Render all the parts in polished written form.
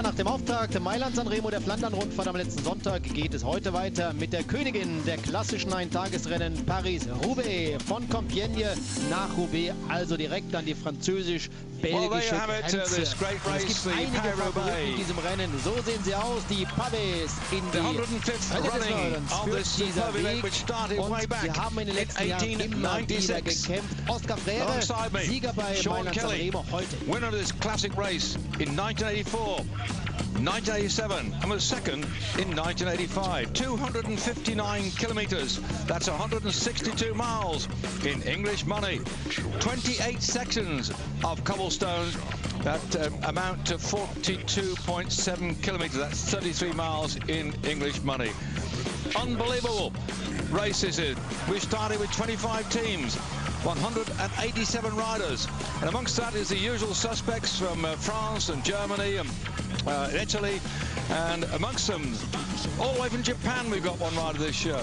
Ja, nach dem Auftakt Mailand Sanremo der Flandern-Rundfahrt am letzten Sonntag geht es heute weiter mit der Königin der klassischen Eintagesrennen Paris Roubaix von Compiègne nach Roubaix, also direkt an die französisch-belgische Grenze. Es gibt einige Favoriten in diesem Rennen. So sehen sie aus, die Pavés in die Hölle des Nordens führt dieser Weg. Und wir haben in den letzten Jahren immer wieder gekämpft. Oscar Freire, Sieger bei Mailand Sanremo heute. Winner of this classic race in 1984, 1987, and was second in 1985. 259 kilometers, that's 162 miles in English money. 28 sections of cobblestones that amount to 42.7 kilometers, that's 33 miles in English money. Unbelievable races. We started with 25 teams, 187 riders, and amongst that is the usual suspects from France and Germany and Italy, and amongst them, all the way from Japan, we've got one rider this year.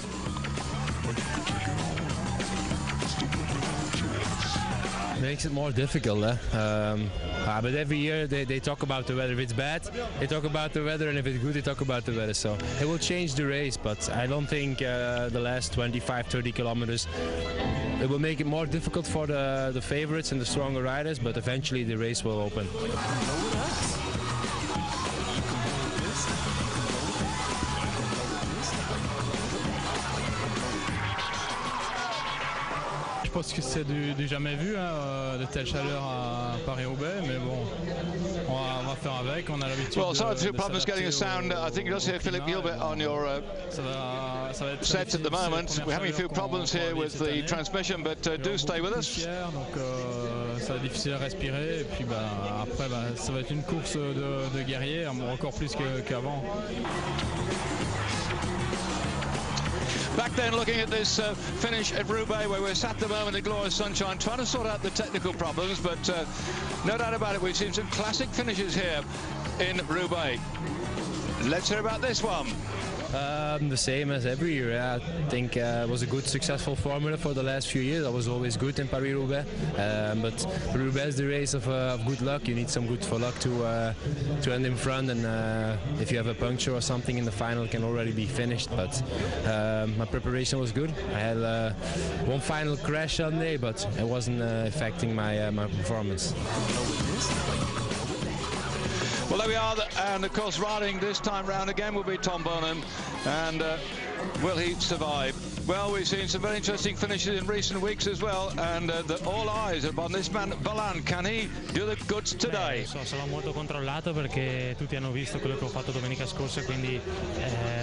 Makes it more difficult, but every year they talk about the weather. If it's bad, they talk about the weather, and if it's good, they talk about the weather. So it will change the race, but I don't think the last 25-30 kilometers it will make it more difficult for the favorites and the stronger riders, but eventually the race will open. Je pense que c'est du jamais vu, de telle chaleur à Paris Roubaix, mais bon, on va faire avec, on a l'habitude. Well, sorry for problems getting a sound. I think you just hear Philippe Gilbert on your sets at the moment. We're having a few problems here with the transmission, but do stay with us. Donc ça va être difficile à respirer, et puis après ça va être une course de guerriers, encore plus qu'avant. Back then, looking at this finish at Roubaix, where we're sat at the moment in glorious sunshine, trying to sort out the technical problems, but no doubt about it, we've seen some classic finishes here in Roubaix. Let's hear about this one. The same as every year. I think it was a good, successful formula for the last few years. I was always good in Paris Roubaix, but Roubaix is the race of good luck. You need some good for luck to end in front, and if you have a puncture or something in the final, it can already be finished. But my preparation was good. I had one final crash Sunday, but it wasn't affecting my performance. Well, there we are, and of course riding this time round again will be Tom Burnham, and will he survive? Well, we've seen some very interesting finishes in recent weeks as well, and all eyes are on this man Balan. Can he do the goods today? Sarà molto controllato perché tutti hanno visto quello che ho fatto domenica scorsa, quindi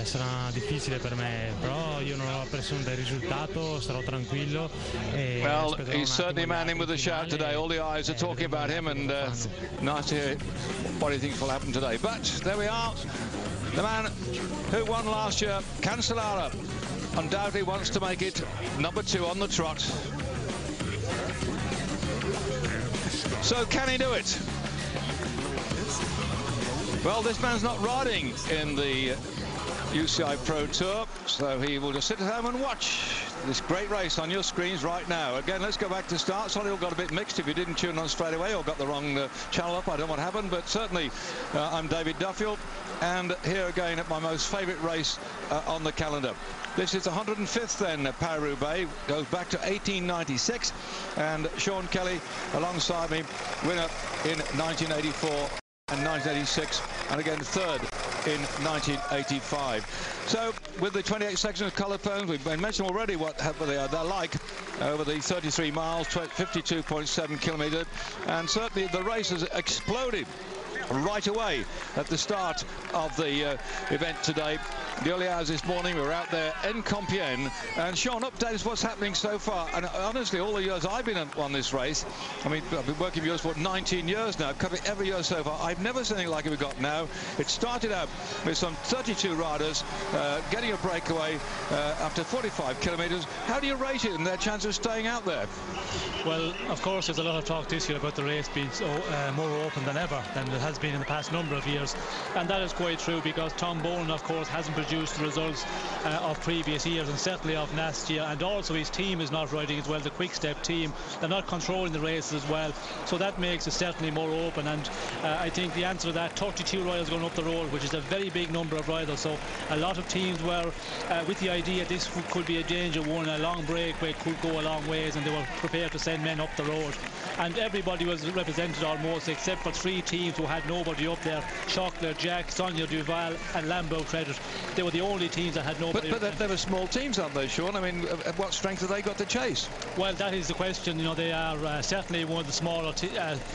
sarà difficile per me, però io non ho preso un bel risultato, starò tranquillo. Well, he's certainly a man in with a shout today. All the eyes are talking about him, and nice to hear what he thinks will happen today. But there we are, the man who won last year, Cancellara, undoubtedly wants to make it number 2 on the trot. So can he do it? Well, this man's not riding in the UCI Pro Tour, so he will just sit at home and watch this great race on your screens right now. Again, let's go back to start. Solihull got a bit mixed if you didn't tune on straight away or got the wrong channel up. I don't know what happened, but certainly I'm David Duffield, and here again at my most favourite race on the calendar. This is the 105th then, Paris Roubaix, goes back to 1896, and Sean Kelly alongside me, winner in 1984 and 1986, and again third in 1985. So with the 28 sections of colour phones, we've mentioned already what they're like over the 33 miles, 52.7 kilometres, and certainly the race has exploded right away at the start of the event today. The early hours this morning, we were out there in Compiègne, and Sean, update us what's happening so far. And honestly, all the years I've been on this race, I mean, I've been working with yours for 19 years now, covering every year so far. I've never seen anything like it we've got now. It started out with some 32 riders getting a breakaway after 45 kilometres. How do you rate it and their chance of staying out there? Well, of course, there's a lot of talk this year about the race being more open than ever than it has has been in the past number of years, and that is quite true, because Tom Bowen, of course, hasn't produced the results of previous years, and certainly of last year, and also his team is not riding as well. The Quick Step team, they're not controlling the races as well, so that makes it certainly more open. And I think the answer to that, 32 riders going up the road, which is a very big number of riders, so a lot of teams were with the idea this could be a danger one, a long breakaway could go a long ways, and they were prepared to send men up the road, and everybody was represented almost, except for 3 teams who had nobody up there: Chocolate, Jack, Sonia Duval and Lambeau Credit. They were the only teams that had nobody. But they were small teams, aren't they, Sean? I mean, what strength have they got to chase? Well, that is the question. You know, they are certainly one of the smaller,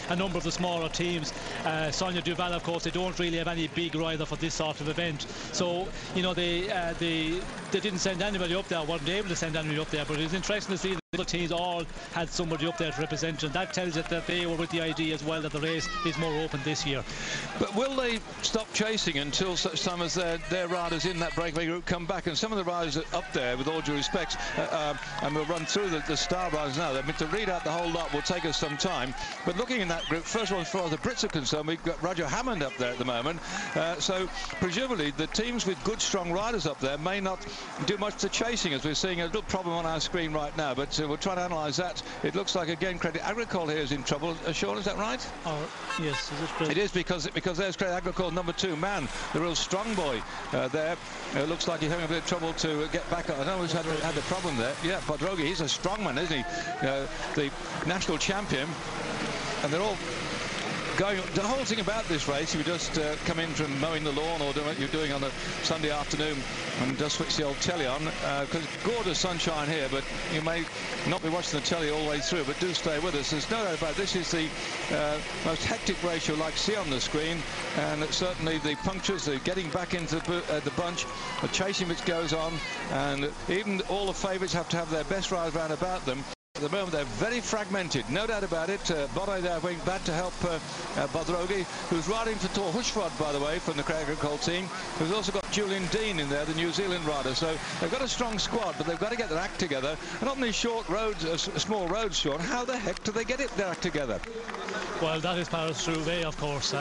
a number of the smaller teams. Sonia Duval, of course, they don't really have any big rider for this sort of event. So, you know, they didn't send anybody up there, weren't able to send anybody up there. But it's interesting to see that the other teams all had somebody up there to represent, and that tells you that they were with the idea as well that the race is more open this year. But will they stop chasing until such time as their riders in that breakaway group come back? And some of the riders up there, with all due respect, and we'll run through the star riders now. I mean, to read out the whole lot will take us some time. But looking in that group, first of all, as far as the Brits are concerned, we've got Roger Hammond up there at the moment. So presumably the teams with good, strong riders up there may not do much to chasing, as we're seeing a little problem on our screen right now. But we'll try to analyse that. It looks like, again, Credit Agricole here is in trouble. Sean, is that right? Oh, yes. It is, because there's Credit Agricole number 2 man, the real strong boy there. It looks like he's having a bit of trouble to get back up. I don't know who's had the problem there. Yeah, Bodrogi, he's a strong man, isn't he? The national champion. And they're all going. The whole thing about this race, you just come in from mowing the lawn or doing what you're doing on a Sunday afternoon and just switch the old telly on, because gorgeous sunshine here, but you may not be watching the telly all the way through, but do stay with us. There's no doubt about it. This is the most hectic race you'll like to see on the screen, and certainly the punctures, the getting back into the bunch, the chasing which goes on, and even all the favourites have to have their best riders round about them. At the moment, they're very fragmented, no doubt about it. Bode there going back to help Bodrogi, who's riding for Tor Hushford, by the way, from the Credit Agricole team, who's also got Julian Dean in there, the New Zealand rider. So they've got a strong squad, but they've got to get their act together. And on these short roads, small roads, Sean, how the heck do they get their act together? Well, that is Paris Roubaix, of course.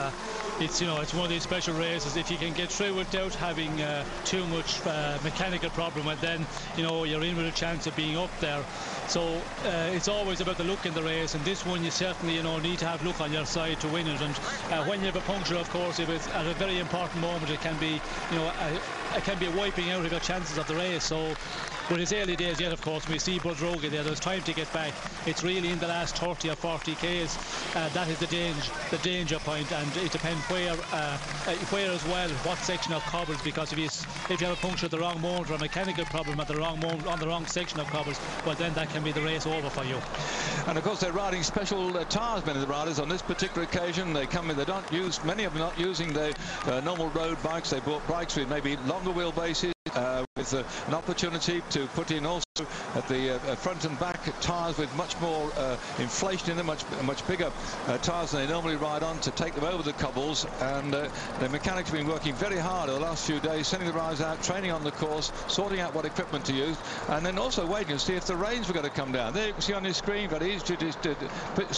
It's, you know, it's one of these special races. If you can get through without having too much mechanical problem, and then, you know, you're in with a chance of being up there. So it's always about the look in the race, and this one you certainly, you know, need to have luck on your side to win it. And when you have a puncture, of course, if it's at a very important moment, it can be, you know, it can be a wiping out of your chances of the race. So, but it's early days yet, of course. We see Bodrogi there. There's time to get back. It's really in the last 30 or 40 k's. That is the danger point, and it depends where as well, what section of cobbles. Because if you have a puncture at the wrong moment or a mechanical problem at the wrong moment on the wrong section of cobbles, well, then that can be the race over for you. And of course, they're riding special tyres, many of the riders on this particular occasion. They come in, they don't use, many of them not using the normal road bikes. They bought bikes with maybe longer wheelbases, with an opportunity to put in also at the front and back tyres with much more inflation in them, much bigger tyres than they normally ride on, to take them over the cobbles. And the mechanics have been working very hard over the last few days, sending the riders out, training on the course, sorting out what equipment to use, and then also waiting to see if the rains were going to come down. There you can see on your screen, very easy to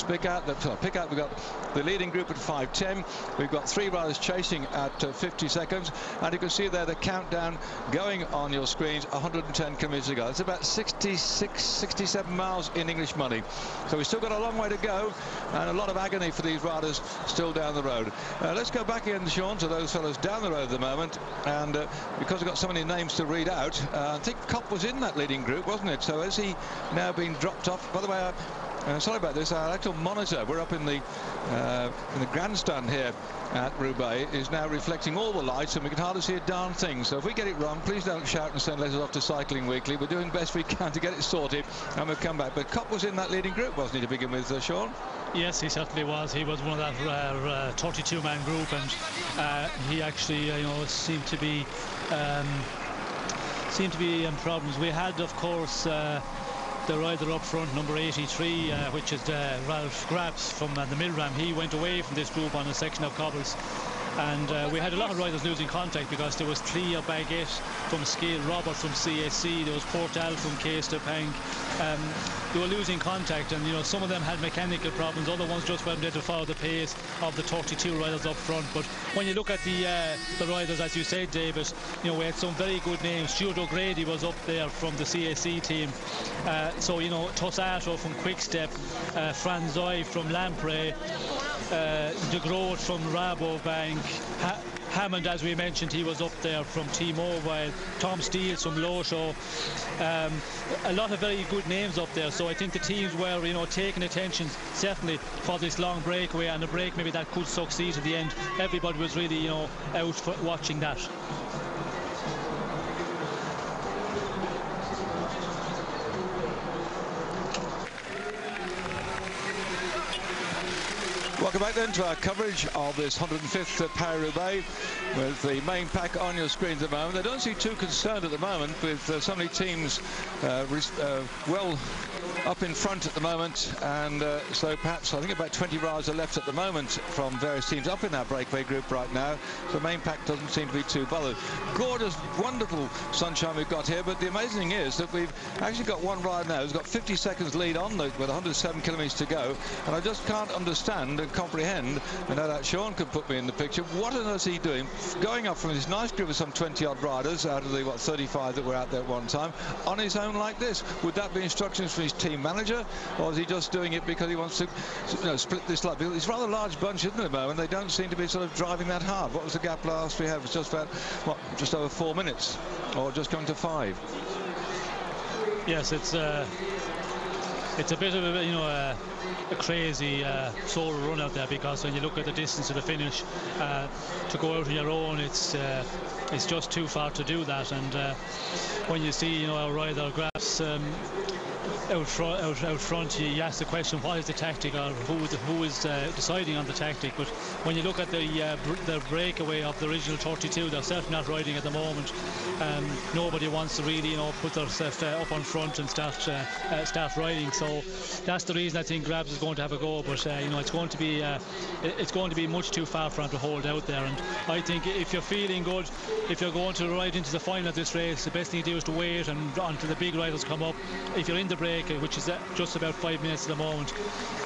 pick out. We've got the leading group at 5:10. We've got 3 riders chasing at 50 seconds, and you can see there the countdown going on your screens. 110 kilometres to go. It's about 66, 67 miles in English money. So we've still got a long way to go, and a lot of agony for these riders still down the road. Let's go back in, Sean, to those fellows down the road at the moment, and because we've got so many names to read out, I think Kopp was in that leading group, wasn't it? So has he now been dropped off? By the way, sorry about this, our actual monitor, we're up in the grandstand here at Roubaix, is now reflecting all the lights, and we can hardly see a darn thing. So if we get it wrong, please don't shout and send letters off to Cycling Weekly. We're doing best we can to get it sorted, and we'll come back. But Kopp was in that leading group, wasn't he, to begin with, Sean? Yes, he certainly was. He was one of that 32-man group, and he actually, you know, seemed to be in problems. We had, of course, the rider up front, number 83, which is Ralph Grabs from the Milram. He went away from this group on a section of cobbles, and we had a lot of riders losing contact because there was Clea Baguette from Scale, Robert from CSC, there was Portal from Case de Pank. They were losing contact, and you know, some of them had mechanical problems, other ones just weren't able to follow the pace of the 32 riders up front. But when you look at the riders, as you said, David, you know, we had some very good names. Stuart O'Grady was up there from the CSC team, so you know, Tossato from Quickstep, Franzoy from Lamprey, De Groot from Rabobank, Hammond, as we mentioned, he was up there from T-Mobile, Tom Steels from Losho, a lot of very good names up there. So I think the teams were, you know, taking attention certainly for this long breakaway, and a break maybe that could succeed at the end. Everybody was really, you know, out for watching that. Welcome back then to our coverage of this 105th Paris Roubaix, with the main pack on your screens at the moment. They don't seem too concerned at the moment, with so many teams well up in front at the moment, and so perhaps I think about 20 riders are left at the moment from various teams up in that breakaway group right now. So the main pack doesn't seem to be too bothered. Gorgeous, wonderful sunshine we've got here, but the amazing thing is that we've actually got one rider now who's got 50 seconds lead on with 107 kilometres to go, and I just can't understand and comprehend, I know that Sean could put me in the picture, what on earth is he doing going up from this nice group of some 20 odd riders out of the 35 that were out there at one time on his own like this? Would that be instructions from his team manager, or is he just doing it because he wants to, you know, split this up? It's a rather large bunch, isn't it, at the moment? They don't seem to be sort of driving that hard. What was the gap last we had? It was just about, what, just over 4 minutes, or just going to 5? Yes, it's a bit of a, you know, a crazy solo run out there, because when you look at the distance to the finish, to go out on your own, it's just too far to do that. And when you see, you know, our rider grabs out front, you ask the question, what is the tactic, or who is deciding on the tactic? But when you look at the breakaway of the original 32, they're certainly not riding at the moment. Nobody wants to really, you know, put themselves up on front and start riding. So that's the reason I think Grabs is going to have a go. But you know, it's going to be much too far for him to hold out there. And I think if you're feeling good, if you're going to ride into the final of this race, the best thing to do is to wait until the big riders come up. If you're in the break, which is just about 5 minutes at the moment,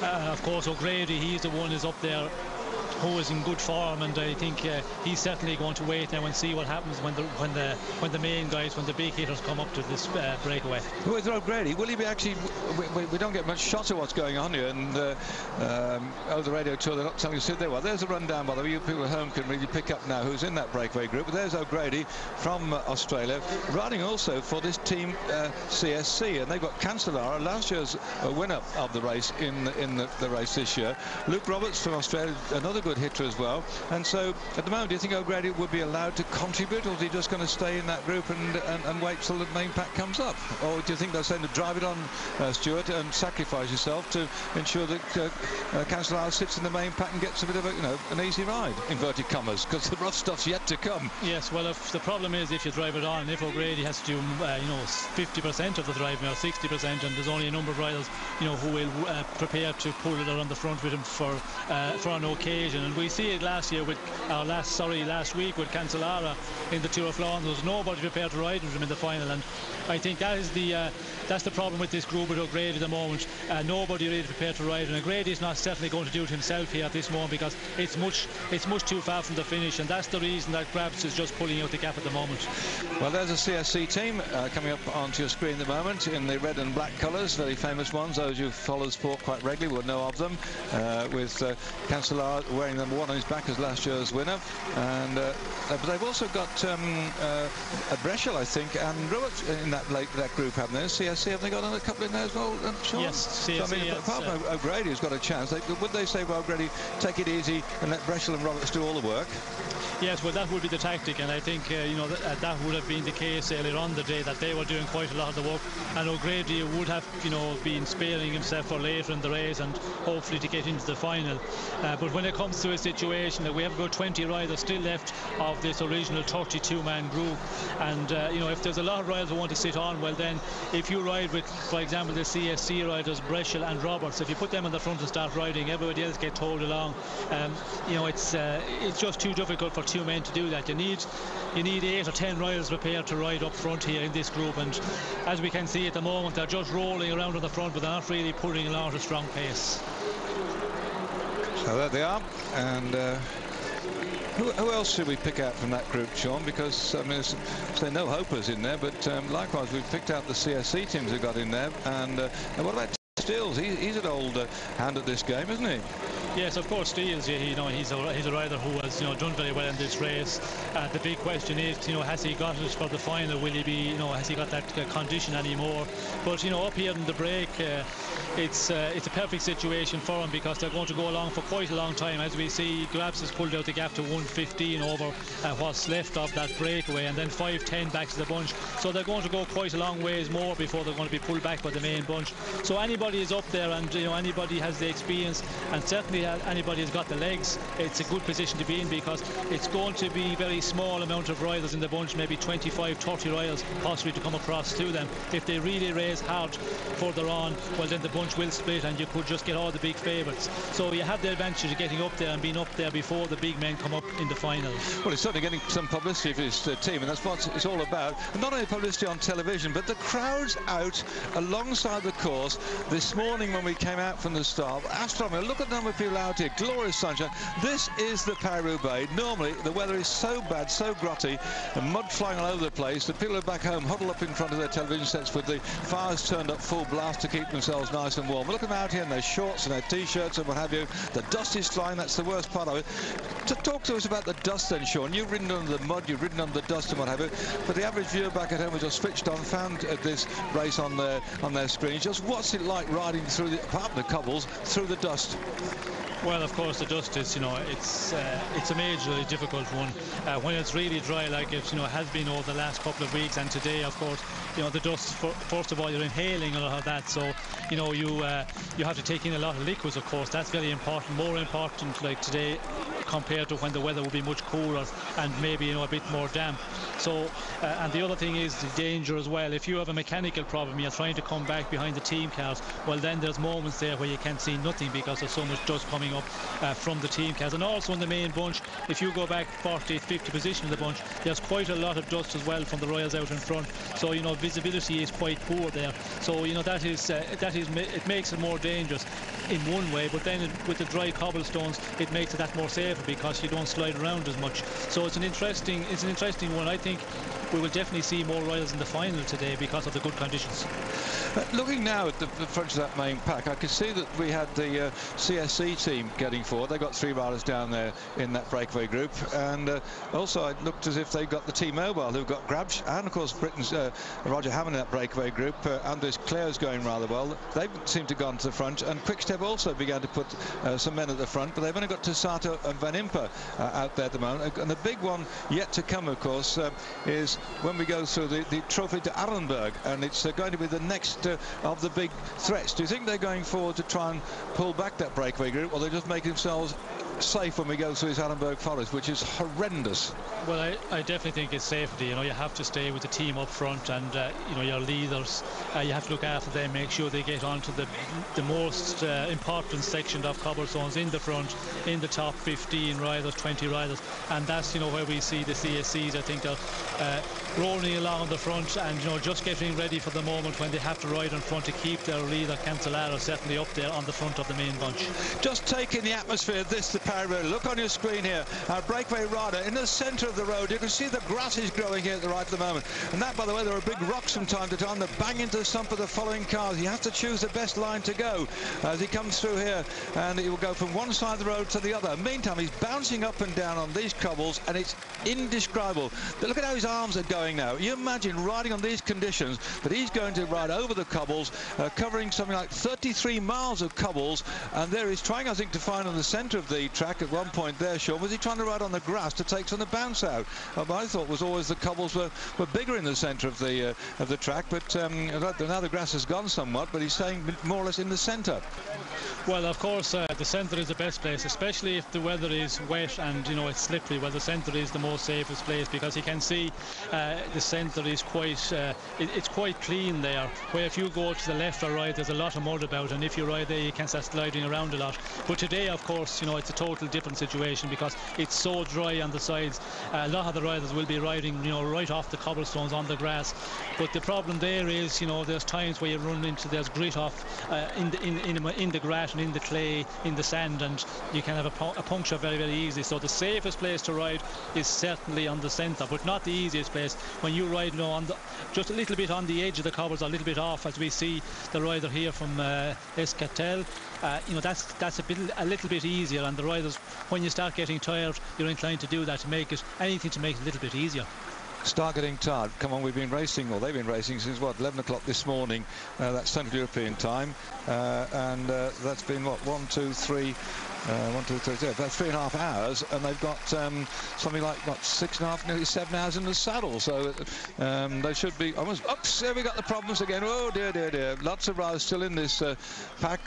of course O'Grady, he's the one who's up there who is in good form, and I think he's certainly going to wait now and see what happens when the main guys, when the big hitters come up to this breakaway. With O'Grady, will he be actually? We don't get much shot of what's going on here, and over the radio tour they're not telling us who they were. There's a rundown, by the way. You people at home can really pick up now who's in that breakaway group. But there's O'Grady from Australia, riding also for this team CSC, and they've got Cancellara, last year's winner of the race in the race this year. Luke Roberts from Australia, another good hitter as well. And so at the moment, do you think O'Grady would be allowed to contribute, or is he just going to stay in that group and wait till the main pack comes up? Or do you think they're saying to drive it on, Stuart, and sacrifice yourself to ensure that Cancellara sits in the main pack and gets a bit of a, you know, an easy ride, inverted commas, because the rough stuff's yet to come? Yes, well, if the problem is if you drive it on, if O'Grady has to do, you know, 50% of the driving or 60%, and there's only a number of riders, you know, who will prepare to pull it around the front with him for an occasion. And we see it last week with Cancellara in the Tour of Flanders. There was nobody prepared to ride with him in the final, and I think that is that's the problem with this group with O'Grady at the moment. Nobody really prepared to ride, and O'Grady is not certainly going to do it himself here at this moment, because it's much too far from the finish, and that's the reason that Grabs is just pulling out the gap at the moment. Well, there's a CSC team coming up onto your screen at the moment in the red and black colours, very famous ones. Those who follow the sport quite regularly will know of them, with Cancellara wearing number 1 on his back as last year's winner, and but they've also got Breschel, I think, and Roberts in that group, haven't they? CSC, have they got a couple in there as well? Sean? Yes, CSC. So, I mean, apart from O'Grady, who's got a chance, would they say, well, O'Grady, take it easy and let Breschel and Roberts do all the work? Yes, well, that would be the tactic, and I think you know that would have been the case earlier on the day, that they were doing quite a lot of the work, and O'Grady would have, you know, been sparing himself for later in the race and hopefully to get into the final. But when it comes to a situation that we have about 20 riders still left of this original 32-man group, and you know, if there's a lot of riders who want to sit on, well then, if you ride with, for example, the CSC riders, Breschel and Roberts, if you put them in the front and start riding, everybody else get told along. You know, it's just too difficult for two men to do that. You need 8 or 10 riders prepared to ride up front here in this group, and as we can see at the moment, they're just rolling around on the front, but they're not really putting along at a strong pace. So there they are, and who else should we pick out from that group, Sean? Because I mean, there's no hopers in there, but likewise we've picked out the CSC teams who got in there, and what about Stills? He's an old hand at this game, isn't he? Yes, of course, Stills. You know, he's a rider who has, you know, done very well in this race. The big question is, you know, has he got it for the final? Will he be, you know, has he got that condition anymore? But you know, up here in the break, it's a perfect situation for him, because they're going to go along for quite a long time. As we see, Grabs has pulled out the gap to 1:15 over what's left of that breakaway, and then 5:10 back to the bunch. So they're going to go quite a long ways more before they're going to be pulled back by the main bunch. So anybody is up there, and you know, anybody has the experience, and certainly anybody has got the legs, it's a good position to be in, because it's going to be very small amount of riders in the bunch, maybe 25-30 riders possibly to come across to them. If they really race hard further on, well then the bunch will split and you could just get all the big favourites. So you have the advantage of getting up there and being up there before the big men come up in the final. Well, it's certainly getting some publicity for his team, and that's what it's all about. And not only publicity on television, but the crowds out alongside the course. This morning when we came out from the start, astronomical, look at the number of people out here, glorious sunshine. This is the Paris Roubaix. Normally the weather is so bad, so grotty, and mud flying all over the place that people are back home huddle up in front of their television sets with the fires turned up full blast to keep themselves nice and warm. Look at them out here in their shorts and their t-shirts and what have you. The dust is flying, that's the worst part of it. To talk to us about the dust then, Sean. You've ridden under the mud, you've ridden under the dust and what have you, but the average viewer back at home was just switched on, found this race on their screen. Just what's it like riding through the, apart from the cobbles, through the dust? Well, of course, the dust is, you know, it's a majorly difficult one. When it's really dry, like it, you know, has been over the last couple of weeks, and today, of course, you know, the dust. First of all, you're inhaling a lot of that, so you know, you have to take in a lot of liquids. Of course, that's very important. More important, like today, compared to when the weather will be much cooler and maybe, you know, a bit more damp. So, and the other thing is the danger as well. If you have a mechanical problem, you're trying to come back behind the team cars, well then there's moments there where you can't see nothing because there's so much dust coming up from the team cars. And also in the main bunch, if you go back 40th, 50th position in the bunch, there's quite a lot of dust as well from the Royals out in front. So, you know, visibility is quite poor there. So, you know, it makes it more dangerous in one way, but then with the dry cobblestones, it makes it that more safer because you don't slide around as much. So it's an interesting one. I think we will definitely see more riders in the final today because of the good conditions. Looking now at the front of that main pack, I can see that we had the CSC team getting forward. They got 3 riders down there in that breakaway group, and also it looked as if they got the T-Mobile, who got Grabsch, and of course Britain's Roger Hammond in that breakaway group. Andres Claire's going rather well. They seem to have gone to the front, and Quickstep also began to put some men at the front, but they've only got Tosato and Van Impe out there at the moment. And the big one yet to come, of course, is when we go through the Trophy to Arenberg, and it's going to be the next of the big threats. Do you think they're going forward to try and pull back that breakaway group, or they just make themselves safe when we go through this Arenberg forest, which is horrendous? Well, I definitely think it's safety. You know, you have to stay with the team up front, and you know, your leaders, you have to look after them, make sure they get onto the most important section of cobblestones in the front, in the top 15 riders, 20 riders, and that's, you know, where we see the CSCs. I think they're rolling along the front, and you know, just getting ready for the moment when they have to ride in front to keep their leader Cancellara certainly up there on the front of the main bunch. Just taking the atmosphere of this, the Paris Roubaix. Look on your screen here, our breakaway rider in the centre of the road. You can see the grass is growing here at the right at the moment, and that, by the way, there are big rocks from time to time that bang into the stump of the following cars. He has to choose the best line to go as he comes through here, and he will go from one side of the road to the other. Meantime, he's bouncing up and down on these cobbles, and it's indescribable. But look at how his arms are going now. You imagine riding on these conditions, but he's going to ride over the cobbles, covering something like 33 miles of cobbles, and there he's trying, I think, to find on the centre of the track at one point there, Sean. Was he trying to ride on the grass to take some of the bounce out? I thought was always the cobbles were bigger in the centre of the track, but now the grass has gone somewhat, but he's staying more or less in the centre. Well, of course, the centre is the best place, especially if the weather is wet and it's slippery. Well, the centre is the most safest place, because you can see the centre is quite it's quite clean there, where if you go to the left or right there's a lot of mud about, and if you ride there you can start sliding around a lot. But today, of course, it's a total different situation, because it's so dry on the sides. A lot of the riders will be riding right off the cobblestones on the grass, but the problem there is there's times where you run into there's grit off in the grass and in the clay, in the sand, and you can have a puncture very, very easily. So the safest place to ride is certainly on the centre, but not the easiest place. When you ride on just a little bit on the edge of the cobbles, a little bit off, as we see the rider here from Escatel, that's a little bit easier, and the riders, when you start getting tired, you're inclined to do that, to make it anything to make it a little bit easier. Start getting tired. Come on, we've been racing, or they've been racing since what, 11 o'clock this morning. That's Central European time, and that's been what, 1, 2, 3. 1, 2, 3, 4. That's 3.5 hours, and they've got something like what, 6.5, nearly 7 hours in the saddle. So they should be almost. Oops, there we got the problems again. Oh dear, dear, dear. Lots of riders still in this pack.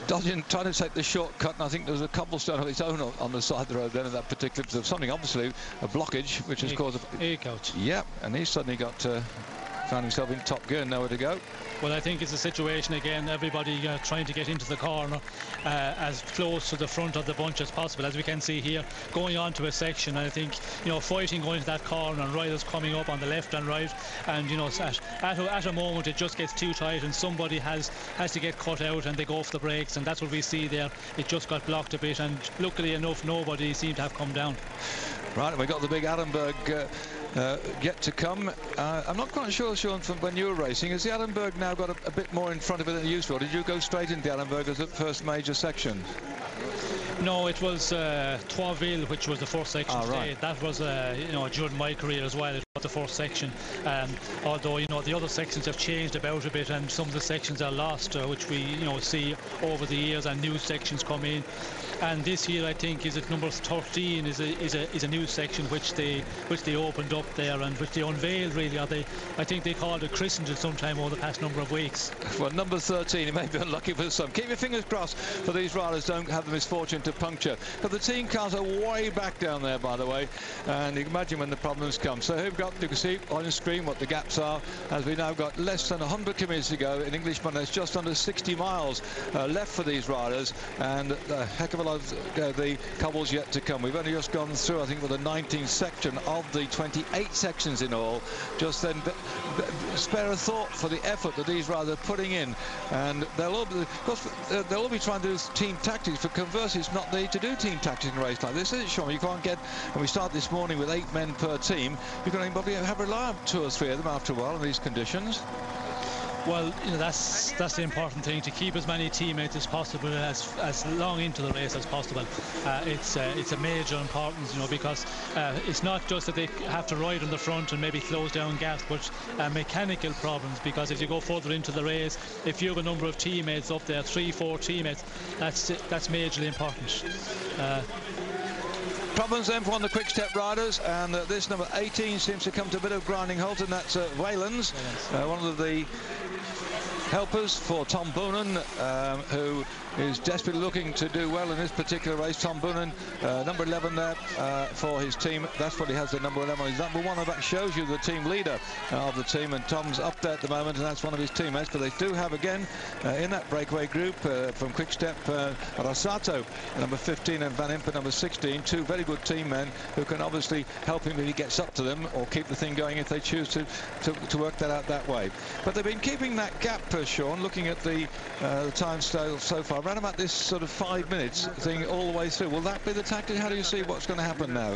Trying to take the shortcut, and I think there's a cobblestone of its own on the side of the road then in that particular, something obviously a blockage which has caused a coach. Yeah, and he's suddenly found himself in top gear, nowhere to go. Well, I think it's a situation again, everybody trying to get into the corner as close to the front of the bunch as possible, as we can see here, going on to a section. I think fighting going to that corner, and riders coming up on the left and right, and at a moment it just gets too tight and somebody has to get cut out, and they go off the brakes, and that's what we see there. It just got blocked a bit, and luckily enough nobody seemed to have come down. Right, and we got the big Arenberg yet to come. I'm not quite sure, Sean, from when you were racing, has the Arenberg now got a bit more in front of it than it used to, or did you go straight into the Arenberg as the first major section? No, it was Troisville, which was the first section today. Right. That was during my career as well. It was the first section. Although the other sections have changed about a bit, and some of the sections are lost, which we see over the years, and new sections come in. And this year, I think, is it number 13 is a new section which they opened up there, and which they unveiled really. I think they called it christened it sometime over the past number of weeks. Well, number 13, it may be unlucky for some. Keep your fingers crossed for these riders don't have the misfortune to puncture. But the team cars are way back down there, by the way, and you can imagine when the problems come. So here you can see on the screen what the gaps are, as we now got less than 100 kilometres to go. In English, there's just under 60 miles left for these riders, and a heck of a lot of the cobbles yet to come. We've only just gone through, I think, with the 19th section of the 28 sections in all. Just then, spare a thought for the effort that these riders are putting in, and they'll all be trying to do team tactics. For conversely, it's not need to do team tactics in a race like this, is it, Sean? You can't get, when we start this morning with 8 men per team, you're going to probably have rely on 2 or 3 of them after a while in these conditions. Well, that's the important thing, to keep as many teammates as possible as long into the race as possible. It's a major importance, because it's not just that they have to ride on the front and maybe close down gaps, but mechanical problems, because as you go further into the race, if you have a number of teammates up there, 3-4 teammates, that's majorly important. Problems then for the quick step riders, and this number 18 seems to come to a bit of grinding halt, and that's Wayland's, one of the helpers for Tom Boonen, who is desperately looking to do well in this particular race. Tom Boonen, number 11 there for his team. That's what he has, the number 11. His number 1 that shows you the team leader of the team, and Tom's up there at the moment, and that's one of his teammates. But they do have again in that breakaway group from Quick Step, Rossato, number 15, and Van Impe, number 16. 2 very good team men who can obviously help him if he gets up to them, or keep the thing going if they choose to work that out that way. But they've been keeping that gap, Sean, looking at the time scale so far, around about this sort of 5 minutes thing all the way through. Will that be the tactic? How do you see what's going to happen now?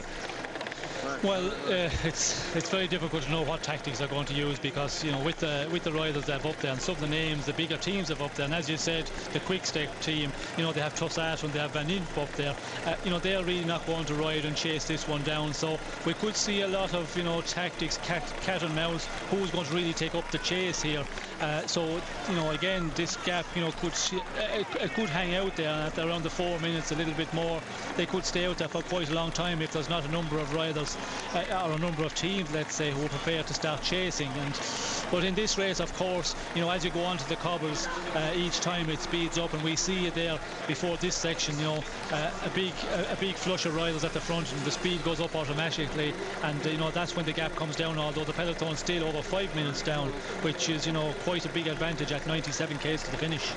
Well, it's very difficult to know what tactics they're going to use, because with the riders they have up there and some of the names the bigger teams have up there, and as you said, the quick step team, they have Tossat and they have Van Imp up there. They're really not going to ride and chase this one down, so we could see a lot of tactics, cat and mouse, who's going to really take up the chase here. So again, this gap could hang out there, and at around the 4 minutes, a little bit more, they could stay out there for quite a long time if there's not a number of riders or a number of teams, let's say, who are prepared to start chasing. But in this race, of course, as you go onto the cobbles, each time it speeds up, and we see it there before this section, a big flush of riders at the front, and the speed goes up automatically, and that's when the gap comes down, although the peloton's still over 5 minutes down, which is quite a big advantage at 97 k's to the finish.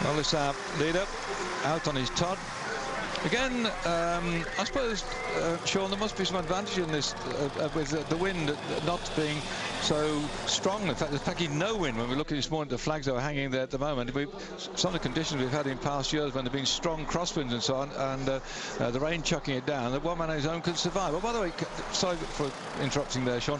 Well, this leader out on his Todd. Again, I suppose, Sean, there must be some advantage in this with the wind not being so strong. In fact, there's practically no wind when we look at this morning. The flags that are hanging there at the moment. Some of the conditions we've had in past years when there have been strong crosswinds and so on, and the rain chucking it down, that one man on his own could survive. Well, by the way, sorry for interrupting there, Sean.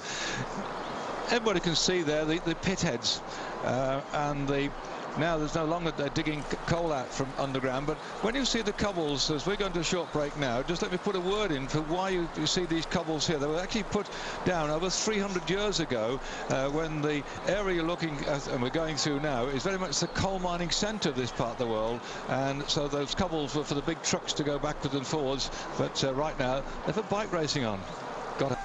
Everybody can see there the pit heads and the. Now there's no longer digging coal out from underground, but when you see the cobbles, as we're going to a short break now, just let me put a word in for why you see these cobbles here. They were actually put down over 300 years ago when the area you're looking at, and we're going through now, is very much the coal mining centre of this part of the world, and so those cobbles were for the big trucks to go backwards and forwards, but right now they're for bike racing on. Got it.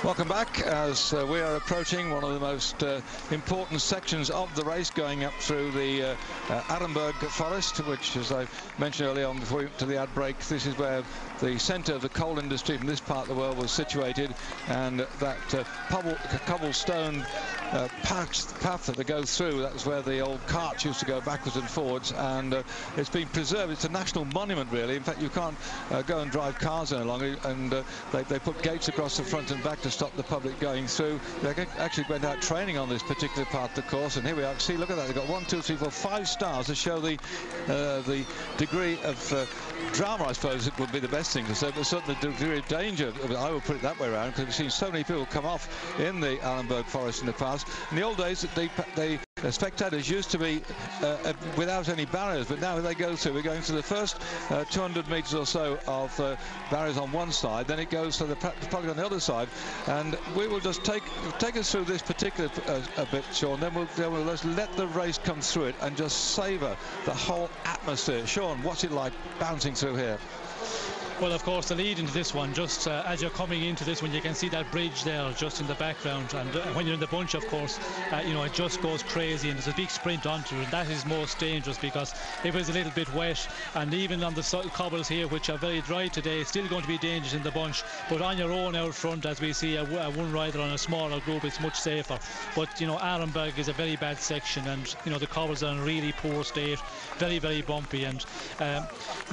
Welcome back as we are approaching one of the most important sections of the race, going up through the Arenberg forest, which, as I mentioned earlier on before we went to the ad break, this is where the centre of the coal industry from this part of the world was situated, and that cobblestone path that they go through, that's where the old carts used to go backwards and forwards, and it's been preserved. It's a national monument, really. In fact, you can't go and drive cars any longer, and they put gates across the front and back to stop the public going through. They actually went out training on this particular part of the course, and here we are. See, look at that. They've got 1, 2, 3, 4, 5 stars to show the degree of drama, I suppose it would be the best thing to say, but certainly the degree of danger, I would put it that way around, because we've seen so many people come off in the Arenberg forest in the past. In the old days, the spectators used to be without any barriers, but now they go through. We're going to the first 200 metres or so of barriers on one side, then it goes to the public on the other side, and we will just take us through this particular bit, Sean, then we'll just let the race come through it and just savour the whole atmosphere. Sean, what's it like bouncing through here? Well, of course, the lead into this one, just as you're coming into this one, you can see that bridge there just in the background, and when you're in the bunch, of course, it just goes crazy, and there's a big sprint onto it, and that is most dangerous, because if it's a little bit wet, and even on the cobbles here, which are very dry today, it's still going to be dangerous in the bunch, but on your own out front, as we see a one rider on a smaller group, it's much safer. But Arenberg is a very bad section, and the cobbles are in a really poor state, very, very bumpy, and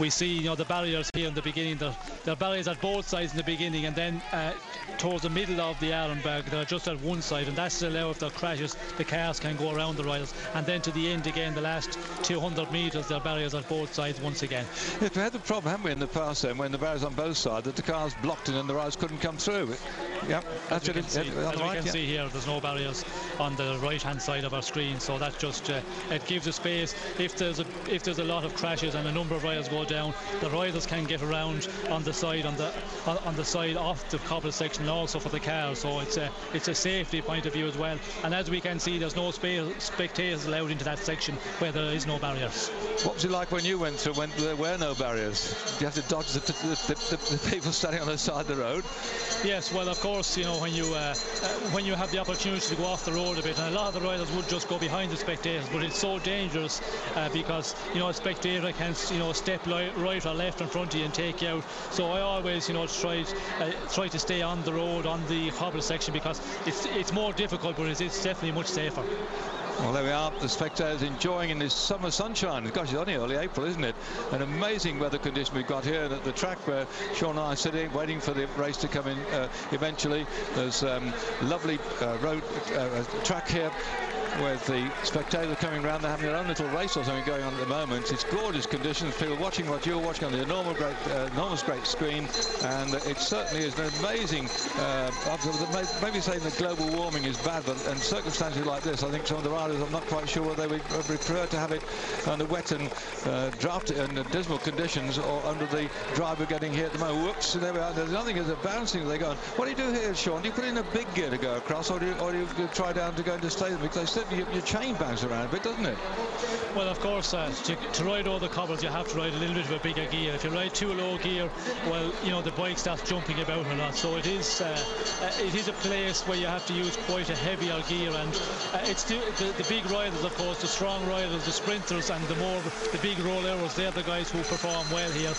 we see the barriers here in the beginning. There are barriers at both sides in the beginning, and then towards the middle of the Arenberg they're just at one side, and that's to allow, if there are crashes, the cars can go around the riders, and then to the end again, the last 200 metres, there are barriers at both sides once again. Yes, we had the problem, haven't we, in the past then, when the barriers on both sides, that the cars blocked it and the riders couldn't come through. Yeah, as we can see here, there's no barriers on the right hand side of our screen, so that just it gives a space. If there's a lot of crashes and a number of riders go down, the riders can get around on the side off the cobble section, and also for the cars, so it's a safety point of view as well. And as we can see, there's no spectators allowed into that section where there is no barriers. What was it like when you went through when there were no barriers? Did you have to dodge the people standing on the side of the road? Yes, well, of course, when you have the opportunity to go off the road a bit, and a lot of the riders would just go behind the spectators, but it's so dangerous because a spectator can step right or left in front of you and take you out. So I always try to stay on the road, on the cobble section, because it's more difficult, but it's definitely much safer. Well, there we are, the spectators enjoying in this summer sunshine. Gosh, it's only early April, isn't it? An amazing weather condition we've got here at the track where Sean and I are sitting, waiting for the race to come in eventually. There's lovely road track here. with the spectators coming round. They're having their own little race or something going on at the moment. It's gorgeous conditions. People watching what you're watching on the enormous great screen, and it certainly is an amazing. Maybe saying that global warming is bad, but in circumstances like this, I think some of the riders, I'm not quite sure whether they would prefer to have it under wet and drafty and dismal conditions, or under the driver getting here at the moment. Whoops! There we are. There's nothing as a bouncing. They go on. What do you do here, Sean? Do you put in a big gear to go across, or do you try down to go into stay them? Because they said your chain bounces around a bit, doesn't it? Well, of course, to ride all the cobbles, you have to ride a little bit of a bigger gear. If you ride too low gear, well, you know, the bike starts jumping about a lot. So it is a place where you have to use quite a heavier gear, and it's the big riders, of course, the strong riders, the sprinters, and the big rollers. They're the guys who perform well here.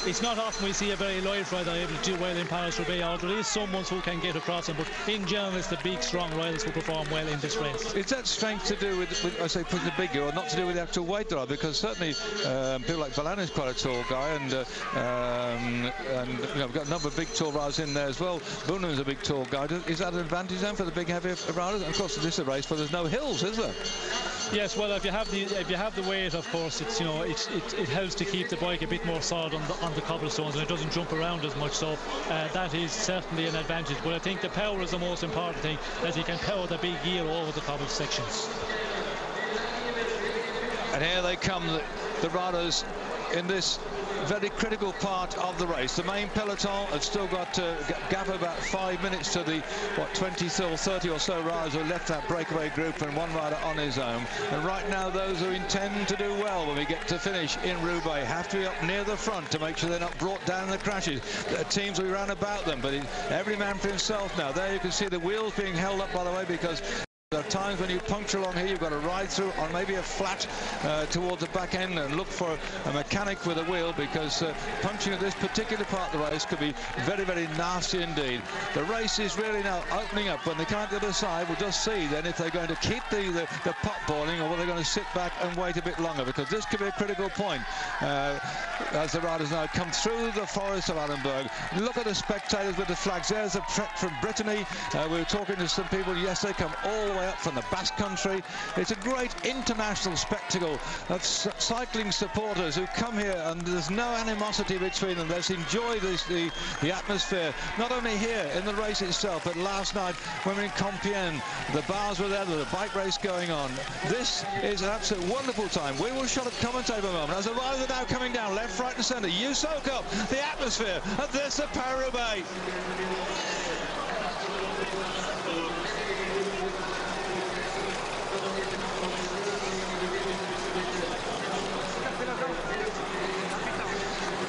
It's not often we see a very light rider able to do well in Paris Roubaix. There is someone who can get across them, but in general, it's the big, strong riders who perform well in this race. Is that strength to do with I say, putting the big gear, or not to do with the actual weight there? Because certainly people like Balan is quite a tall guy, and you know, we've got a number of big tall riders in there as well. Boonham is a big tall guy. Is that an advantage then for the big heavy riders? And of course, this is a race where there's no hills, is there? Yes, well, if you have the weight, of course, it's, you know, it helps to keep the bike a bit more solid on the cobblestones, and it doesn't jump around as much. So that is certainly an advantage. But I think the power is the most important thing, that you can power the big gear over the cobble sections. And here they come, the riders in this very critical part of the race. The main peloton have still got to gap about 5 minutes to the 20 or 30 or so riders who left that breakaway group, and one rider on his own. And right now, those who intend to do well when we get to finish in Roubaix have to be up near the front to make sure they're not brought down in the crashes. The teams will be round about them, but every man for himself now. There you can see the wheels being held up, by the way, because there are times when you puncture along here, you've got to ride through on maybe a flat towards the back end and look for a mechanic with a wheel, because punching at this particular part of the race could be very, very nasty indeed. The race is really now opening up. When they come out the other side, we'll just see then if they're going to keep the pot boiling, or whether they're going to sit back and wait a bit longer, because this could be a critical point as the riders now come through the forest of Allenberg. Look at the spectators with the flags. There's a trek from Brittany. We were talking to some people yesterday, come all the way up from the Basque Country. It's a great international spectacle of cycling supporters who come here, and there's no animosity between them. They just enjoy the atmosphere, not only here in the race itself, but last night when we were in Compiègne, the bars were there, there's a bike race going on. This is an absolute wonderful time. We will shot at commentator for a moment as the riders are now coming down left, right and centre. You soak up the atmosphere of this Paris Roubaix.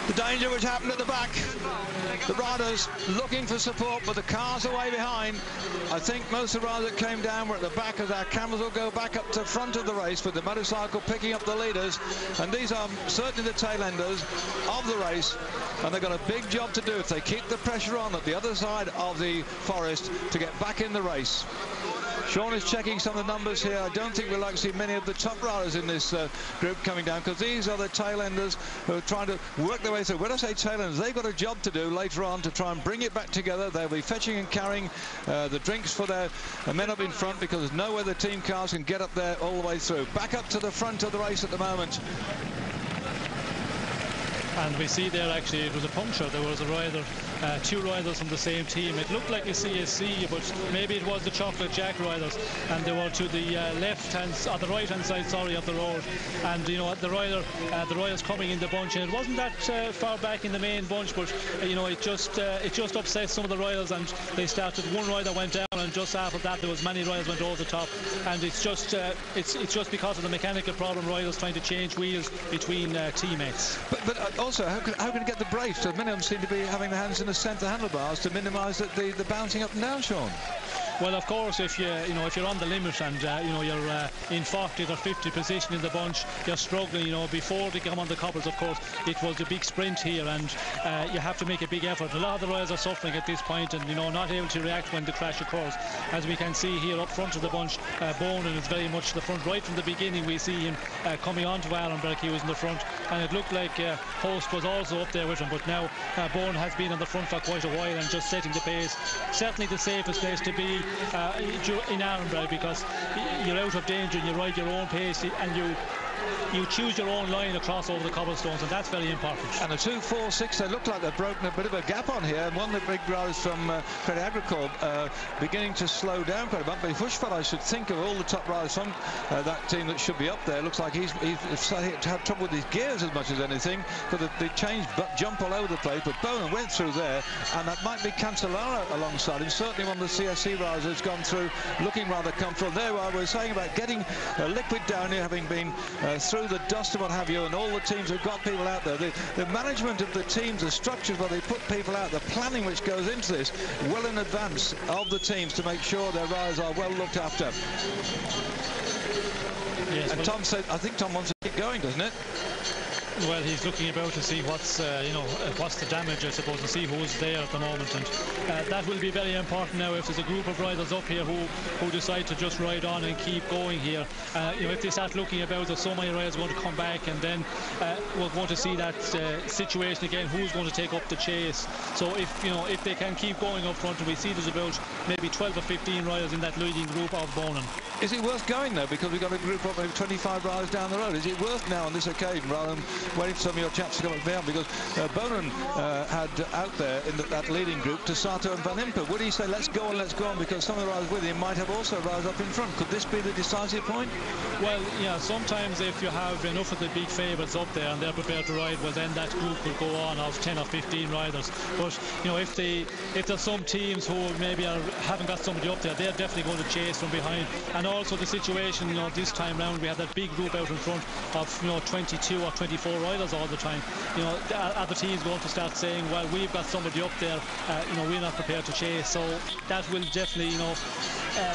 The danger which happened at the back. The riders looking for support, but the cars are way behind. I think most of the riders that came down were at the back, as our cameras will go back up to the front of the race with the motorcycle picking up the leaders. And these are certainly the tail enders of the race. And they've got a big job to do if they keep the pressure on at the other side of the forest to get back in the race. Sean is checking some of the numbers here. I don't think we'll like to see many of the top riders in this group coming down, because these are the tail enders who are trying to work their way through. When I say tail enders, they've got a job to do later on to try and bring it back together. They'll be fetching and carrying the drinks for their men up in front, because there's no way the team cars can get up there all the way through. Back up to the front of the race at the moment. And we see there, actually, it was a puncture. There was a rider, two riders from the same team. It looked like a CSC, but maybe it was the Chocolate Jack riders, and they were to the left-hand, or the right-hand side, sorry, of the road. And you know, the riders coming in the bunch, and it wasn't that far back in the main bunch, but you know, it just upset some of the riders, and they started. One rider went down, and just after that, there was many riders went over the top, and it's just because of the mechanical problem. Riders trying to change wheels between teammates. But also, how can you get the brakes? So many of them seem to be having their hands in the centre handlebars to minimise the bouncing up and down, Sean. Well, of course, if you're on the limit and you know, you're in 40th or 50th position in the bunch, you're struggling. You know, before they come on the cobbles, of course, it was a big sprint here, and you have to make a big effort. A lot of the riders are suffering at this point, and you know, not able to react when the crash occurs. As we can see here up front of the bunch, Bonin is very much the front right from the beginning. We see him coming onto Allenberg. He was in the front. and it looked like Host was also up there with him, but now Bone has been on the front for quite a while and just setting the pace. Certainly the safest place to be in Arnborough, because you're out of danger and you ride your own pace and you choose your own line across over the cobblestones, and that's very important. And the 2.46, they look like they've broken a bit of a gap on here, and one of the big riders from Credit Agricole beginning to slow down quite a bit. But Hushfeld, I should think, of all the top riders from that team that should be up there, looks like he's had trouble with his gears as much as anything, because they changed jump all over the place. But Bowen went through there, and that might be Cancellara alongside him. Certainly one of the CSC riders has gone through looking rather comfortable. There we were saying about getting liquid down here, having been through the dust and what have you, and all the teams have got people out there. The management of the teams, the structures where they put people out, the planning which goes into this well in advance of the teams to make sure their riders are well looked after. Yes, and Tom said, I think Tom wants to keep going, doesn't it? Well, he's looking about to see what's what's the damage, I suppose, and see who's there at the moment, and that will be very important now. If there's a group of riders up here who decide to just ride on and keep going here, if they start looking about, there's so many riders going to come back, and then we're going to see that situation again. Who's going to take up the chase? So if they can keep going up front, and we see there's about maybe 12 or 15 riders in that leading group of Bonan. Is it worth going though, because we've got a group of maybe 25 riders down the road? Is it worth now on this occasion, rather than waiting for some of your chaps to come up down? Because Bonan had out there in that leading group to Sato and Van Impe. Would he say let's go on, because some of the riders with him might have also riders up in front? Could this be the decisive point? Well, yeah, sometimes if you have enough of the big favourites up there and they're prepared to ride, well then that group will go on of 10 or 15 riders. But if there's some teams who maybe haven't got somebody up there, they're definitely going to chase from behind. And also the situation, this time round we had that big group out in front of 22 or 24 riders all the time. Other teams going to start saying, well, we've got somebody up there, we're not prepared to chase. So that will definitely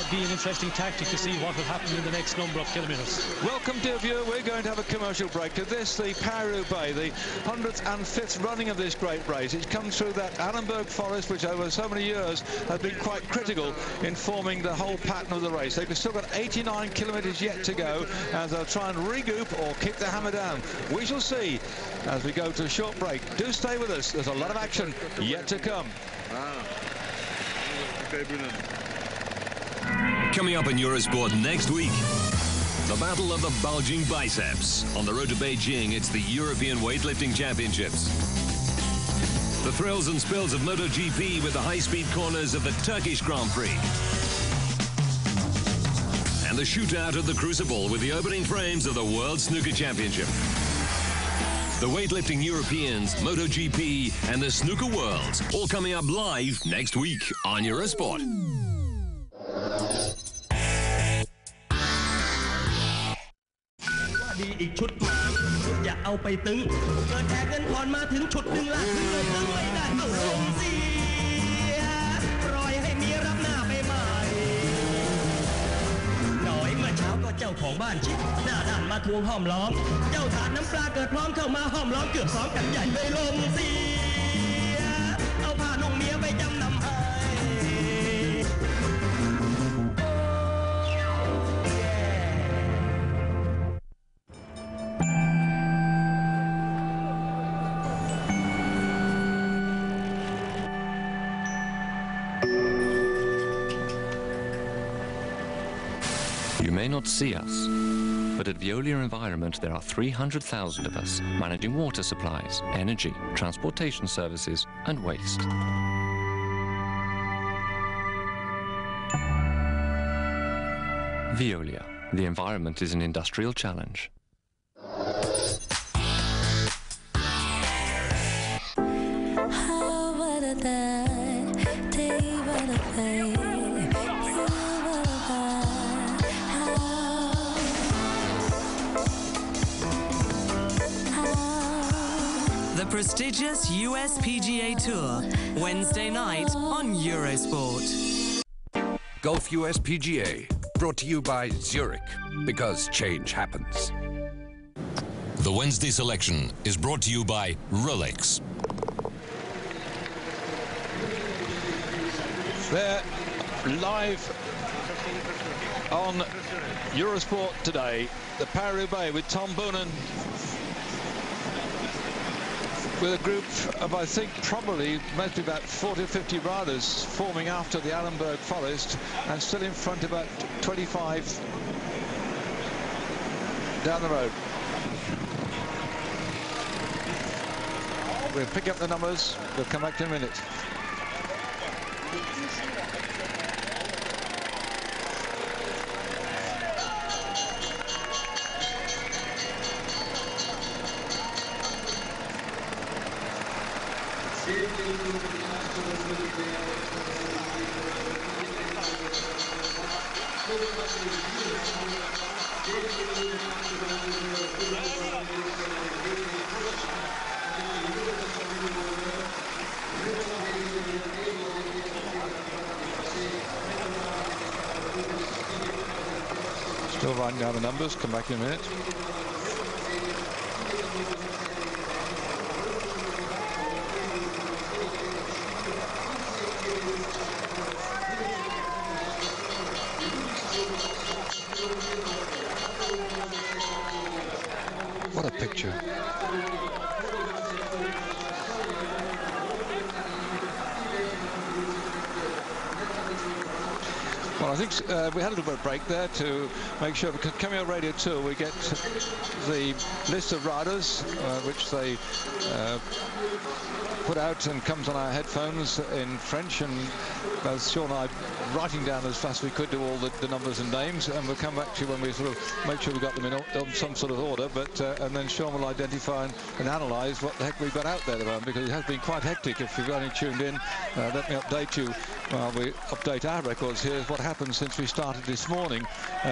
be an interesting tactic to see what will happen in the next number of kilometres. Welcome, dear viewer. We're going to have a commercial break. To this, the Paris Roubaix, the 105th running of this great race. It's come through that Annenberg forest, which over so many years has been quite critical in forming the whole pattern of the race. They've still got 89 kilometres yet to go, as they'll try and regroup or kick the hammer down. We shall see as we go to a short break. Do stay with us. There's a lot of action yet to come. Coming up in Eurosport next week, the battle of the bulging biceps. On the road to Beijing, it's the European Weightlifting Championships. The thrills and spills of MotoGP with the high-speed corners of the Turkish Grand Prix. And the shootout at the Crucible with the opening frames of the World Snooker Championship. The Weightlifting Europeans, MotoGP, and the Snooker Worlds, all coming up live next week on Eurosport.เจ้าของบ้านชิดหน้าด้านมาทวงห้อมล้อมเจ้าถาดน้ำปลาเกิดพร้อมเข้ามาห้อมล้อมเกือบ2กันใหญ่เลยลงเสียเอาผ้านุ่งเมียไปจำนำให้ You may not see us, but at Veolia Environment there are 300,000 of us managing water supplies, energy, transportation services and waste. Veolia, the environment is an industrial challenge. The prestigious US PGA Tour, Wednesday night on Eurosport. Golf US PGA, brought to you by Zurich, because change happens. The Wednesday selection is brought to you by Rolex. They're live on Eurosport today, the Paris Roubaix with Tom Boonen with a group of, I think, probably maybe about 40 or 50 riders forming after the Allenberg Forest, and still in front about 25 down the road. We'll pick up the numbers. We'll come back in a minute. Still writing down the numbers. Come back in a minute. What a picture. Well, I think we had a little bit of break there to make sure, because coming on Radio 2 we get the list of riders which they put out and comes on our headphones in French, and both Sean and I writing down as fast as we could do all the numbers and names, and we'll come back to you when we sort of make sure we got them in some sort of order, but and then Sean will identify and analyse what the heck we've got out there at the moment, because it has been quite hectic. If you've only tuned in, let me update you while we update our records here. What happened since we started this morning.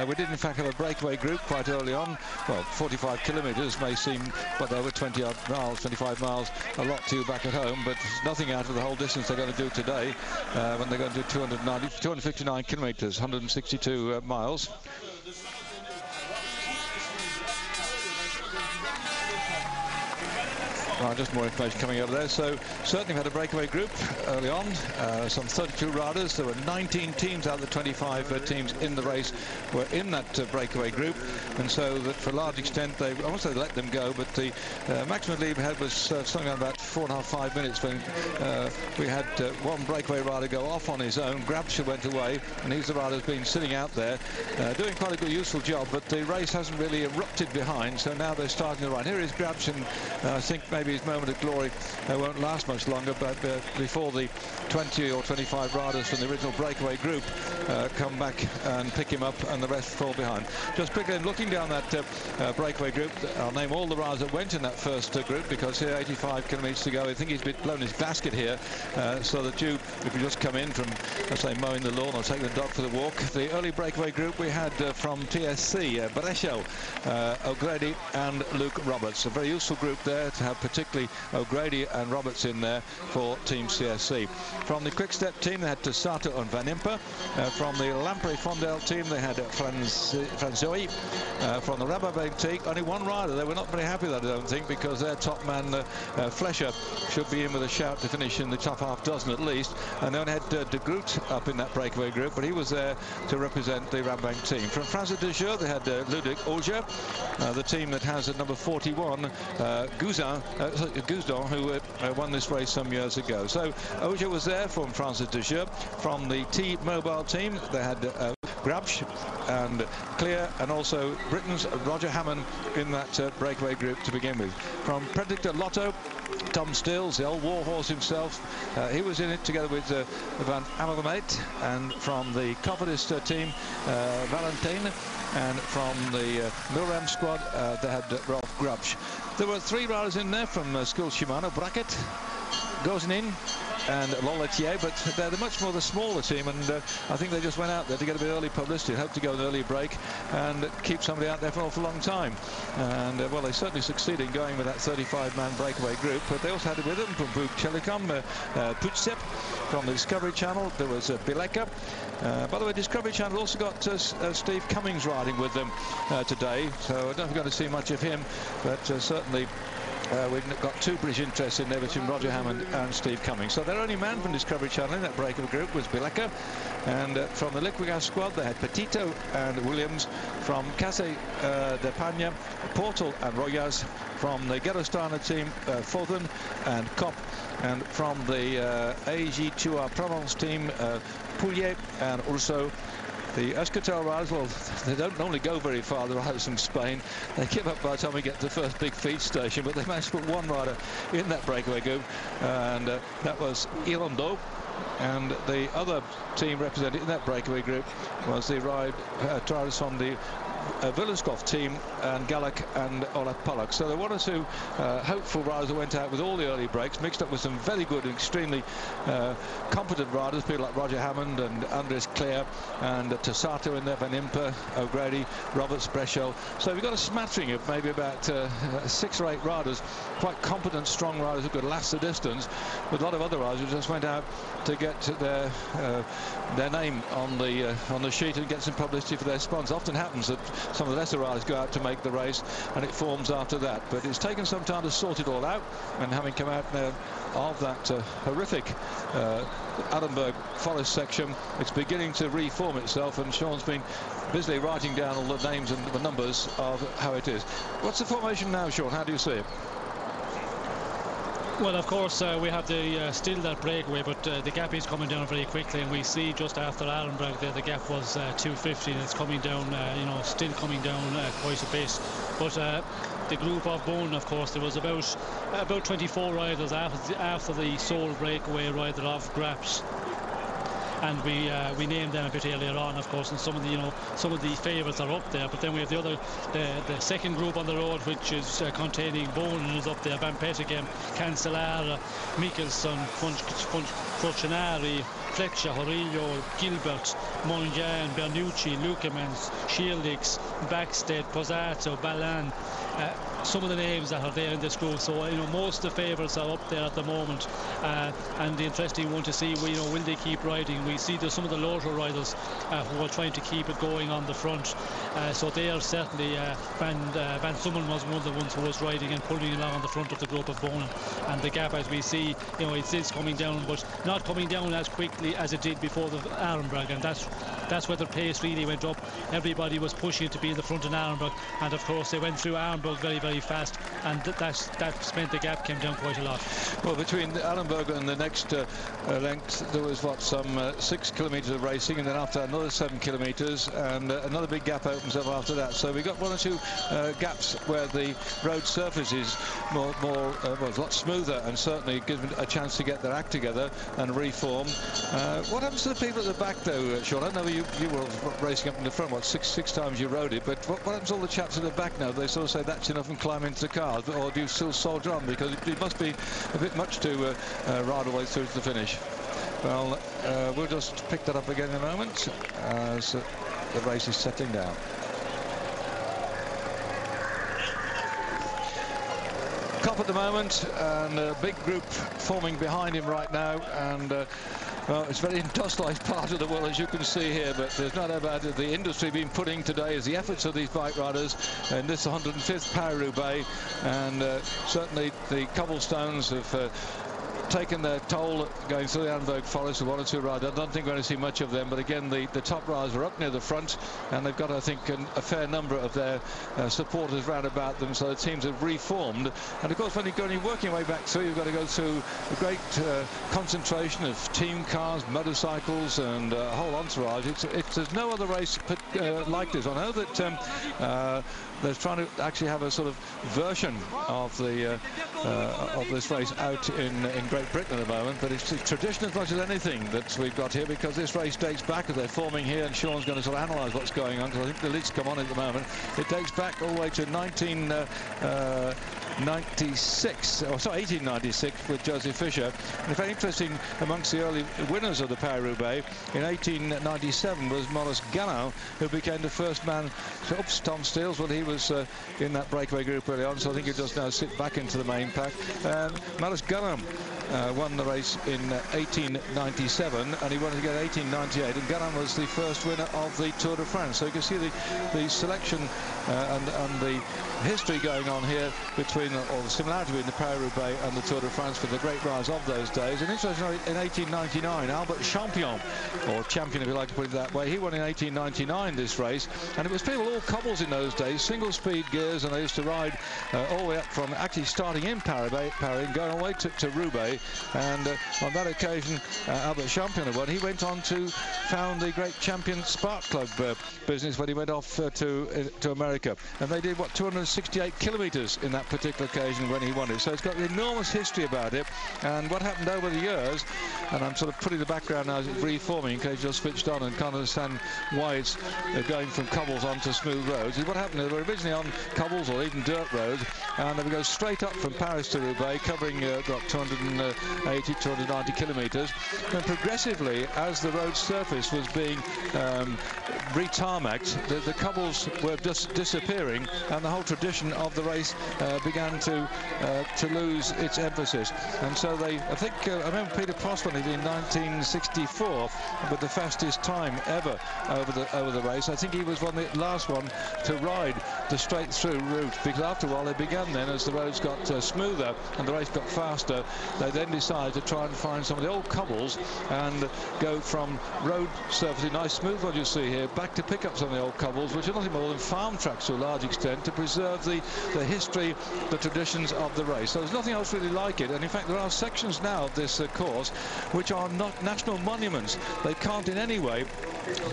We did in fact have a breakaway group quite early on. Well, 45 kilometres may seem, but over 20 odd miles, 25 miles, a lot to you back at home, but nothing out of the whole distance they're going to do today when they're going to do 259 kilometres, 162 miles. Just more information coming over there. So certainly we had a breakaway group early on, some 32 riders. There were 19 teams out of the 25 teams in the race were in that breakaway group, and so that for a large extent they, I won't say they let them go, but the maximum lead we had was something like about 4.5 minutes when we had one breakaway rider go off on his own. Grabscher went away, and he's the rider who's been sitting out there doing quite a good, useful job, but the race hasn't really erupted behind, so now they're starting to run. Here is Grabscher, and I think maybe his moment of glory won't last much longer, but before the 20 or 25 riders from the original breakaway group come back and pick him up, and the rest fall behind. Just quickly, looking down that breakaway group, I'll name all the riders that went in that first group, because here 85 kilometres to go. I think he's blown his basket here, so that you, if you just come in from, let's say, mowing the lawn or taking the dog for the walk, the early breakaway group we had from TSC, Brescia, O'Grady and Luke Roberts. A very useful group there to have, particularly O'Grady and Roberts in there for Team CSC. From the Quick Step team they had Sato and Van Impe. From the Lampre Fondel team they had Franzoi. From the Rabobank team, only one rider. They were not very happy with that, I don't think, because their top man Flescher should be in with a shout to finish in the top half dozen at least, and they only had De Groot up in that breakaway group, but he was there to represent the Rabobank team. From France de Jeux they had Ludovic Auger, the team that has at number 41 Gouzdon, who won this race some years ago. So Auger was there from France de Jeux. From the T-Mobile team they had Grabsch and Clear, and also Britain's Roger Hammond in that breakaway group to begin with. From Predictor Lotto, Tom Stills, the old warhorse himself, he was in it together with Van Amelgamate. And from the Cofidis team, Valentin, and from the Milram squad they had Rolf Grabsch. There were 3 riders in there from School Shimano, Brackett, Gozinin and Loletier, but they're much more the smaller team, and I think they just went out there to get a bit of early publicity, hope to go an early break and keep somebody out there for an awful long time. And well, they certainly succeeded in going with that 35-man breakaway group, but they also had it with them from Buk Telecom, Putsep. From the Discovery Channel there was Bileka. By the way, Discovery Channel also got Steve Cummings riding with them today, so I don't know if you're going to see much of him, but certainly we've got two British interests in there between Roger Hammond and Steve Cummings. So their only man from Discovery Channel in that breakaway group was Bileka, and from the Liquigas squad they had Petito and Williams. From Case de Pagna, Portal and Royas. From the Gerostana team, Fodden and Kopp. And from the AG2R Provence team, Pouillet and Urso. The Euskaltel riders, well, they don't normally go very far, the riders from Spain. They give up by the time we get to the first big feed station, but they managed to put one rider in that breakaway group, and that was Irondo. And the other team represented in that breakaway group was the riders from the Villenskov team, and Galak and Ola Pollock. So there were one or two hopeful riders that went out with all the early breaks, mixed up with some very good and extremely competent riders, people like Roger Hammond and Andres Clare and Tossato in there, Van Impe, O'Grady, Roberts, Breschel. So we've got a smattering of maybe about 6 or 8 riders, quite competent, strong riders who could last the distance, with a lot of other riders who just went out to get their name on the sheet and get some publicity for their sponsors. Often happens that some of the lesser riders go out to make the race and it forms after that, but it's taken some time to sort it all out, and having come out of that horrific Allenberg Forest section, it's beginning to reform itself, and Sean's been busily writing down all the names and the numbers of how it is. What's the formation now, Sean? How do you see it? Well, of course, we have still that breakaway, but the gap is coming down very quickly, and we see just after Allenberg there the gap was 250, and it's coming down, still coming down quite a bit. But the group of Bone, of course, there was about 24 riders after the sole breakaway rider of Graps. And we named them a bit earlier on, of course, and some of the favourites are up there. But then we have the second group on the road, which is containing Bone, is up there. Van Petegem, Cancellara, Mikkelsen, Fortunari, Fletcher, Horillo, Gilbert, Monjan, Bernucci, Lukemans, Shieldix, Backstead, Pozzato, Ballan. Some of the names that are there in this group, so most of the favourites are up there at the moment, and the interesting one to see, will they keep riding? We see there's some of the lower riders who are trying to keep it going on the front, so they are certainly Van Summen was one of the ones who was riding and pulling along on the front of the group of Bone, and the gap, as we see, it is coming down, but not coming down as quickly as it did before the Allenberg, and that's where the pace really went up. Everybody was pushing to be in the front of Allenberg, and of course they went through Allenberg very, very fast, and that meant the gap came down quite a lot. Well, between Allenberg and the next length, there was some 6 kilometres of racing, and then after another 7 kilometres, and another big gap opens up after that. So we got one or two gaps where the road surface is more a lot smoother, and certainly gives them a chance to get their act together and reform. What happens to the people at the back, though, Sean? I know you were racing up in the front, what, six times you rode it, but what happens to all the chaps at the back now? They sort of say that's enough and climb into the cars, or do you still soldier on? Because it must be a bit much to ride all the way through to the finish. Well, we'll just pick that up again in a moment as the race is settling down. Kopp at the moment, and a big group forming behind him right now, and well, it's a very industrialised part of the world, as you can see here, but there's no doubt about it. The industry being put in today is the efforts of these bike riders in this 105th Paris Roubaix, and certainly the cobblestones have taken their toll going through the Allenberg Forest with one or two riders. I don't think we're going to see much of them, but again, the top riders are up near the front, and they've got, I think, a fair number of their supporters round about them, so the teams have reformed. And of course, when you're working your way back through, you've got to go through a great concentration of team cars, motorcycles, and a whole entourage. There's no other race like this. I know that they're trying to actually have a sort of version of this race out in Great Britain at the moment, but it's tradition as much as anything that we've got here, because this race dates back, as they're forming here, and Sean's going to sort of analyse what's going on, because I think the leads come on at the moment. It dates back all the way to 1896 with Joseph Fisher. And very interesting, amongst the early winners of the Paris Roubaix in 1897 was Maurice Gallin, who became the first man. Oops, Tom Steels, well, he was in that breakaway group early on, so I think he'll just now sit back into the main pack. Maurice Gallin won the race in 1897, and he won it again in 1898, and Garin was the first winner of the Tour de France. So you can see the selection and the history going on here between, or the similarity between the Paris Roubaix and the Tour de France for the great rise of those days. And interestingly, in 1899, Albert Champion, or Champion if you like to put it that way, he won in 1899 this race, and it was people all cobbles in those days, single speed gears, and they used to ride all the way up from actually starting in Paris and going all the way to Roubaix. And on that occasion, Albert Champion won. He went on to found the great Champion Spark Club business when he went off to America, and they did what, 268 kilometers in that particular occasion when he won it. So it's got an enormous history about it, and what happened over the years, and I'm sort of putting the background now as it's reforming in case you're switched on and can't understand why it's going from cobbles onto smooth roads, is what happened. They were originally on cobbles or even dirt roads, and they would go straight up from Paris to Roubaix, covering 280, 290 kilometers, and progressively as the road surface was being re-tarmacked, the cobbles were just disappearing, and the whole tradition of the race began to lose its emphasis. And so I remember Peter Prost won it in 1964 with the fastest time ever over the race. I think he was the last one to ride the straight through route, because after a while they began then, as the roads got smoother and the race got faster, they then decided to try and find some of the old cobbles and go from road surface, nice smooth ones you see here, back to pick up some of the old cobbles, which are nothing more than farm tracks to a large extent, to preserve the history, the traditions of the race. So there's nothing else really like it, and in fact there are sections now of this course which are not national monuments. They can't in any way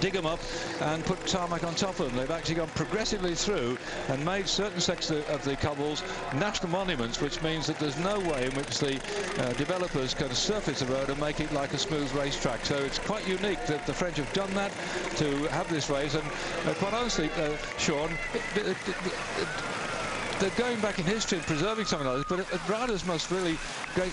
dig them up and put tarmac on top of them. They've actually gone progressively through and made certain sections of the cobbles national monuments, which means that there's no way in which the developers can surface the road and make it like a smooth racetrack. So it's quite unique that the French have done that to have this race, and quite honestly, Sean, they're going back in history and preserving something like this, but riders must really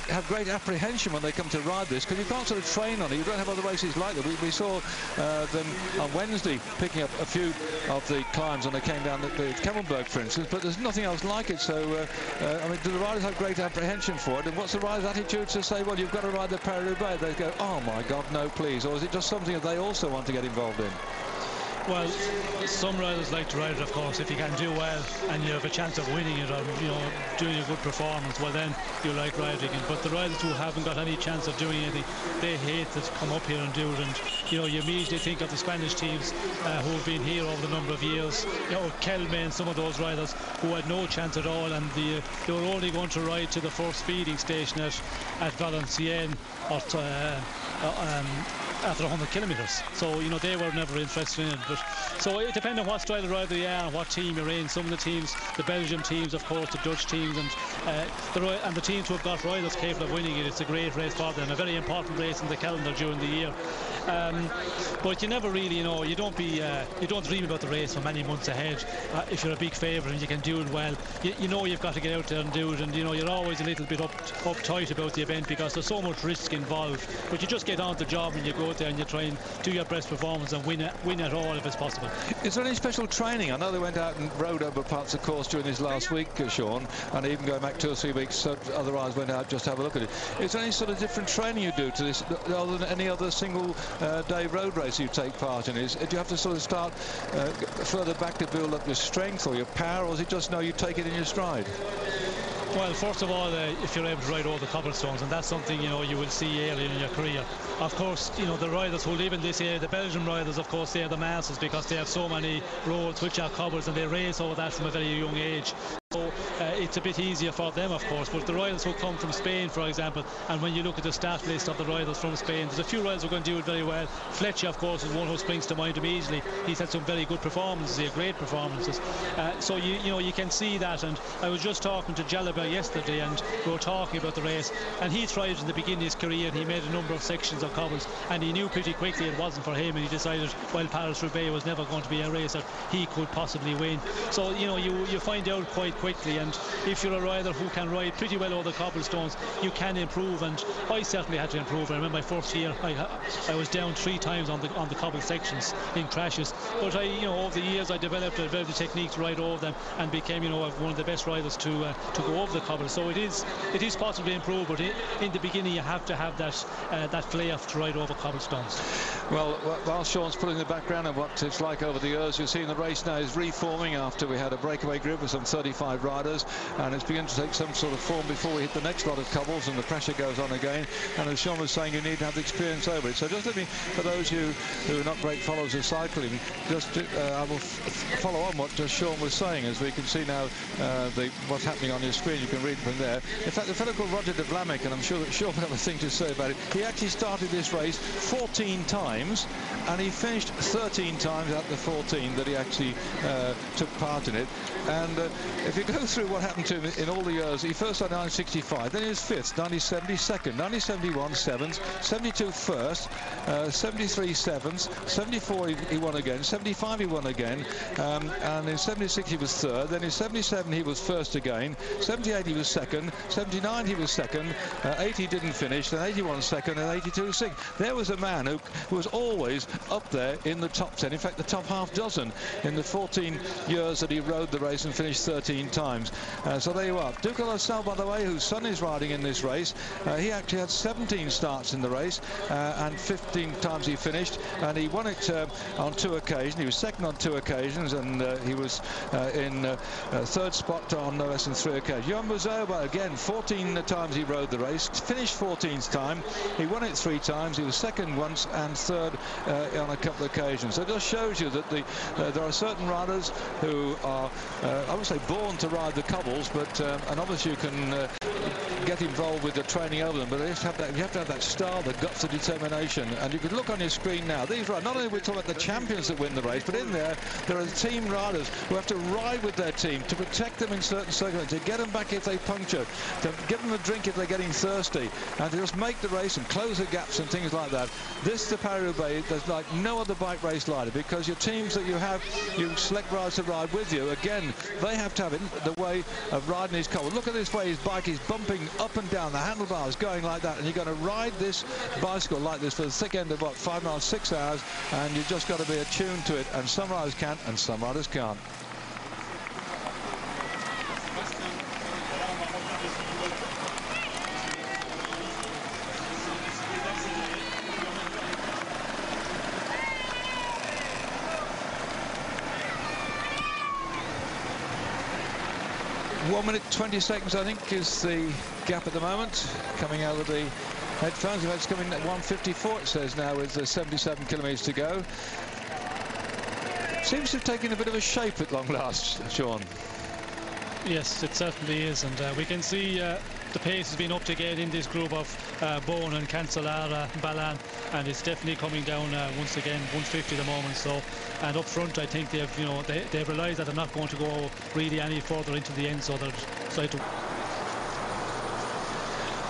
have great apprehension when they come to ride this, because you can't sort of train on it. You don't have other races like that. We saw them on Wednesday picking up a few of the climbs when they came down the Kemmelberg, for instance, but there's nothing else like it. So, I mean, do the riders have great apprehension for it? And what's the riders' attitude to say, well, you've got to ride the Paris Roubaix? They go, oh my God, no, please. Or is it just something that they also want to get involved in? Well, some riders like to ride it, of course. If you can do well and you have a chance of winning it, or doing a good performance, well then you like riding it. But the riders who haven't got any chance of doing anything, they hate to come up here and do it. And you immediately think of the Spanish teams who have been here over the number of years. Kelme and some of those riders who had no chance at all, and they were only going to ride to the first feeding station at Valenciennes or after 100 kilometres. So they were never interested in it. But so it depends on what style of rider you are and what team you're in. Some of the teams, the Belgian teams, of course, the Dutch teams, and the teams who have got riders capable of winning it, it's a great race for them, a very important race in the calendar during the year. But you never really, you don't dream about the race for many months ahead. If you're a big favourite and you can do it well, you've got to get out there and do it, and you're always a little bit uptight about the event because there's so much risk involved. But you just get on the job and you go out there and you try and do your best performance and win it all if it's possible. Is there any special training? I know they went out and rode over parts of the course during this last week, Sean, and even going back 2 or 3 weeks, so otherwise went out just to have a look at it. Is there any sort of different training you do to this other than any other single day road race you take part in? Do you have to sort of start further back to build up your strength or your power, or is it just you take it in your stride? Well, first of all, if you're able to ride all the cobblestones, and that's something you will see early in your career. Of course, the riders who live in this area, the Belgian riders, of course, they are the masters because they have so many roads which are cobbles, and they race over that from a very young age. So it's a bit easier for them, of course. But the riders who come from Spain, for example, and when you look at the stat list of the riders from Spain, there's a few riders who are going to do it very well. Fletcher, of course, is one who springs to mind immediately. He's had some very good performances, great performances. So you can see that. And I was just talking to Jalabert yesterday, and we were talking about the race. And he tried in the beginning of his career, and he made a number of sections of cobbles, and he knew pretty quickly it wasn't for him, and he decided, Paris Roubaix was never going to be a race that he could possibly win. So you find out quite quickly, and if you're a rider who can ride pretty well over the cobblestones, you can improve, and I certainly had to improve. I remember my first year I was down 3 times on the cobble sections in crashes, but over the years I developed the technique to ride over them and became one of the best riders to go over the cobble. So it is possible to improve, but in the beginning you have to have that flair to ride over cobblestones. Well, while Sean's putting the background of what it's like over the years, you've seen the race now is reforming after we had a breakaway group of some 35 riders, and it's beginning to take some sort of form before we hit the next lot of cobbles and the pressure goes on again. And as Sean was saying, you need to have the experience over it. So just let me, for those who are not great followers of cycling, I will follow on what just Sean was saying. As we can see now what's happening on your screen, you can read from there. In fact, the fellow called Roger de Vlamic, and I'm sure that Sean would have a thing to say about it, he actually started this race 14 times and he finished 13 times out of the 14 that he actually took part in it. And if you go through what happened to him in all the years, he first started 1965, then he was 5th, 1970 2nd, 1971 7th, 72 1st, 73 7th, 74 he won again, 75 he won again, and in 76 he was 3rd, then in 77 he was 1st again, 78 he was 2nd, 79 he was 2nd, 80 didn't finish, then 81 2nd, and 82 6th. There was a man who was always up there in the top 10, in fact the top half dozen in the 14 years that he rode the race and finished 13 times. So there you are. Duca Lassalle, by the way, whose son is riding in this race, he actually had 17 starts in the race and 15 times he finished, and he won it on 2 occasions. He was 2nd on 2 occasions, and he was in 3rd spot on no less than 3 occasions. Jan Muzoba, again, 14 times he rode the race, finished 14th time. He won it 3 times. He was 2nd once and 3rd on a couple of occasions. So it just shows you that there are certain riders who are, I would say, born to ride the cobbles, but and obviously you can get involved with the training over them, but you have to have that style, the guts, the determination. And you can look on your screen now, these riders, not only we're talking about the champions that win the race, but in there are team riders who have to ride with their team to protect them in certain circumstances, to get them back if they puncture, to give them a drink if they're getting thirsty, and to just make the race and close the gaps and things like that. This, the Paris Roubaix, there's like no other bike race like it, because your teams that you select riders to ride with you, again, they have to have it the way of riding his cobble. Look at this way his bike is bumping up and down, the handlebars going like that, and you're going to ride this bicycle like this for the thick end of what, 5 miles, 6 hours, and you've just got to be attuned to it, and some riders can and some riders can't. One minute 20 seconds, I think, is the gap at the moment. Coming out of the headphones, it's coming at 1:54. It says now with 77 kilometres to go. Seems to have taken a bit of a shape at long last, Sean. Yes, it certainly is, and we can see the pace has been up to get in this group of Bone and Cancellara, Balan, and it's definitely coming down once again, 150 at the moment. So, and up front, I think they've realised that they're not going to go really any further into the end, so they're decided to.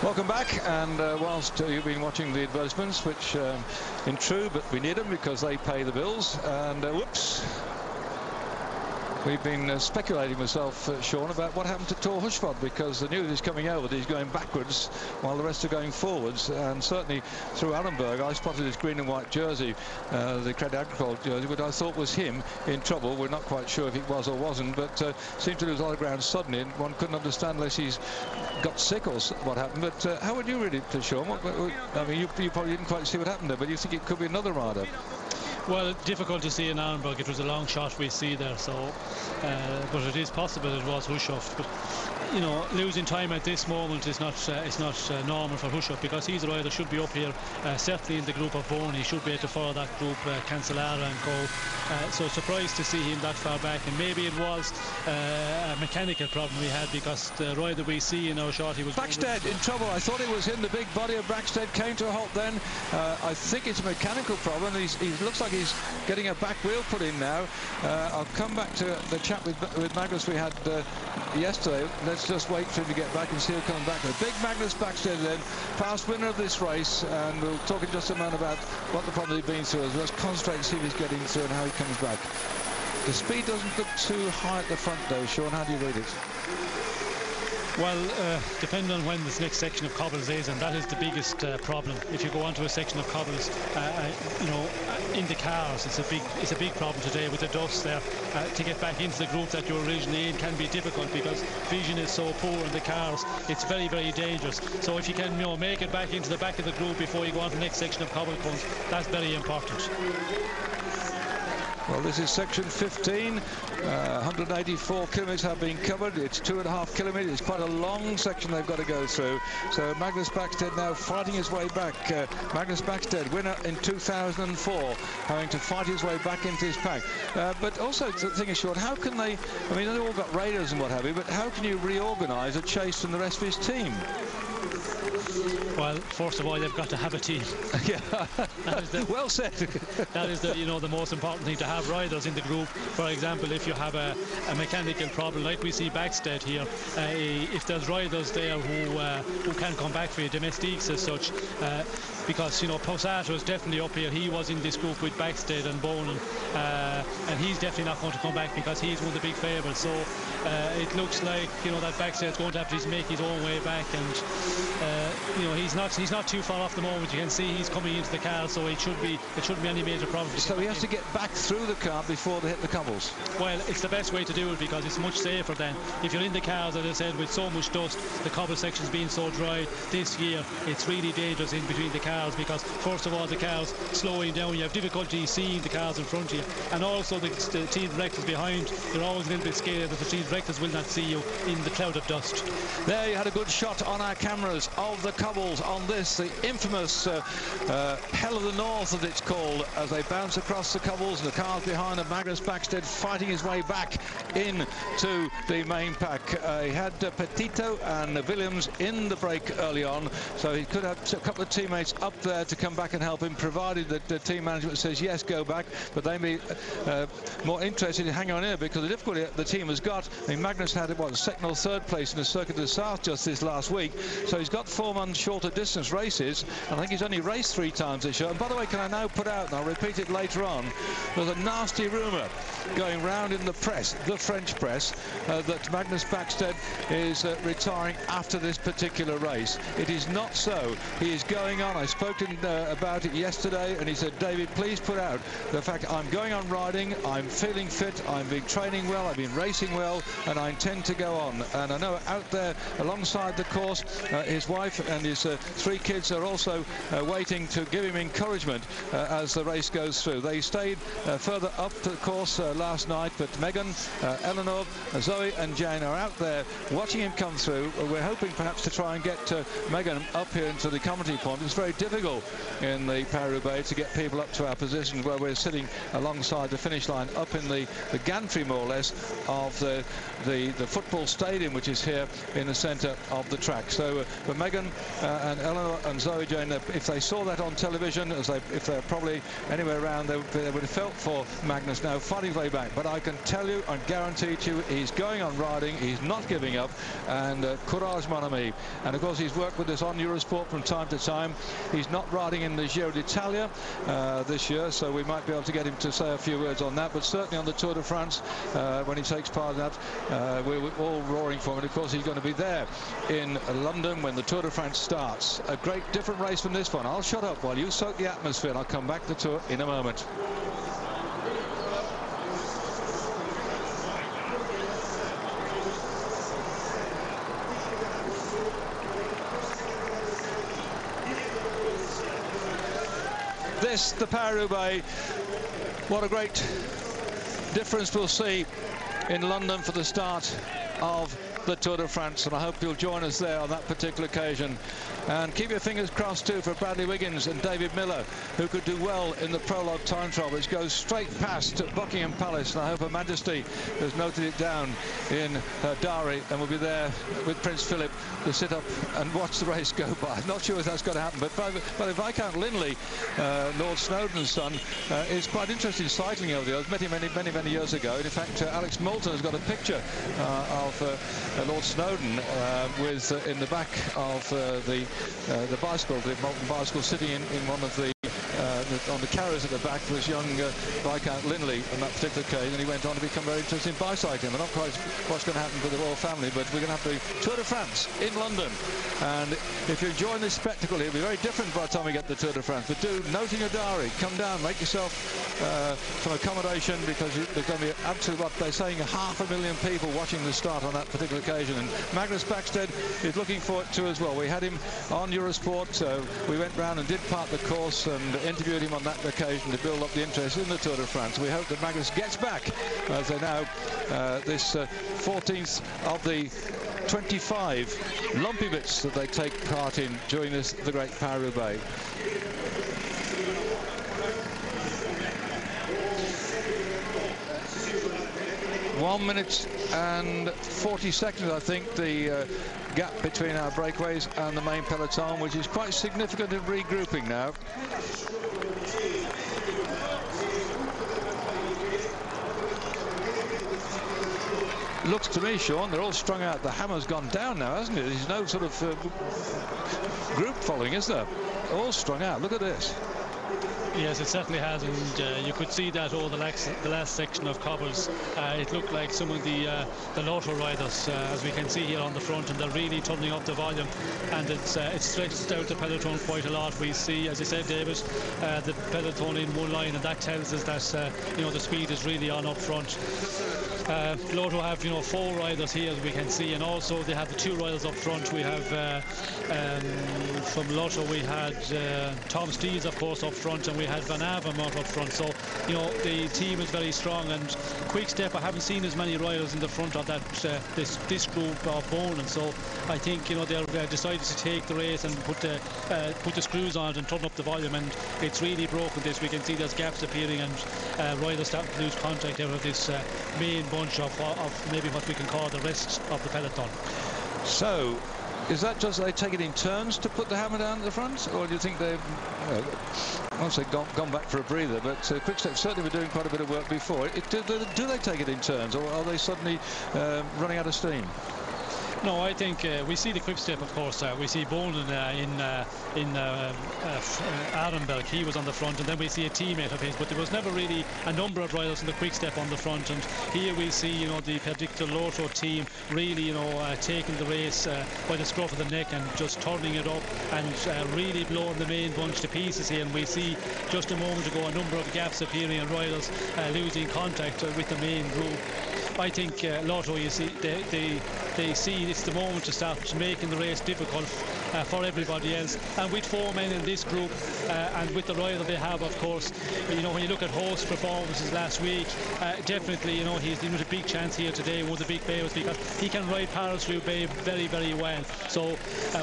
Welcome back, and whilst you've been watching the advertisements, which in true, but we need them because they pay the bills, and whoops. We've been speculating myself, Sean, about what happened to Thor Hushovd, because the news is coming over that he's going backwards while the rest are going forwards, and certainly through Allenberg I spotted his green and white jersey, the Crédit Agricole jersey, which I thought was him in trouble. We're not quite sure if it was or wasn't, but seemed to lose a lot of ground suddenly, and one couldn't understand unless he's got sick or what happened. But how would you read it, Sean? I mean, you probably didn't quite see what happened there, but you think it could be another rider? Well, difficult to see in Allenberg. It was a long shot we see there, so but it is possible it was Hushovd. But you know, losing time at this moment is not normal for Hushovd, because he's a rider should be up here, certainly in the group of Bone. He should be able to follow that group, Cancellara and Co. So surprised to see him that far back, and maybe it was a mechanical problem we had, because the rider we see in our shot, he was Brackstead in trouble. I thought it was him. The big body of Brackstead came to a halt then. I think it's a mechanical problem. He looks like he's getting a back wheel put in now. I'll come back to the chat with Magnus we had yesterday. Let's just wait for him to get back and see him coming back. The big Magnus Brackstead then, past winner of this race, and we'll talk in just a moment about what the problem he's been through. Let's concentrate and see if he's getting through and how he comes back. The speed doesn't look too high at the front though, Sean. How do you read it? Well, depending on when this next section of cobbles is, and that is the biggest problem. If you go onto a section of cobbles, you know, in the cars, it's a big problem today with the dust there. To get back into the group that you're originally in can be difficult because vision is so poor in the cars. It's very, very dangerous. So if you can, you know, make it back into the back of the group before you go on to the next section of cobble cones, that's very important. Well, this is section 15. 184 kilometres have been covered. It's 2.5 kilometres. It's quite a long section they've got to go through. So Magnus Backstedt now fighting his way back. Magnus Backstedt, winner in 2004, having to fight his way back into his pack. But also, the thing is, Sean, how can they, I mean, they've all got radars and what have you, but how can you reorganise a chase from the rest of his team? Well, first of all, they've got to have a team. Yeah, well said. That is the, you know, the most important thing, to have riders in the group. For example, if you have a mechanical problem, like we see Backstedt here, if there's riders there who can come back for you, domestiques as such, because, you know, Possato is definitely up here. He was in this group with Backstedt and Bonin, and he's definitely not going to come back because he's one of the big favourites. So it looks like, you know, that Backstedt's going to have to make his own way back, and you know, he's not too far off the moment. You can see he's coming into the car, so it shouldn't be any major problem. So he has to get back through the car before they hit the cobbles. Well, it's the best way to do it because it's much safer then. If you're in the cars, as I said, with so much dust, the cobble sections being so dry this year, it's really dangerous in between the cars because, first of all, the cars slowing down. You have difficulty seeing the cars in front of you, and also the team directors behind. You're always a little bit scared that the team directors will not see you in the cloud of dust. There you had a good shot on our cameras of the cobbles on this, the infamous Hell of the North, as it's called, as they bounce across the cobbles, and the cars behind of Magnus Backstedt fighting his way back into the main pack. He had Petito and Williams in the break early on, so he could have a couple of teammates up there to come back and help him, provided that the team management says yes, go back, but they may be more interested in hanging on here because the difficulty the team has got. I mean, Magnus had what, second or third place in the Circuit of the South just this last week, so he's got 4 months shorter distance races, and I think he's only raced 3 times this year. And by the way, can I now put out, and I'll repeat it later on, there's a nasty rumour going round in the press, the French press, that Magnus Backstedt is retiring after this particular race. It is not so. He is going on. I spoke to him about it yesterday, and he said, David, please put out the fact I'm going on riding, I'm feeling fit, I've been training well, I've been racing well, and I intend to go on. And I know out there alongside the course, his wife and his 3 kids are also waiting to give him encouragement as the race goes through. They stayed further up the course last night, but Megan, Eleanor, Zoe and Jane are out there watching him come through. We're hoping perhaps to try and get Megan up here into the commentary point. It's very difficult in the Paris Roubaix to get people up to our position where we're sitting alongside the finish line, up in the gantry more or less of the football stadium, which is here in the centre of the track. So for Megan and Eleanor and Zoe Jane, if they saw that on television, if they're probably anywhere around, they would have felt for Magnus now fighting his way back. But I can tell you and guarantee to you, he's going on riding, he's not giving up, and courage mon ami. And of course he's worked with us on Eurosport from time to time. He's not riding in the Giro d'Italia this year, so we might be able to get him to say a few words on that, but certainly on the Tour de France, when he takes part in that, we're all roaring for him. And of course he's going to be there in London when the Tour de France starts. A great different race from this one. I'll shut up while you soak the atmosphere, and I'll come back to the Tour in a moment. This, the Paris Roubaix, what a great difference we'll see in London for the start of the Tour de France, and I hope you'll join us there on that particular occasion. And keep your fingers crossed too for Bradley Wiggins and David Miller, who could do well in the prologue time trial, which goes straight past Buckingham Palace, and I hope Her Majesty has noted it down in her diary and will be there with Prince Philip to sit up and watch the race go by. I'm not sure if that's going to happen, but Viscount Linley, Lord Snowdon's son, is quite interested in cycling over there. I met him many years ago. In fact, Alex Moulton has got a picture of Lord Snowdon with in the back of the bicycle, the Moulton bicycle, sitting in one of the on the carriers at the back was young Viscount Linley on that particular occasion, and he went on to become very interested in bicycling. We're not quite what's going to happen to the royal family, but we're going to have the Tour de France in London. And if you're enjoying this spectacle, it'll be very different by the time we get to the Tour de France. But do note in your diary, come down, make yourself some accommodation, because there's going to be absolutely, what they're saying, 500,000 people watching the start on that particular occasion. And Magnus Backstedt is looking for it too as well. We had him on Eurosport, so we went round and did part the course and interviewed him on that occasion to build up the interest in the Tour de France. We hope that Magnus gets back as they now this 14th of the 25 lumpy bits that they take part in during the Great Paris Roubaix. One minute and 40 seconds, I think, the gap between our breakaways and the main peloton, which is quite significant in regrouping now. Looks to me, Sean, they're all strung out. The hammer's gone down now, hasn't it? There's no sort of group following, is there? All strung out. Look at this. Yes, it certainly has, and you could see that over the last section of cobbles. It looked like some of the Lotto riders, as we can see here on the front, and they're really turning up the volume, and it's stretched out the peloton quite a lot. We see, as you said, David, the peloton in one line, and that tells us that you know, the speed is really on up front. Lotto have, you know, 4 riders here, as we can see, and also they have the 2 riders up front. We have from Lotto we had Tom Steels, of course, up front, and we had Van Avermaet up front. So, you know, the team is very strong. And Quick Step, I haven't seen as many riders in the front of that this group of Bone, and so I think, you know, they're decided to take the race and put the screws on it and turn up the volume, and it's really broken this. We can see there's gaps appearing, and riders starting to lose contact out of this main bunch of maybe what we can call the rest of the peloton. So, is that just they take it in turns to put the hammer down at the front, or do you think they've, once they've gone back for a breather? But Quickstep certainly were doing quite a bit of work before. Do they take it in turns, or are they suddenly running out of steam? No, I think we see the Quick Step, of course. We see Bolden in Arenberg. He was on the front, and then we see a teammate of his. But there was never really a number of riders in the Quick Step on the front. And here we see, you know, the Predictor Lotto team really, you know, taking the race by the scruff of the neck and just turning it up and really blowing the main bunch to pieces here. And we see just a moment ago a number of gaps appearing and riders losing contact with the main group. I think Lotto, you see, they see it's the moment to start making the race difficult for everybody else. And with 4 men in this group and with the rider they have, of course, you know, when you look at Host's performances last week, definitely, you know, he's in with a big chance here today, one of the big favourites, because he can ride Paris Roubaix very, very well. So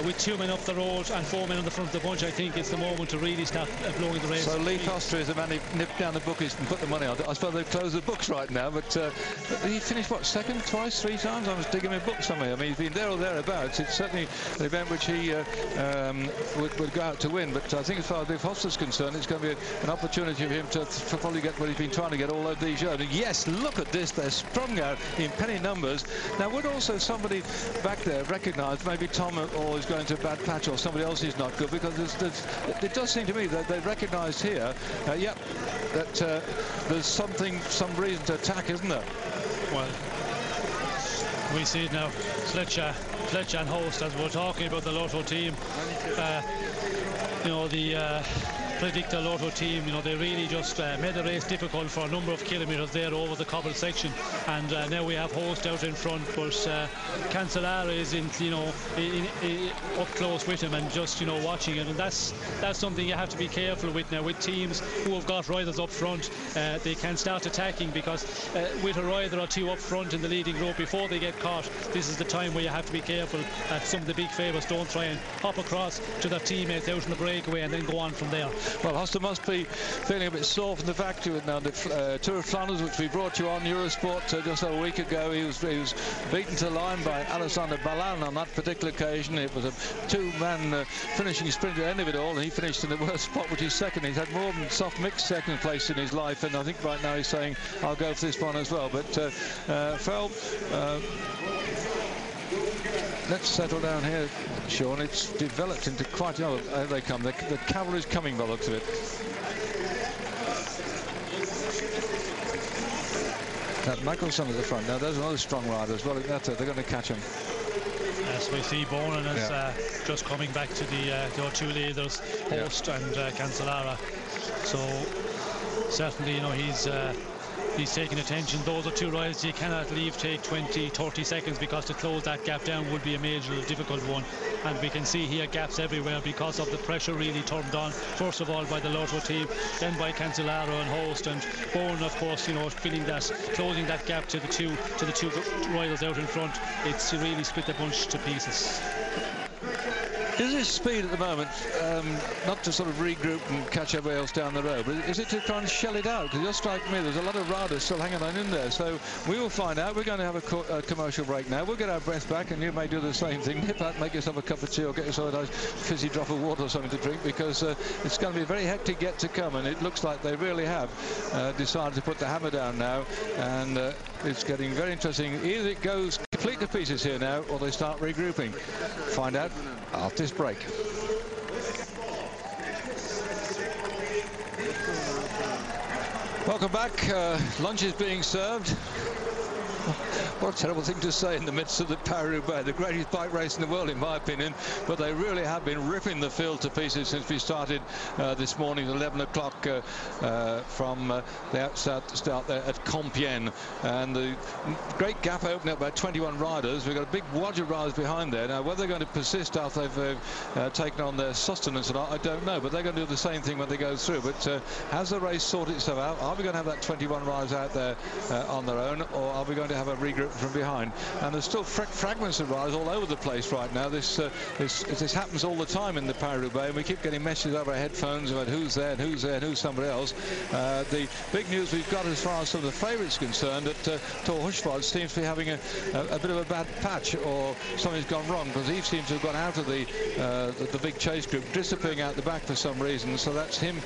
with 2 men up the road and 4 men on the front of the bunch, I think it's the moment to really start blowing the race. So Lee Foster is the man who nipped down the bookies and put the money on. I suppose they've closed the books right now, but he finished, what, second, twice, 3 times? I was digging my book somewhere. I mean, he's been there or thereabouts. It's certainly an event which he would go out to win, but I think as far as Lee Foster's concerned, it's going to be an opportunity for him to probably get what he's been trying to get all of these years. And yes, look at this, they're sprung out in penny numbers. Now, would also somebody back there recognise maybe Tom or is going to a bad patch, or somebody else is not good? Because it does seem to me that they've recognised here, yep, that there's some reason to attack, isn't there? Well, we see it now. Fletcher and Host, as we're talking about the Lotto team. You know, the Predictor Lotto team, you know, they really just made the race difficult for a number of kilometres there over the cobble section, and now we have Host out in front, but Cancellara is in, you know, up close with him and just, you know, watching it, and that's something you have to be careful with now with teams who have got riders up front. They can start attacking, because with a rider or 2 up front in the leading group before they get caught, this is the time where you have to be careful that some of the big favourites don't try and hop across to their teammates out in the breakaway and then go on from there. Well, Hoster must be feeling a bit sore from the fact that now the Tour of Flanders, which we brought you on Eurosport just a week ago, he was beaten to the line by Alexander Ballan on that particular occasion. It was a 2-man finishing sprint at the end of it all, and he finished in the worst spot, which is second. He's had more than soft mixed second place in his life, and I think right now he's saying, I'll go for this one as well. But Phil, let's settle down here, Sean. It's developed into quite, there they come. The cavalry's coming by the looks of it. Mickelson at the front. Now, there's another strong rider as well. They're going to catch him. As we see, Bonan is just coming back to the two leaders, Host and Cancellara. So certainly, you know, he's taking attention. Those are two riders you cannot leave take 20-30 seconds, because to close that gap down would be a major difficult one. And we can see here gaps everywhere because of the pressure really turned on, first of all by the Lotto team, then by Cancellara and Host, and Bowen, of course, you know, feeling that, closing that gap to the two riders out in front. It's really split the bunch to pieces. Is his speed at the moment not to sort of regroup and catch everybody else down the road, but is it to try and shell it out? Because it does strike me there's a lot of riders still hanging on in there. So we will find out. We're going to have a commercial break now. We'll get our breath back, and you may do the same thing. Nip out, make yourself a cup of tea, or get yourself a nice fizzy drop of water or something to drink, because it's going to be a very hectic get to come, and it looks like they really have decided to put the hammer down now, and it's getting very interesting. Either it goes complete to pieces here now, or they start regrouping. Find out after this break. Welcome back. Lunch is being served. What a terrible thing to say in the midst of the Paris Roubaix, the greatest bike race in the world, in my opinion. But they really have been ripping the field to pieces since we started this morning at 11 o'clock from the outset start there at Compiègne. And the great gap opening up about 21 riders. We've got a big wodge of riders behind there. Now, whether they're going to persist after they've taken on their sustenance or not, I don't know. But they're going to do the same thing when they go through. But has the race sorted itself out? Are we going to have that 21 riders out there on their own, or are we going to have a regroup from behind? And there's still fragments of riders all over the place right now. This happens all the time in the Paris Roubaix, and we keep getting messages over our headphones about who's there and who's there and who's somebody else. The big news we've got as far as some of the favourites concerned, that Thor Hushovd seems to be having a bit of a bad patch, or something's gone wrong, because he seems to have gone out of the big chase group, disappearing out the back for some reason. So that's him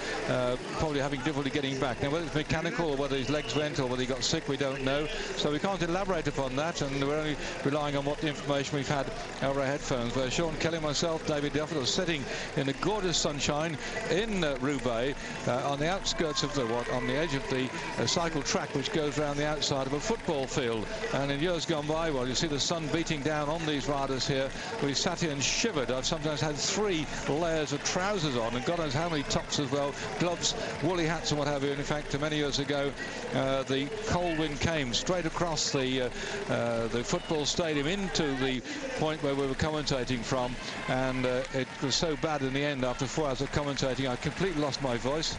probably having difficulty getting back. Now, whether it's mechanical or whether his legs went or whether he got sick, we don't know. So we can't elaborate upon that, and we're only relying on what the information we've had over our headphones. Where Sean Kelly, myself, David Dufford are sitting in the gorgeous sunshine in Roubaix, on the outskirts of on the edge of the cycle track, which goes around the outside of a football field. And in years gone by, well, you see the sun beating down on these riders here. We sat here and shivered. I've sometimes had 3 layers of trousers on, and God knows how many tops as well, gloves, woolly hats and what have you. And in fact, many years ago, the cold wind came straight across the football stadium into the point where we were commentating from, and it was so bad in the end, after 4 hours of commentating, I completely lost my voice.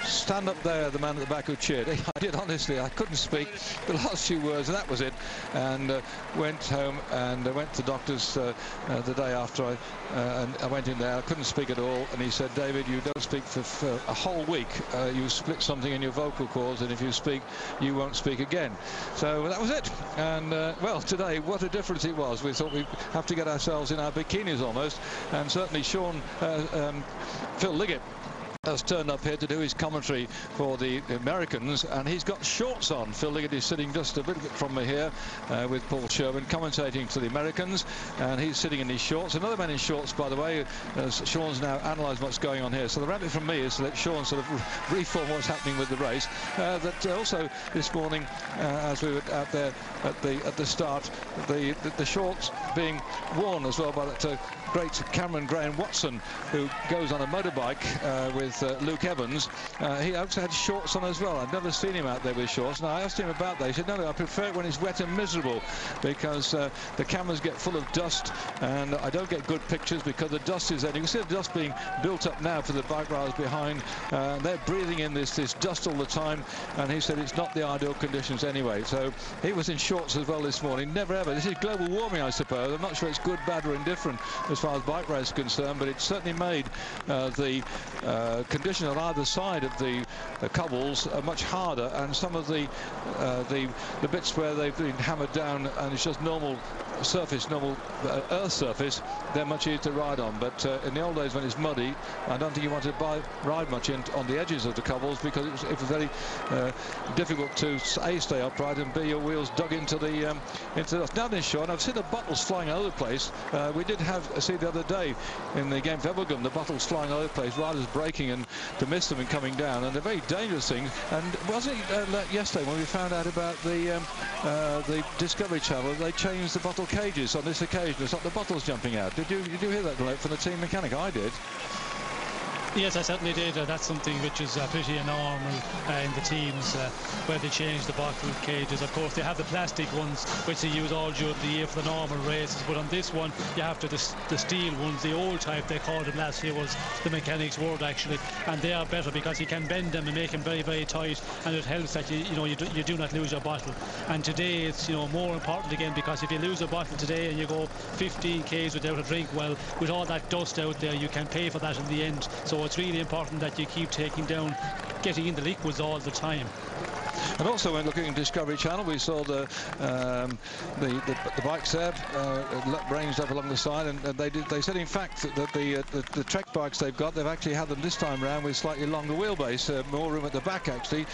Stand up there, the man at the back who cheered. I did, honestly. I couldn't speak the last few words, and that was it. And went home and went to the doctors the day after and I went in there. I couldn't speak at all, and he said, David, you don't speak for a whole week. You split something in your vocal cords, and if you speak, you won't speak again. So that was it. And well, today, what a difference it was. We thought we'd have to get ourselves in our bikinis almost, and certainly Phil Liggett has turned up here to do his commentary for the Americans, and he's got shorts on. Phil Liggett is sitting just a little bit from me here with Paul Sherwin commentating for the Americans, and he's sitting in his shorts. Another man in shorts, by the way, as Sean's now analysed what's going on here. So the rabbit from me is to let Sean sort of reform what's happening with the race. That also this morning, as we were out there at the start, the shorts being worn as well by that great Cameron Graham Watson, who goes on a motorbike with Luke Evans. He also had shorts on as well. I've never seen him out there with shorts. And I asked him about that. He said, no, I prefer it when it's wet and miserable, because the cameras get full of dust, and I don't get good pictures because the dust is there. You can see the dust being built up now for the bike riders behind. They're breathing in this dust all the time, and he said it's not the ideal conditions anyway. So he was in shorts as well this morning. Never ever. This is global warming, I suppose. I'm not sure it's good, bad or indifferent as far as bike race is concerned, but it certainly made the conditions on either side of the cobbles much harder, and some of the bits where they've been hammered down and it's just normal surface, normal earth surface, they're much easier to ride on. But in the old days when it's muddy, I don't think you wanted to ride much on the edges of the cobbles, because it was very difficult to A, stay upright, and B, your wheels dug into the down this shore. And I've seen the bottles flying all over the place. We did see the other day in the game for Evergum, the bottles flying all over the place, riders braking and to miss them and coming down, and they're very dangerous things. And wasn't it yesterday when we found out about the Discovery Channel, they changed the bottle cages on this occasion to stop the bottles jumping out? Did you hear that from the team mechanic? I did. Yes, I certainly did. That's something which is pretty normal in the teams where they change the bottle cages. Of course, they have the plastic ones which they use all during the year for the normal races, but on this one you have the steel ones, the old type they called them last year, was the mechanic's word actually, and they are better because you can bend them and make them very, very tight, and it helps that you do not lose your bottle. And today it's more important again, because if you lose a bottle today and you go 15 k's without a drink, well, with all that dust out there, you can pay for that in the end. So it's really important that you keep getting in the liquids all the time. And also, when looking at Discovery Channel, we saw the bikes there ranged up along the side, and they said in fact that the Trek bikes they've actually had them this time round with slightly longer wheelbase, more room at the back actually,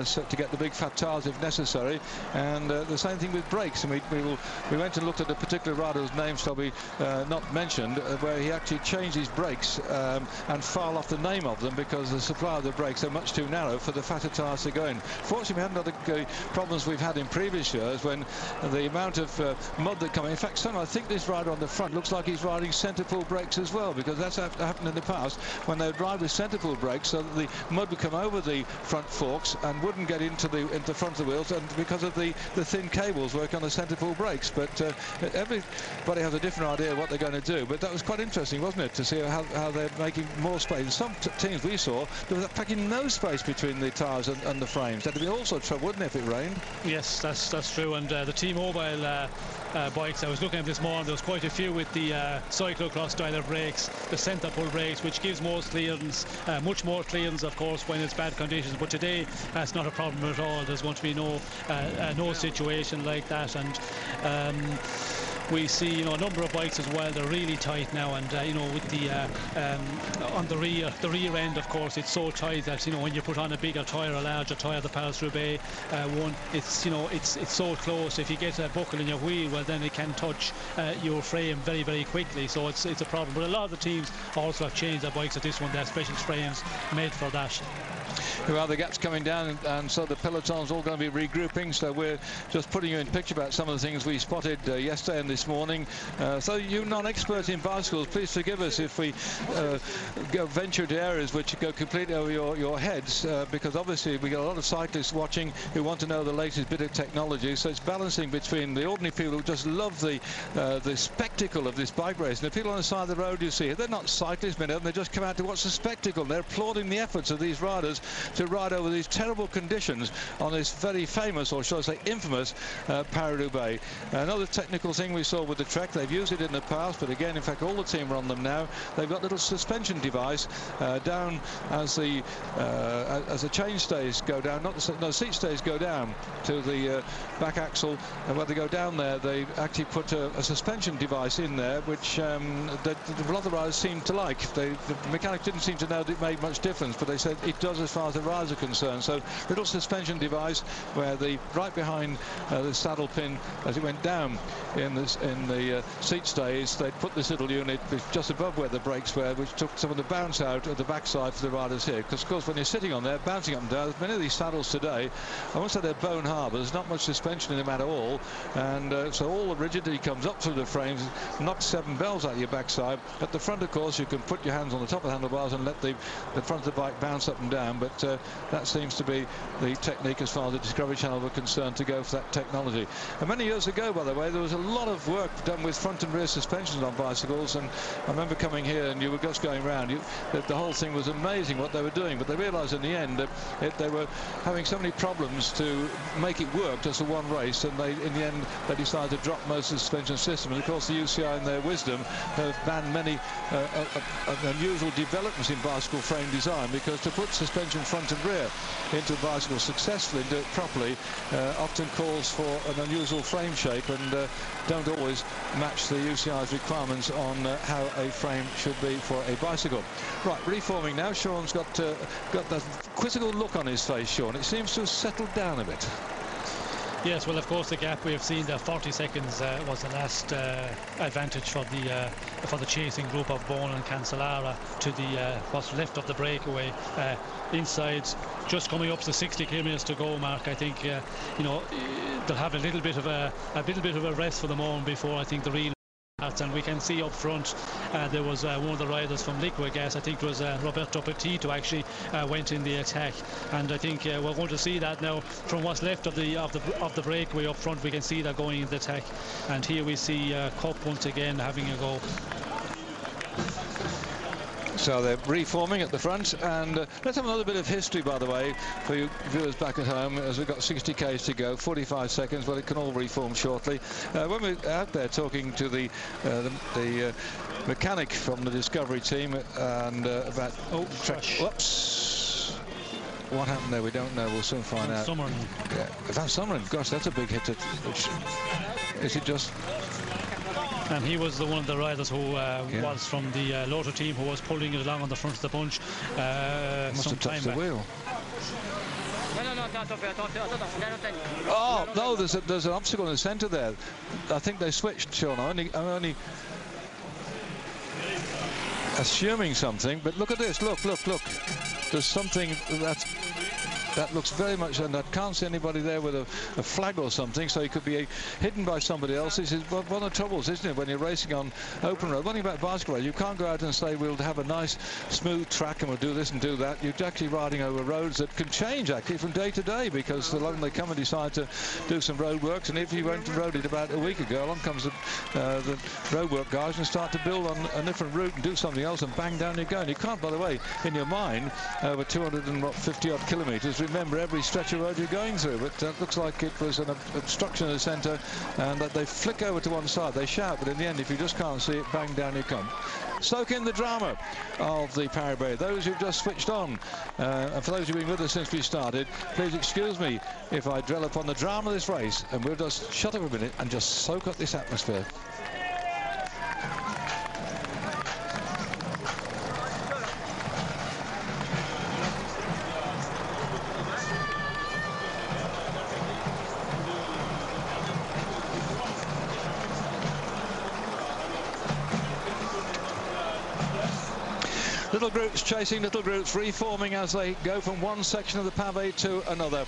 so to get the big fat tires if necessary. And the same thing with brakes. And we went and looked at a particular rider whose name shall be not mentioned, where he actually changed his brakes and filed off the name of them because the supply of the brakes are much too narrow for the fatter tires to go in. Fortunately, we haven't had the problems we've had in previous years when the amount of mud that come in. In fact, I think this rider on the front looks like he's riding centre pull brakes as well, because that's happened in the past when they would ride with centre pull brakes, so that the mud would come over the front forks and wouldn't get into the front of the wheels, and because of the thin cables work on the centre pull brakes. But everybody has a different idea of what they're going to do. But that was quite interesting, wasn't it, to see how they're making more space. In some teams we saw, there was practically no space between the tyres and the frames. That'd be also trouble, wouldn't it, if it rained? Yes, that's true. And the T-Mobile bikes I was looking at this morning, there was quite a few with the cyclocross style of brakes, the centre pull brakes, which gives most clearance, much more clearance of course when it's bad conditions. But today that's not a problem at all. There's going to be no situation like that. And we see a number of bikes as well, they're really tight now, and with the on the rear end, of course, it's so tight that when you put on a bigger tyre, a larger tyre, the Paris Roubaix one, it's it's so close. If you get a buckle in your wheel, well, then it can touch your frame very, very quickly, so it's a problem. But a lot of the teams also have changed their bikes at this one. They have special frames made for that. Well, the gap's coming down, and so the peloton's all going to be regrouping. So we're just putting you in picture about some of the things we spotted yesterday and this morning. So you non-experts in bicycles, please forgive us if we venture to areas which go completely over your heads, because obviously we get a lot of cyclists watching who want to know the latest bit of technology. So it's balancing between the ordinary people who just love the spectacle of this bike race, and the people on the side of the road you see, they're not cyclists, many of them, they just come out to watch the spectacle. They're applauding the efforts of these riders to ride over these terrible conditions on this very famous, or shall I say infamous, Paris Roubaix. Another technical thing we saw with the Trek, they've used it in the past, but again, in fact, all the team are on them now. They've got a little suspension device down as the chain stays go down, seat stays go down to the back axle, and when they go down there, they actually put a suspension device in there, which a lot of the riders seemed to like. The mechanics didn't seem to know that it made much difference, but they said it does as far as the riders are concerned. So little suspension device where right behind the saddle pin as it went down in the seat stays, they put this little unit just above where the brakes were, which took some of the bounce out of the backside for the riders here. Because of course when you're sitting on there bouncing up and down, many of these saddles today, I won't say they're bone hard, but there's not much suspension in them at all, and so all the rigidity comes up through the frames, knocks 7 bells out of your backside. At the front, of course, you can put your hands on the top of the handlebars and let the front of the bike bounce up and down, but that seems to be the technique as far as the Discovery Channel were concerned, to go for that technology. And many years ago, by the way, there was a lot of work done with front and rear suspensions on bicycles, and I remember coming here and you were just going around, the whole thing was amazing what they were doing, but they realized in the end that they were having so many problems to make it work just for one race, and in the end they decided to drop most of the suspension system. And of course the UCI in their wisdom have banned many unusual developments in bicycle frame design, because to put suspension front and rear into a bicycle successfully and do it properly often calls for an unusual frame shape and don't always match the UCI's requirements on how a frame should be for a bicycle. Right, reforming now. Sean's got that quizzical look on his face, Sean. It seems to have settled down a bit. Yes, well, of course, the gap we have seen there, 40 seconds was the last advantage for the chasing group of Bone and Cancellara to the what's left of the breakaway. Inside, just coming up to 60 kilometers to go, Mark. I think you know, they'll have a little bit of a rest for the moment before I think the real. And we can see up front there was one of the riders from Liquid Gas. I think it was Roberto Petito actually went in the attack, and I think we're going to see that now from what's left of the breakaway up front. We can see that going in the attack, and here we see Cup once again having a go. So they're reforming at the front, and let's have another bit of history, by the way, for you viewers back at home, as we've got 60 k's to go, 45 seconds, but it can all reform shortly. When we're out there talking to the mechanic from the Discovery team and about whoops, what happened there we don't know. We'll soon find out. Yeah, Van Summeren, gosh, that's a big hit. Is it just? And he was one of the riders who was from the Lotus team, who was pulling it along on the front of the bunch must some have touched time the back. wheel. Oh no, there's an obstacle in the centre there. I think they switched, Sean. I'm only assuming something, but look at this. Look. There's something that looks very much, and I can't see anybody there with a flag or something, so he could be hidden by somebody else. This is one of the troubles, isn't it, when you're racing on open road. One thing about bicycle race, you can't go out and say we'll have a nice smooth track and we'll do this and do that. You're actually riding over roads that can change actually from day to day, because along they come and decide to do some road works, and if you went and rode it about a week ago, along comes the road work guys and start to build on a different route and do something else, and bang, down you go. And you can't, by the way, in your mind, over 250 odd kilometres, remember every stretch of road you're going through. But that looks like it was an obstruction in the centre, and that they flick over to one side. They shout, but in the end, if you just can't see it, bang, down you come. Soak in the drama of the Paris Roubaix. Those who've just switched on, and for those who've been with us since we started, please excuse me if I dwell upon the drama of this race, and we'll just shut up a minute and just soak up this atmosphere. Little groups chasing little groups, reforming as they go from one section of the pavé to another.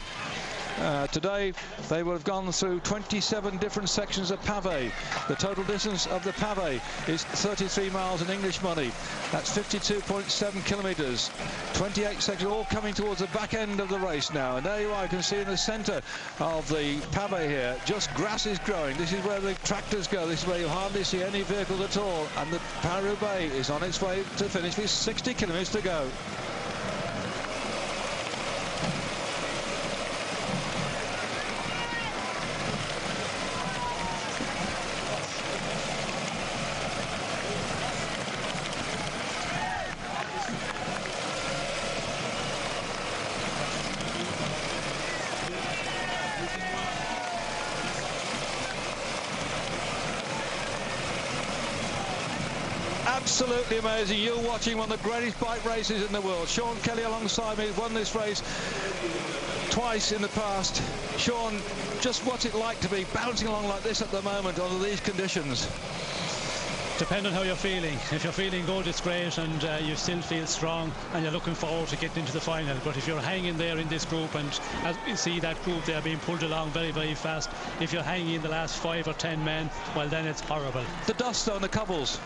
Today they will have gone through 27 different sections of pavé. The total distance of the pavé is 33 miles in English money. That's 52.7 kilometres. 28 sections, all coming towards the back end of the race now. And there you are, you can see in the centre of the pavé here, just grass is growing. This is where the tractors go. This is where you hardly see any vehicles at all. And the Paris Roubaix is on its way to finish with 60 kilometres to go. Absolutely amazing. You're watching one of the greatest bike races in the world. Sean Kelly alongside me won this race twice in the past. Sean, just what's it like to be bouncing along like this at the moment under these conditions? Depending on how you're feeling. If you're feeling good, it's great, and you still feel strong, and you're looking forward to getting into the final. But if you're hanging there in this group, and as you see that group there being pulled along very, very fast, if you're hanging in the last 5 or 10 men, well, then it's horrible. The dust on the cobbles.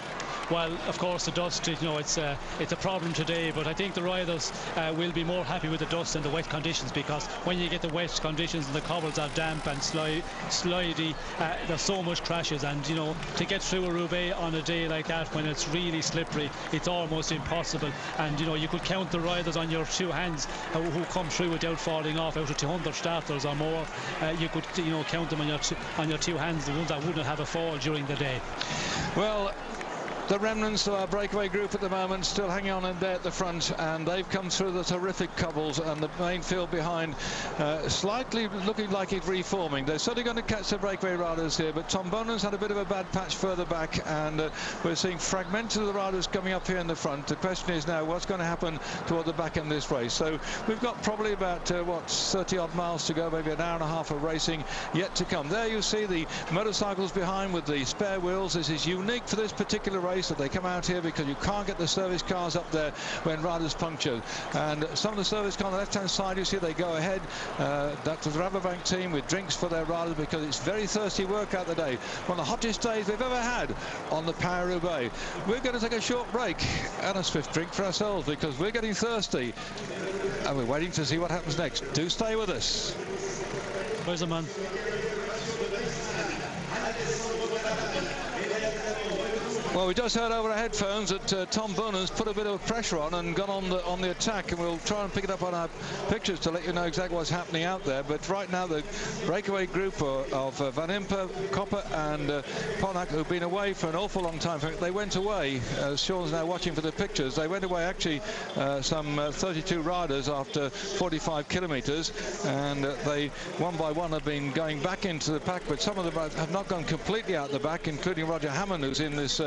Well, of course, the dust, you know, it's a problem today, but I think the riders will be more happy with the dust and the wet conditions, because when you get the wet conditions and the cobbles are damp and slidey, there's so much crashes, and, you know, to get through a Roubaix on a day like that when it's really slippery, it's almost impossible. And, you know, you could count the riders on your 2 hands who come through without falling off, out of 200 starters or more. You could, you know, count them on your 2 hands, the ones that wouldn't have a fall during the day. Well, the remnants of our breakaway group at the moment still hanging on in there at the front, and they've come through the terrific cobbles, and the main field behind slightly looking like it's reforming. They're certainly going to catch the breakaway riders here, but Tom Bonan's had a bit of a bad patch further back, and we're seeing fragmented of the riders coming up here in the front. The question is now what's going to happen toward the back end of this race. So we've got probably about 30 odd miles to go, maybe an hour and a half of racing yet to come. There you see the motorcycles behind with the spare wheels. This is unique for this particular race, that they come out here because you can't get the service cars up there when riders puncture. And some of the service cars on the left hand side, you see they go ahead. That's the Rabobank team with drinks for their riders because it's very thirsty work out the day. One of the hottest days we've ever had on the Paris Roubaix. We're going to take a short break and a swift drink for ourselves because we're getting thirsty and we're waiting to see what happens next. Do stay with us. Where's the man? Well, we just heard over our headphones that Tom Bonan's put a bit of pressure on and gone on the attack, and we'll try and pick it up on our pictures to let you know exactly what's happening out there. But right now the breakaway group of Van Impe, Copper and Ponak, who've been away for an awful long time. They went away, Sean's now watching for the pictures, they went away actually some 32 riders after 45 kilometres, and they one by one have been going back into the pack, but some of them have not gone completely out the back, including Roger Hammond, who's in this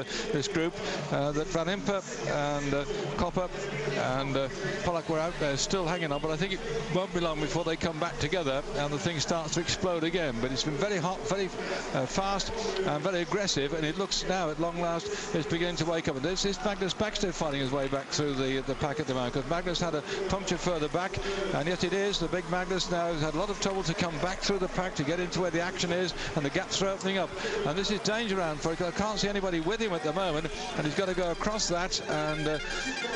group. That Van Impe and Copper and Pollack were out there still hanging on, but I think it won't be long before they come back together and the thing starts to explode again. But it's been very hot, very fast and very aggressive, and it looks now at long last it's beginning to wake up. And this is Magnus Backstedt fighting his way back through the pack at the moment, because Magnus had a puncture further back, and yet it is the big Magnus now has had a lot of trouble to come back through the pack to get into where the action is, and the gaps are opening up, and this is danger round for it. I can't see anybody with him at the moment, and he's got to go across that, and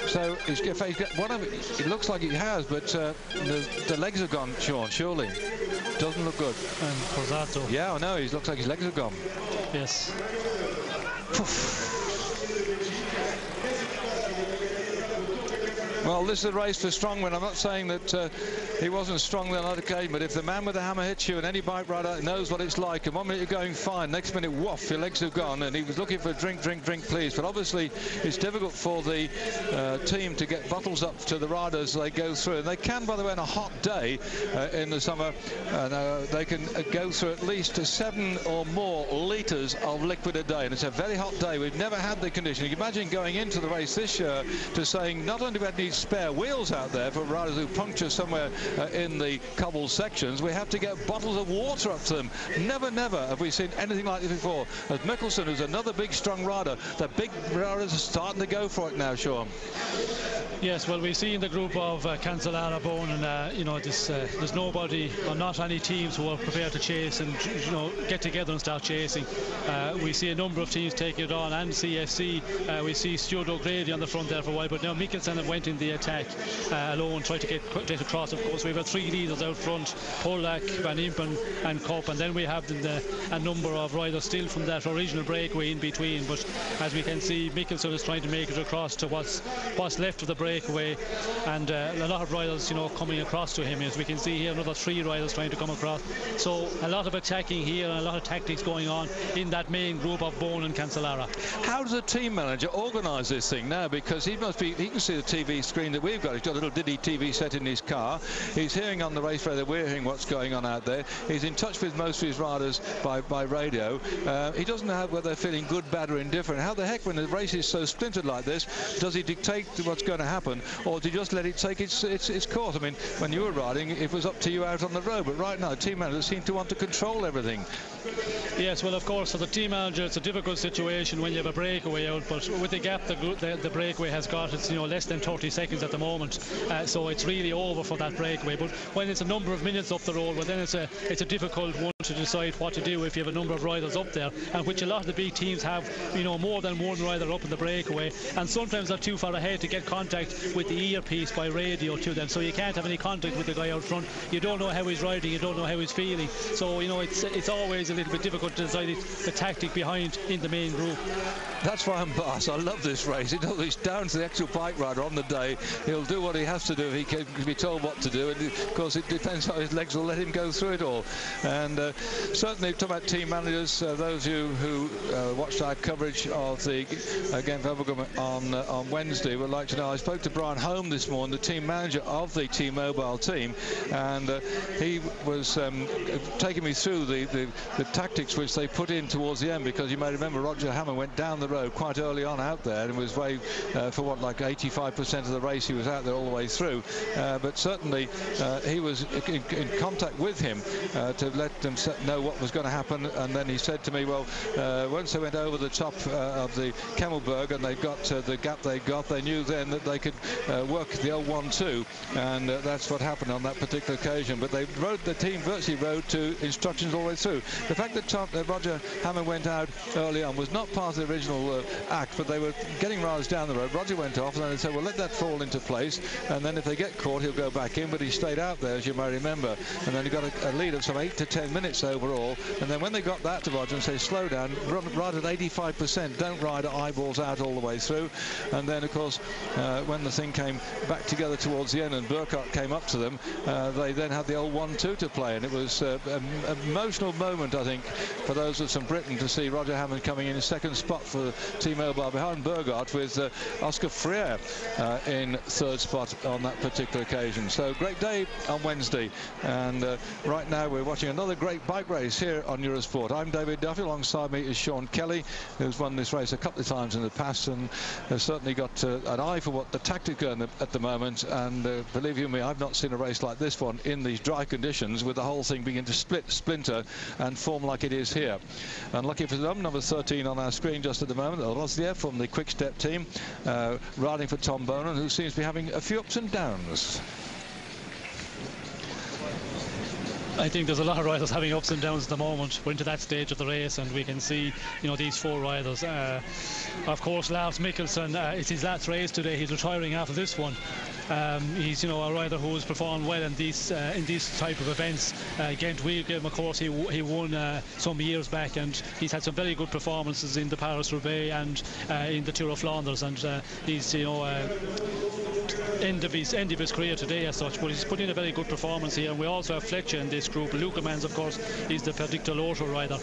so if he's got one of it looks like he has, but the legs are gone, Sean, surely. Doesn't look good. And Pozzato. Yeah, I know, he looks like his legs are gone. Yes. Well, this is a race for Strongman. I'm not saying that he wasn't strong on that occasion, but if the man with the hammer hits you, and any bike rider knows what it's like, and 1 minute you're going fine, next minute, woof, your legs have gone, and he was looking for a drink, please. But obviously, it's difficult for the team to get bottles up to the riders as they go through. And they can, by the way, on a hot day in the summer, they can go through at least 7 or more litres of liquid a day. And it's a very hot day. We've never had the condition. You can imagine going into the race this year to saying not only do we have these spare wheels out there for riders who puncture somewhere in the cobble sections, we have to get bottles of water up to them. Never have we seen anything like this before. As Mikkelsen, who's another big strong rider, the big riders are starting to go for it now, Sean. Yes, well, we see in the group of Cancellara, Bone, and you know, there's nobody or not any teams who are prepared to chase and, you know, get together and start chasing. We see a number of teams taking it on, and CFC. We see Stuart O'Grady on the front there for a while, but now Mikkelsen went in the attack alone, tried to get across. Of course, we have 3 leaders out front: Pollack, Van Impen and Kopp, and then we have a number of riders still from that original breakaway in between. But as we can see, Mikkelsen is trying to make it across to what's left of the breakaway, and a lot of riders, you know, coming across to him. As we can see here, another 3 riders trying to come across. So a lot of attacking here and a lot of tactics going on in that main group of Bone and Cancellara. How does a team manager organise this thing now? Because he can see the TV screen that we've got. He's got a little Diddy TV set in his car. He's hearing on the race radio, we're hearing what's going on out there. He's in touch with most of his riders by radio. He doesn't know whether they're feeling good, bad or indifferent. How the heck, when the race is so splintered like this, does he dictate what's going to happen, or do you just let it take its course? I mean, when you were riding, it was up to you out on the road, but right now the team managers seem to want to control everything. Yes, well, of course, for the team manager, it's a difficult situation when you have a breakaway out, but with the gap the breakaway has got, it's, you know, less than 30 seconds at the moment, so it's really over for that breakaway. But when it's a number of minutes up the road, well, then it's a difficult one to decide what to do if you have a number of riders up there, and which a lot of the big teams have, you know, more than one rider up in the breakaway, and sometimes they're too far ahead to get contact with the earpiece by radio to them, so you can't have any contact with the guy out front. You don't know how he's riding, you don't know how he's feeling, so, you know, it's always a little bit difficult to decide the tactic behind in the main group. That's why I'm boss. I love this race. It's down to the actual bike rider on the day. He'll do what he has to do if he can be told what to do, and of course it depends how his legs will let him go through it all. And certainly talking about team managers, those of you who watched our coverage of the game for Evergreen on Wednesday would like to know I spoke to Brian Holm this morning, the team manager of the T-Mobile team, and he was taking me through the tactics which they put in towards the end, because you may remember Roger Hammond went down the road quite early on out there and was very for what, like 85% of the race he was out there all the way through, but certainly he was in contact with him to let them know what was going to happen. And then he said to me, well, once they went over the top of the Kemmelberg and they got the gap they got, they knew then that they could work the L1-2, and that's what happened on that particular occasion. But they rode, the team virtually rode to instructions all the way through. The fact that Roger Hammond went out early on was not part of the original act, but they were getting riders down the road. Roger went off, and then they said, well, let that fall into place, and then if they get caught, he'll go back in. But he stayed out there, as you may remember, and then he got a lead of some 8 to 10 minutes overall. And then when they got that to Roger and say, slow down, ride at 85%, don't ride eyeballs out all the way through. And then, of course, when the thing came back together towards the end and Burkhardt came up to them, they then had the old 1-2 to play, and it was an emotional moment, I think, for those of St Britain to see Roger Hammond coming in second spot for T-Mobile behind Burkhardt, with Oscar Freire in third spot on that particular occasion. So great day on Wednesday, and right now we're watching another great bike race here on Eurosport. I'm David Duffy, alongside me is Sean Kelly, who's won this race a couple of times in the past and has certainly got an eye for what the tactics are at the moment. And believe you me, I've not seen a race like this one in these dry conditions, with the whole thing beginning to splinter and form like it is here. And lucky for them, number 13 on our screen just at the moment, Roslier from the Quick Step team, riding for Tom Bonan, who seems to be having a few ups and downs. I think there's a lot of riders having ups and downs at the moment. We're into that stage of the race, and we can see, you know, these four riders. Of course, Lars Mikkelsen, it's his last race today. He's retiring after this one. He's, you know, a rider who has performed well in these type of events. Gent Wevelgem, of course, he won some years back, and he's had some very good performances in the Paris Roubaix and in the Tour of Flanders. And he's, you know, end of his career today as such, but he's put in a very good performance here. And we also have Fletcher in this group. Lukemans, of course, is the Predictor Lotto rider,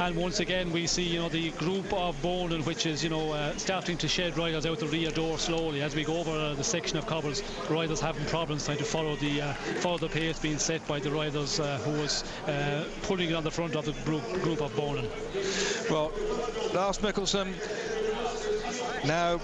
and once again we see, you know, the group of Bonan, which is, you know, starting to shed riders out the rear door slowly as we go over the section of cobbles. Riders having problems trying to follow the pace being set by the riders who was pulling it on the front of the group of Bonan. Well, Lars Mikkelsen now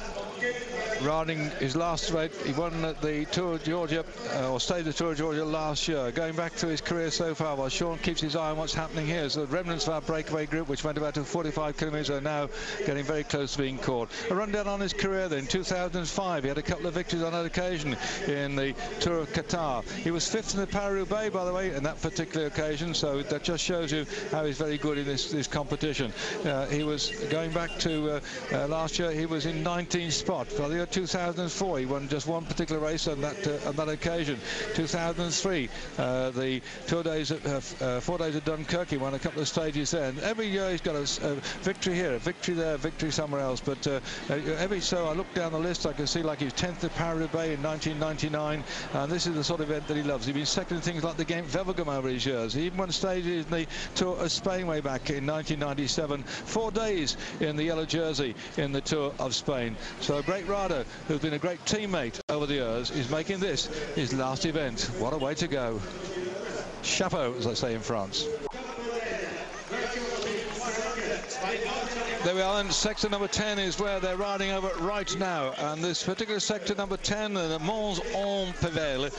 riding his last race. He won at the Tour of Georgia, or stayed the Tour of Georgia last year. Going back through his career so far, while Sean keeps his eye on what's happening here, so the remnants of our breakaway group, which went about to 45 kilometres, are now getting very close to being caught. A rundown on his career then. 2005, he had a couple of victories on that occasion in the Tour of Qatar. He was 5th in the Paris Roubaix, by the way, in that particular occasion, so that just shows you how he's very good in this competition. He was going back to last year, he was in 19th spot. For the year 2004, he won just one particular race on that occasion. 2003, the 4 days at Dunkirk, he won a couple of stages there. And every year he's got a victory here, a victory there, a victory somewhere else. But every so I look down the list, I can see like he's 10th at Paris Roubaix in 1999, and this is the sort of event that he loves. He's been second in things like the game Wevelgem over his years. He even won stages in the Tour of Spain way back in 1997. 4 days in the yellow jersey in the Tour of Spain. So a great rider who's been a great teammate over the years is making this his last event. What a way to go. Chapeau, as I say in France. There we are, and sector number 10 is where they're riding over right now, and this particular sector number 10, the Mons-en-Pévèle,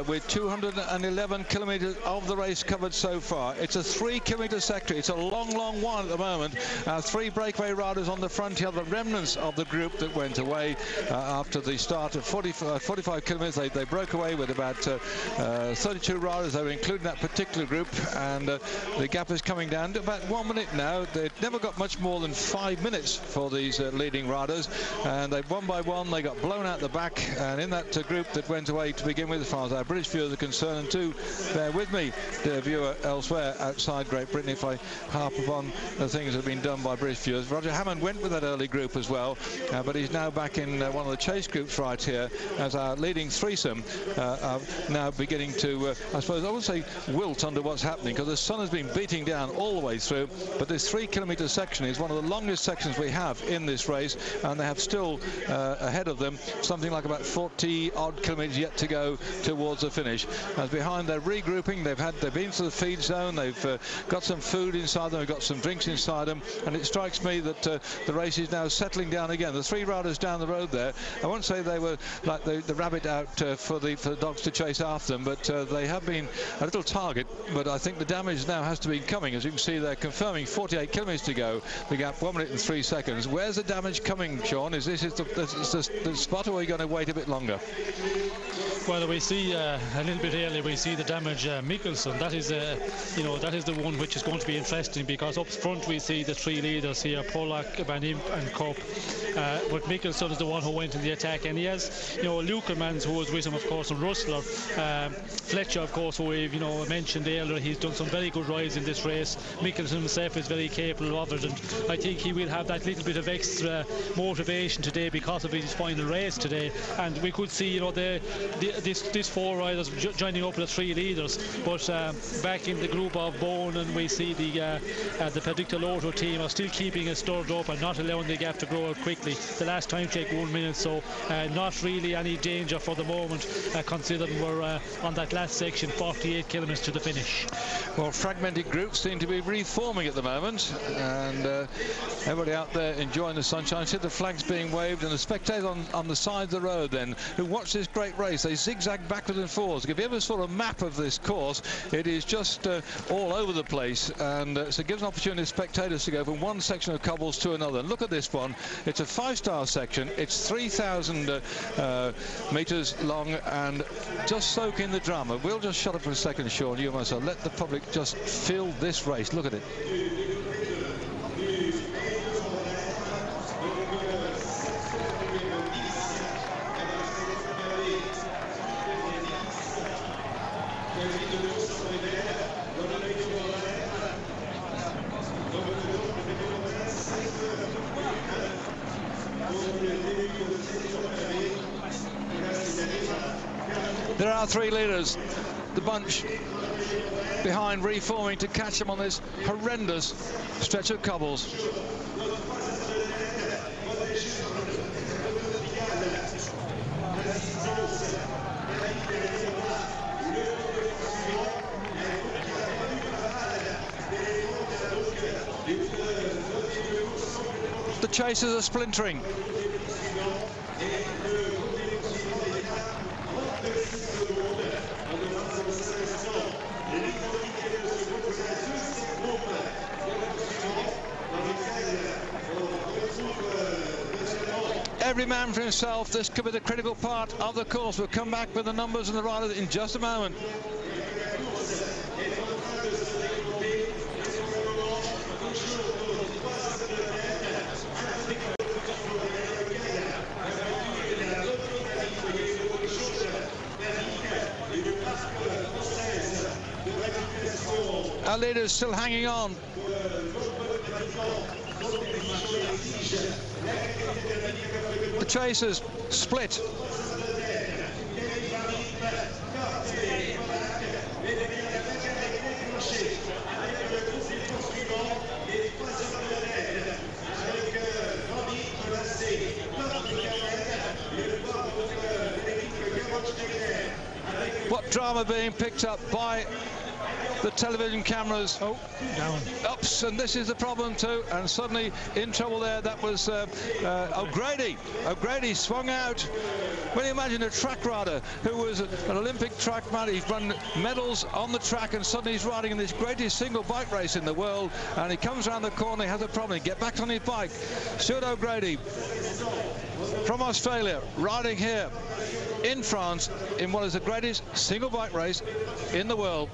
with 211 kilometres of the race covered so far. It's a 3-kilometre sector. It's a long one at the moment. 3 breakaway riders on the front here, the remnants of the group that went away after the start of 45 kilometres. They broke away with about 32 riders. They were including that particular group, and the gap is coming down to about 1 minute now. They've never got much more than 5 minutes for these leading riders, and they one by one they got blown out the back, and in that group that went away to begin with, as far as our British viewers are concerned, and too, bear with me, dear viewer elsewhere outside Great Britain, if I harp upon the things that have been done by British viewers. Roger Hammond went with that early group as well, but he's now back in one of the chase groups right here, as our leading threesome are now beginning to, I suppose I would say, wilt under what's happening, because the sun has been beating down all the way through. But this 3-kilometre section is one of the longest sections we have in this race, and they have still ahead of them something like about 40-odd kilometres yet to go towards the finish. As behind, they're regrouping. They've been to the feed zone. They've got some food inside them. They've got some drinks inside them, and it strikes me that the race is now settling down again. The 3 riders down the road there, I won't say they were like the rabbit out for the dogs to chase after them, but they have been a little target. But I think the damage now has to be coming. As you can see, they're confirming 48 kilometres to go. The gap 1 minute and 3 seconds. Where's the damage coming, Sean? Is this the spot, or are we going to wait a bit longer? Well, we see a little bit earlier, we see the damage Mikkelsen. That is, you know, that is the one which is going to be interesting, because up front we see the 3 leaders here, Polak, Van Imp and Kopp. But Mikkelsen is the one who went in the attack, and he has, you know, Lukermans, who was with him, of course, and Rustler. Fletcher, of course, who we've, you know, mentioned earlier. He's done some very good rides in this race. Mikkelsen himself is very capable of it, and I think he will have that little bit of extra motivation today because of his final race today. And we could see, you know, these 4 riders joining up with the 3 leaders, but back in the group of Bone, and we see the Predictor Lotto team are still keeping it stirred up and not allowing the gap to grow out quickly. The last time check 1 minute, so not really any danger for the moment, considering we're on that last section, 48 kilometres to the finish. Well, fragmented groups seem to be reforming at the moment, and everybody out there enjoying the sunshine. See the flags being waved, and the spectators on the side of the road then, who watch this great race, they zigzag backwards and forwards. If you ever saw a map of this course, it is just all over the place, and so it gives an opportunity to spectators to go from one section of cobbles to another. And look at this one. It's a 5-star section. It's 3,000 metres long, and just soak in the drama. We'll just shut up for a second, Sean, you and myself. Let the public just feel this race. Look at it. There are 3 leaders, the bunch behind reforming to catch them on this horrendous stretch of cobbles. The chasers are splintering. Every man for himself. This could be the critical part of the course. We'll come back with the numbers and the riders in just a moment. Our leaders still hanging on. The chasers split. What drama being picked up by the television cameras. Oh, down. Ups, and this is the problem too. And suddenly in trouble there. That was O'Grady. O'Grady swung out. When you imagine a track rider who was an Olympic track man, he's run medals on the track, and suddenly he's riding in this greatest single bike race in the world, and he comes around the corner, he has a problem. He get back on his bike. Stuart O'Grady from Australia, riding here in France in what is the greatest single bike race in the world.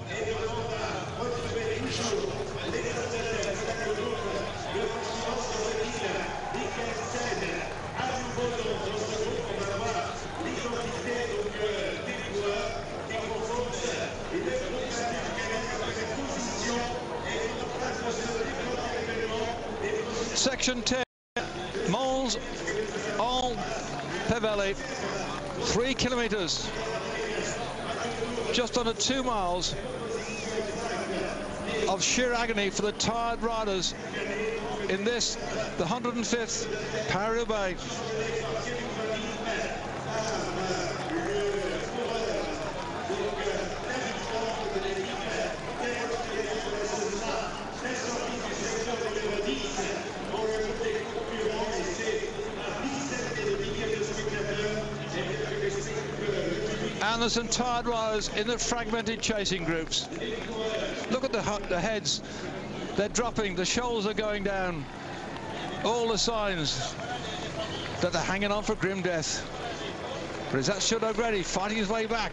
Section 10, Mons en Pevelli, 3 kilometres, just under 2 miles of sheer agony for the tired riders in this, the 105th Paris Roubaix. And there's some tired riders in the fragmented chasing groups. Look at the heads. They're dropping. The shoulders are going down. All the signs that they're hanging on for grim death. But is that Should O'Grady fighting his way back?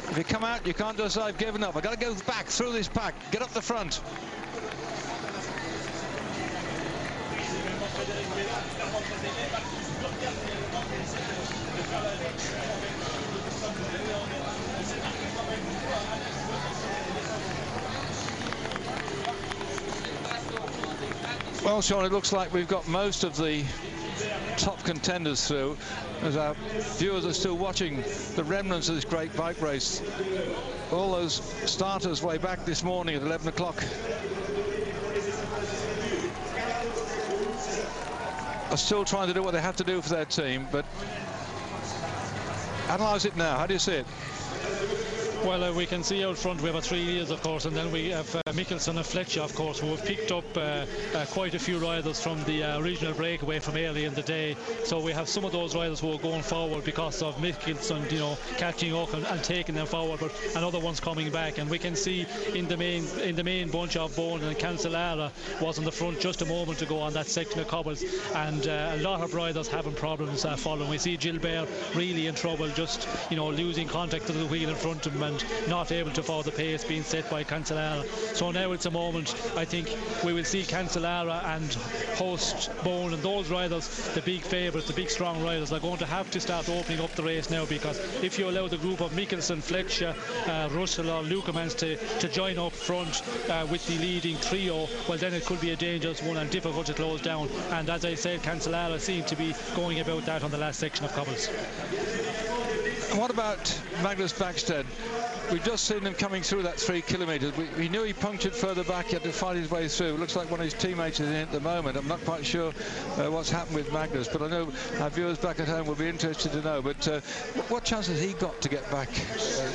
If you come out, you can't just say I've given up. I've got to go back through this pack. Get up the front. Well, Sean, it looks like we've got most of the top contenders through, as our viewers are still watching the remnants of this great bike race. All those starters way back this morning at 11 o'clock are still trying to do what they have to do for their team, but analyse it now. How do you see it? Well, we can see out front we have 3 leaders, of course, and then we have Mikkelsen and Fletcher, of course, who have picked up quite a few riders from the regional breakaway from early in the day. So we have some of those riders who are going forward because of Mikkelsen, you know, catching up and taking them forward, and other ones coming back. And we can see in the main bunch of Bowen and Cancellara was on the front just a moment ago on that section of cobbles, and a lot of riders having problems following. We see Gilbert really in trouble, just, you know, losing contact of the wheel in front of him and not able to follow the pace being set by Cancellara. So now it's a moment, I think we will see Cancellara and host Bowen and those riders, the big favourites, the big strong riders, are going to have to start opening up the race now, because if you allow the group of Mikkelsen, Fletcher, Russell or Lukemans to join up front with the leading trio, well then it could be a dangerous one and difficult to close down. And as I said, Cancellara seemed to be going about that on the last section of cobbles. And what about Magnus Backstedt? We've just seen him coming through that 3 kilometres. We knew he punctured further back. He had to fight his way through. It looks like one of his teammates is in at the moment. I'm not quite sure what's happened with Magnus, but I know our viewers back at home will be interested to know. But what chance has he got to get back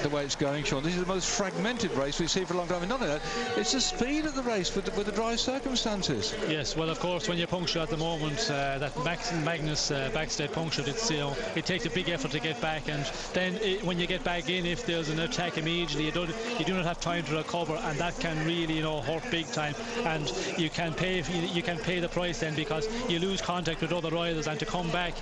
the way it's going, Sean? This is the most fragmented race we've seen for a long time. And not only that, it's the speed of the race with the dry circumstances. Yes, well, of course, when you puncture at the moment, that Magnus Backstedt punctured, it's, you know, it takes a big effort to get back, and then when you get back in, if there's an attack immediately, you do not have time to recover, and that can really, you know, hurt big time, and you can pay the price then, because you lose contact with other riders, and to come back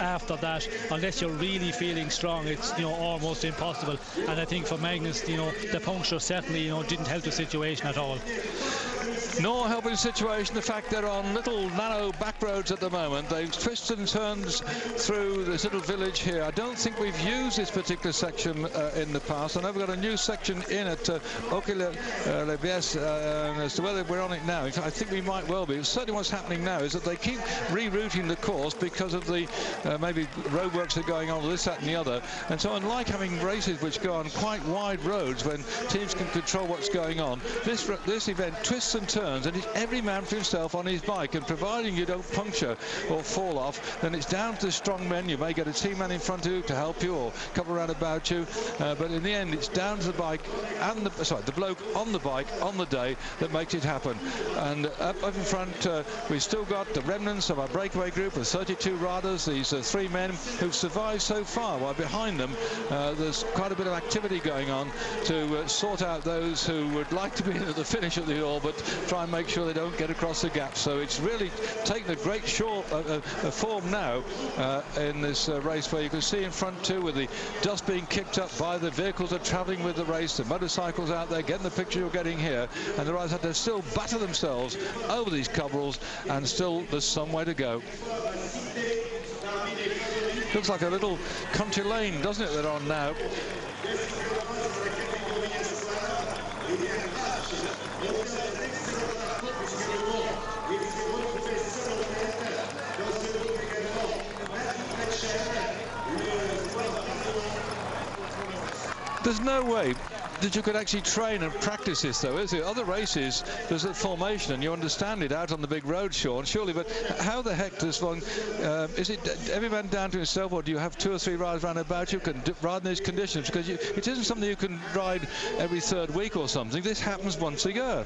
after that, unless you're really feeling strong, it's, you know, almost impossible. And I think for Magnus, you know, the puncture certainly, you know, didn't help the situation at all. Nor helping the situation the fact they're on little narrow back roads at the moment. They've twisted and turns through this little village here. I don't think we've used this particular section in the past. I know we've got a new section in at Oquille-les-Bies, as to whether we're on it now. In fact, I think we might well be. Certainly what's happening now is that they keep rerouting the course because of the maybe roadworks that are going on, this, that and the other. And so unlike having races which go on quite wide roads when teams can control what's going on, this event twists and turns, and it's every man for himself on his bike, and providing you don't puncture or fall off, then it's down to the strong men. You may get a team man in front of you to help you or a couple around about you, but in the end it's down to the bike and the bloke on the bike on the day that makes it happen. And up in front we've still got the remnants of our breakaway group of 32 riders, these 3 men who've survived so far, while behind them there's quite a bit of activity going on to sort out those who would like to be at the finish of the all, but try and make sure they don't get across the gap. So it's really taken a great form now in this race, where you can see in front too, with the dust being kicked up by the vehicles that are travelling with the race, the motorcycles out there, getting the picture you're getting here, and the riders have to still batter themselves over these cobbles, and still there's some way to go. Looks like a little country lane, doesn't it, they're on now. no way that you could actually train and practice this, though, is it? Other races, there's a formation, and you understand it out on the big road, Sean, surely. But how the heck does one? Is it every man down to himself, or do you have 2 or 3 riders round about you can ride in these conditions? Because it isn't something you can ride every 3rd week or something. This happens once a year.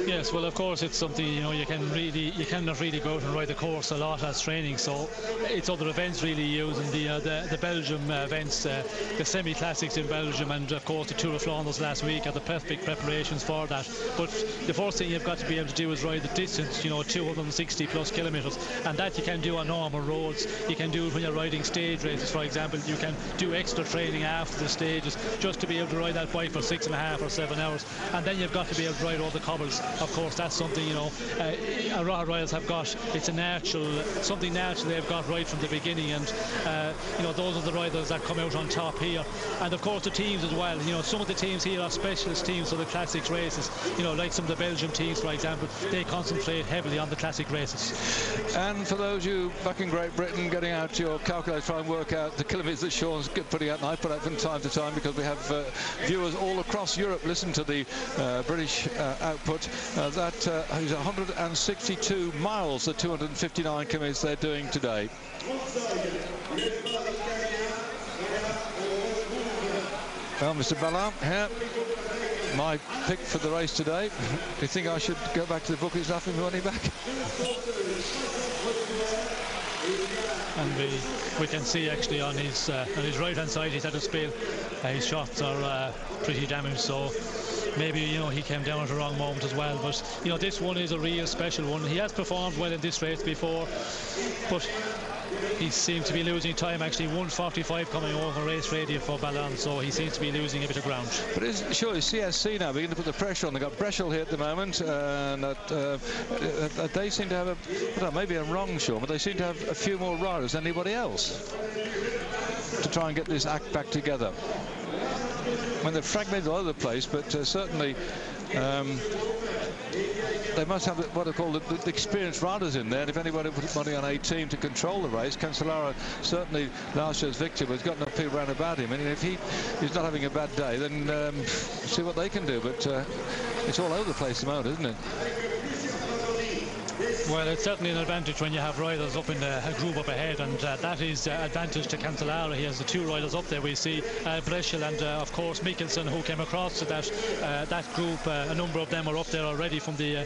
Yes, well, of course, it's something, you know, you cannot really go out and ride the course a lot as training. So it's other events really using the Belgium events, the semi-classics in Belgium, and of course the Tour of Flanders last week are the perfect preparations for that. But the first thing you've got to be able to do is ride the distance, you know, 260 plus kilometres, and that you can do on normal roads. You can do it when you're riding stage races, for example. You can do extra training after the stages just to be able to ride that bike for 6.5 or 7 hours, and then you've got to be able to ride all the cobbles. Of course, that's something, you know, a lot of riders have got. It's a natural, something natural they've got right from the beginning, and you know, those are the riders that come out on top here. And of course the teams as well, you know, some of the teams here are specialist teams for the classics races, you know, like some of the Belgium teams, for example. They concentrate heavily on the classic races. And for those of you back in Great Britain, getting out your calculator, try and work out the kilometres that Sean's putting out, and I put out from time to time, because we have viewers all across Europe listen to the British output. That is 162 miles, the 259 kilometres they're doing today. Well, Mr. Ballard, here, my pick for the race today. Do you think I should go back to the book? He's laughing money back. And we can see actually on his right hand side he's had a spill. His shots are pretty damaged, so maybe, you know, he came down at the wrong moment as well. But you know, this one is a real special one. He has performed well in this race before, but he seems to be losing time. Actually, 1:45 coming over race radio for Ballon, so he seems to be losing a bit of ground. But surely CSC now beginning to put the pressure on. They've got Breschel here at the moment, and they seem to have maybe I'm wrong, Sean, but they seem to have a few more riders than anybody else to try and get this act back together. I mean, they're fragmented all over the place, but certainly they must have what are called the experienced riders in there. And if anybody put money on a team to control the race, Cancellara, certainly last year's victor, but he's got enough people around about him. And if he's not having a bad day, then see what they can do. But it's all over the place at the moment, isn't it? Well, it's certainly an advantage when you have riders up in a group up ahead, and that is advantage to Cancellara. He has the 2 riders up there. We see Breschel and of course Mikkelsen, who came across to that group. A number of them are up there already from the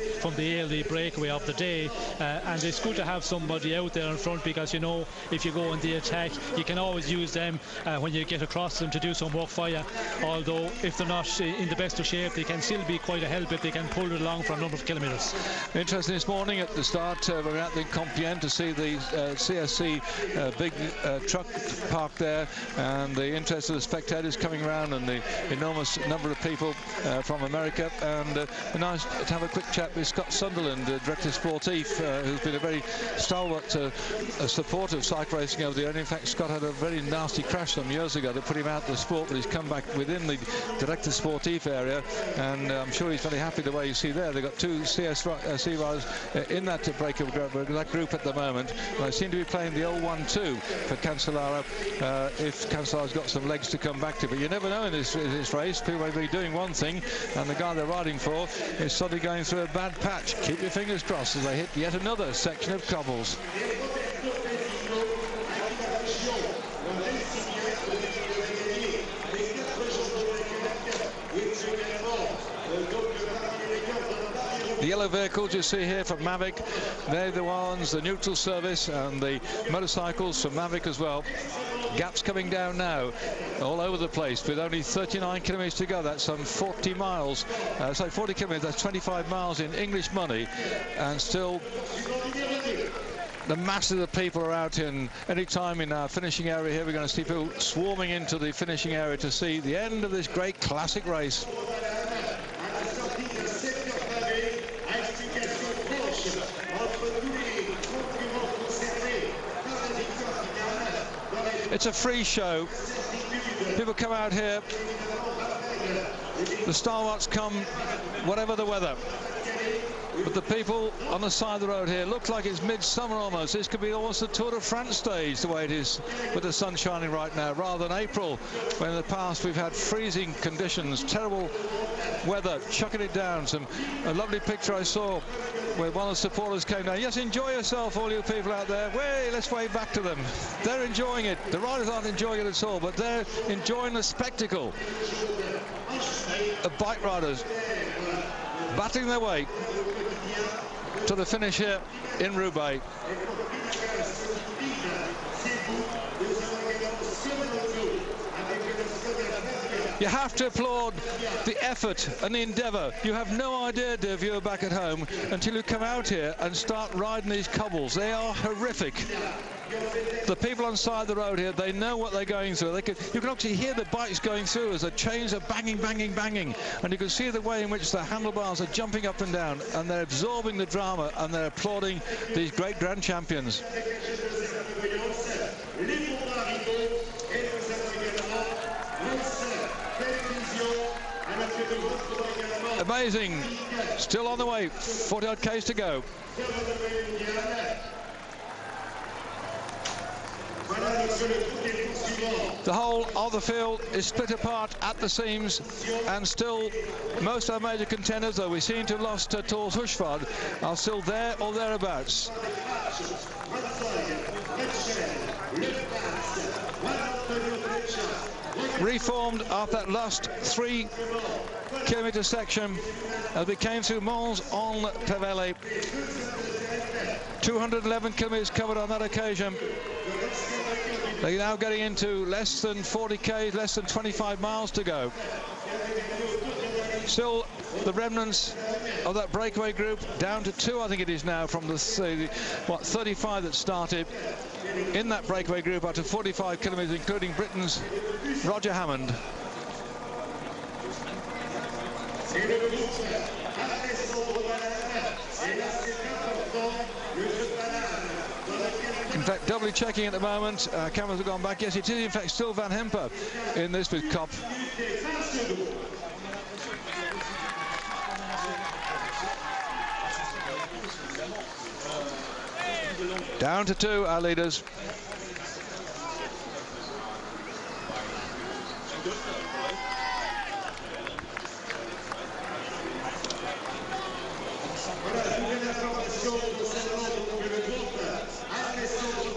early breakaway of the day, and it's good to have somebody out there in front, because, you know, if you go in the attack, you can always use them when you get across them to do some work for you. Although if they're not in the best of shape, they can still be quite a help if they can pull it along for a number of kilometres. Interesting this morning at the start, we're out in Compiègne to see the CSC big truck parked there, and the interest of the spectators coming around, and the enormous number of people from America. And nice to have a quick chat with Scott Sunderland, Director Sportif, who's been a very stalwart supporter of cycle racing over the year. And in fact, Scott had a very nasty crash some years ago that put him out of the sport, but he's come back within the Director Sportif area, and I'm sure he's very happy the way you see there. They've got 2 CSC riders in that that group at the moment. They seem to be playing the old 1-2 for Cancellara, if Cancellara's got some legs to come back to. But you never know in this race. People may be doing one thing, and the guy they're riding for is suddenly going through a bad patch. Keep your fingers crossed as they hit yet another section of cobbles. The yellow vehicles you see here from Mavic, they're the ones, the neutral service, and the motorcycles from Mavic as well. Gaps coming down now all over the place with only 39 kilometres to go. That's some 40 miles, 40 kilometres, that's 25 miles in English money, and still the mass of the people are out in any time in our finishing area here. We're going to see people swarming into the finishing area to see the end of this great classic race. It's a free show. People come out here the stalwarts come whatever the weather. But the people on the side of the road here look like it's midsummer almost. This could be almost a Tour de France stage the way it is with the sun shining right now, rather than April, when in the past we've had freezing conditions, terrible weather, chucking it down. A lovely picture I saw where one of the supporters came down. Yes, enjoy yourself, all you people out there. Way, let's wave back to them. They're enjoying it. The riders aren't enjoying it at all, but they're enjoying the spectacle of bike riders battling their way to the finish here in Roubaix. You have to applaud the effort and the endeavour. You have no idea, dear viewer back at home, until you come out here and start riding these cobbles. They are horrific. The people on the side of the road here, they know what they're going through. You can actually hear the bikes going through as the chains are banging, banging, banging. And you can see the way in which the handlebars are jumping up and down, and they're absorbing the drama, and they're applauding these great grand champions. Amazing. Still on the way. 40-odd Ks to go. The whole of the field is split apart at the seams, and still most of our major contenders, though we seem to have lost Thors Hushovd, are still there or thereabouts. Reformed after that last 3-kilometre section as we came through Mons-en-Pévèle. 211 kilometres covered on that occasion. They're now getting into less than 40 Ks, less than 25 miles to go. Still the remnants of that breakaway group, down to 2 I think it is now, from the 35 that started in that breakaway group after 45 kilometres, including Britain's Roger Hammond. In fact, doubly checking at the moment, cameras have gone back. Yes, it is in fact still Van Hemper in this with Kopp. Down to 2, our leaders.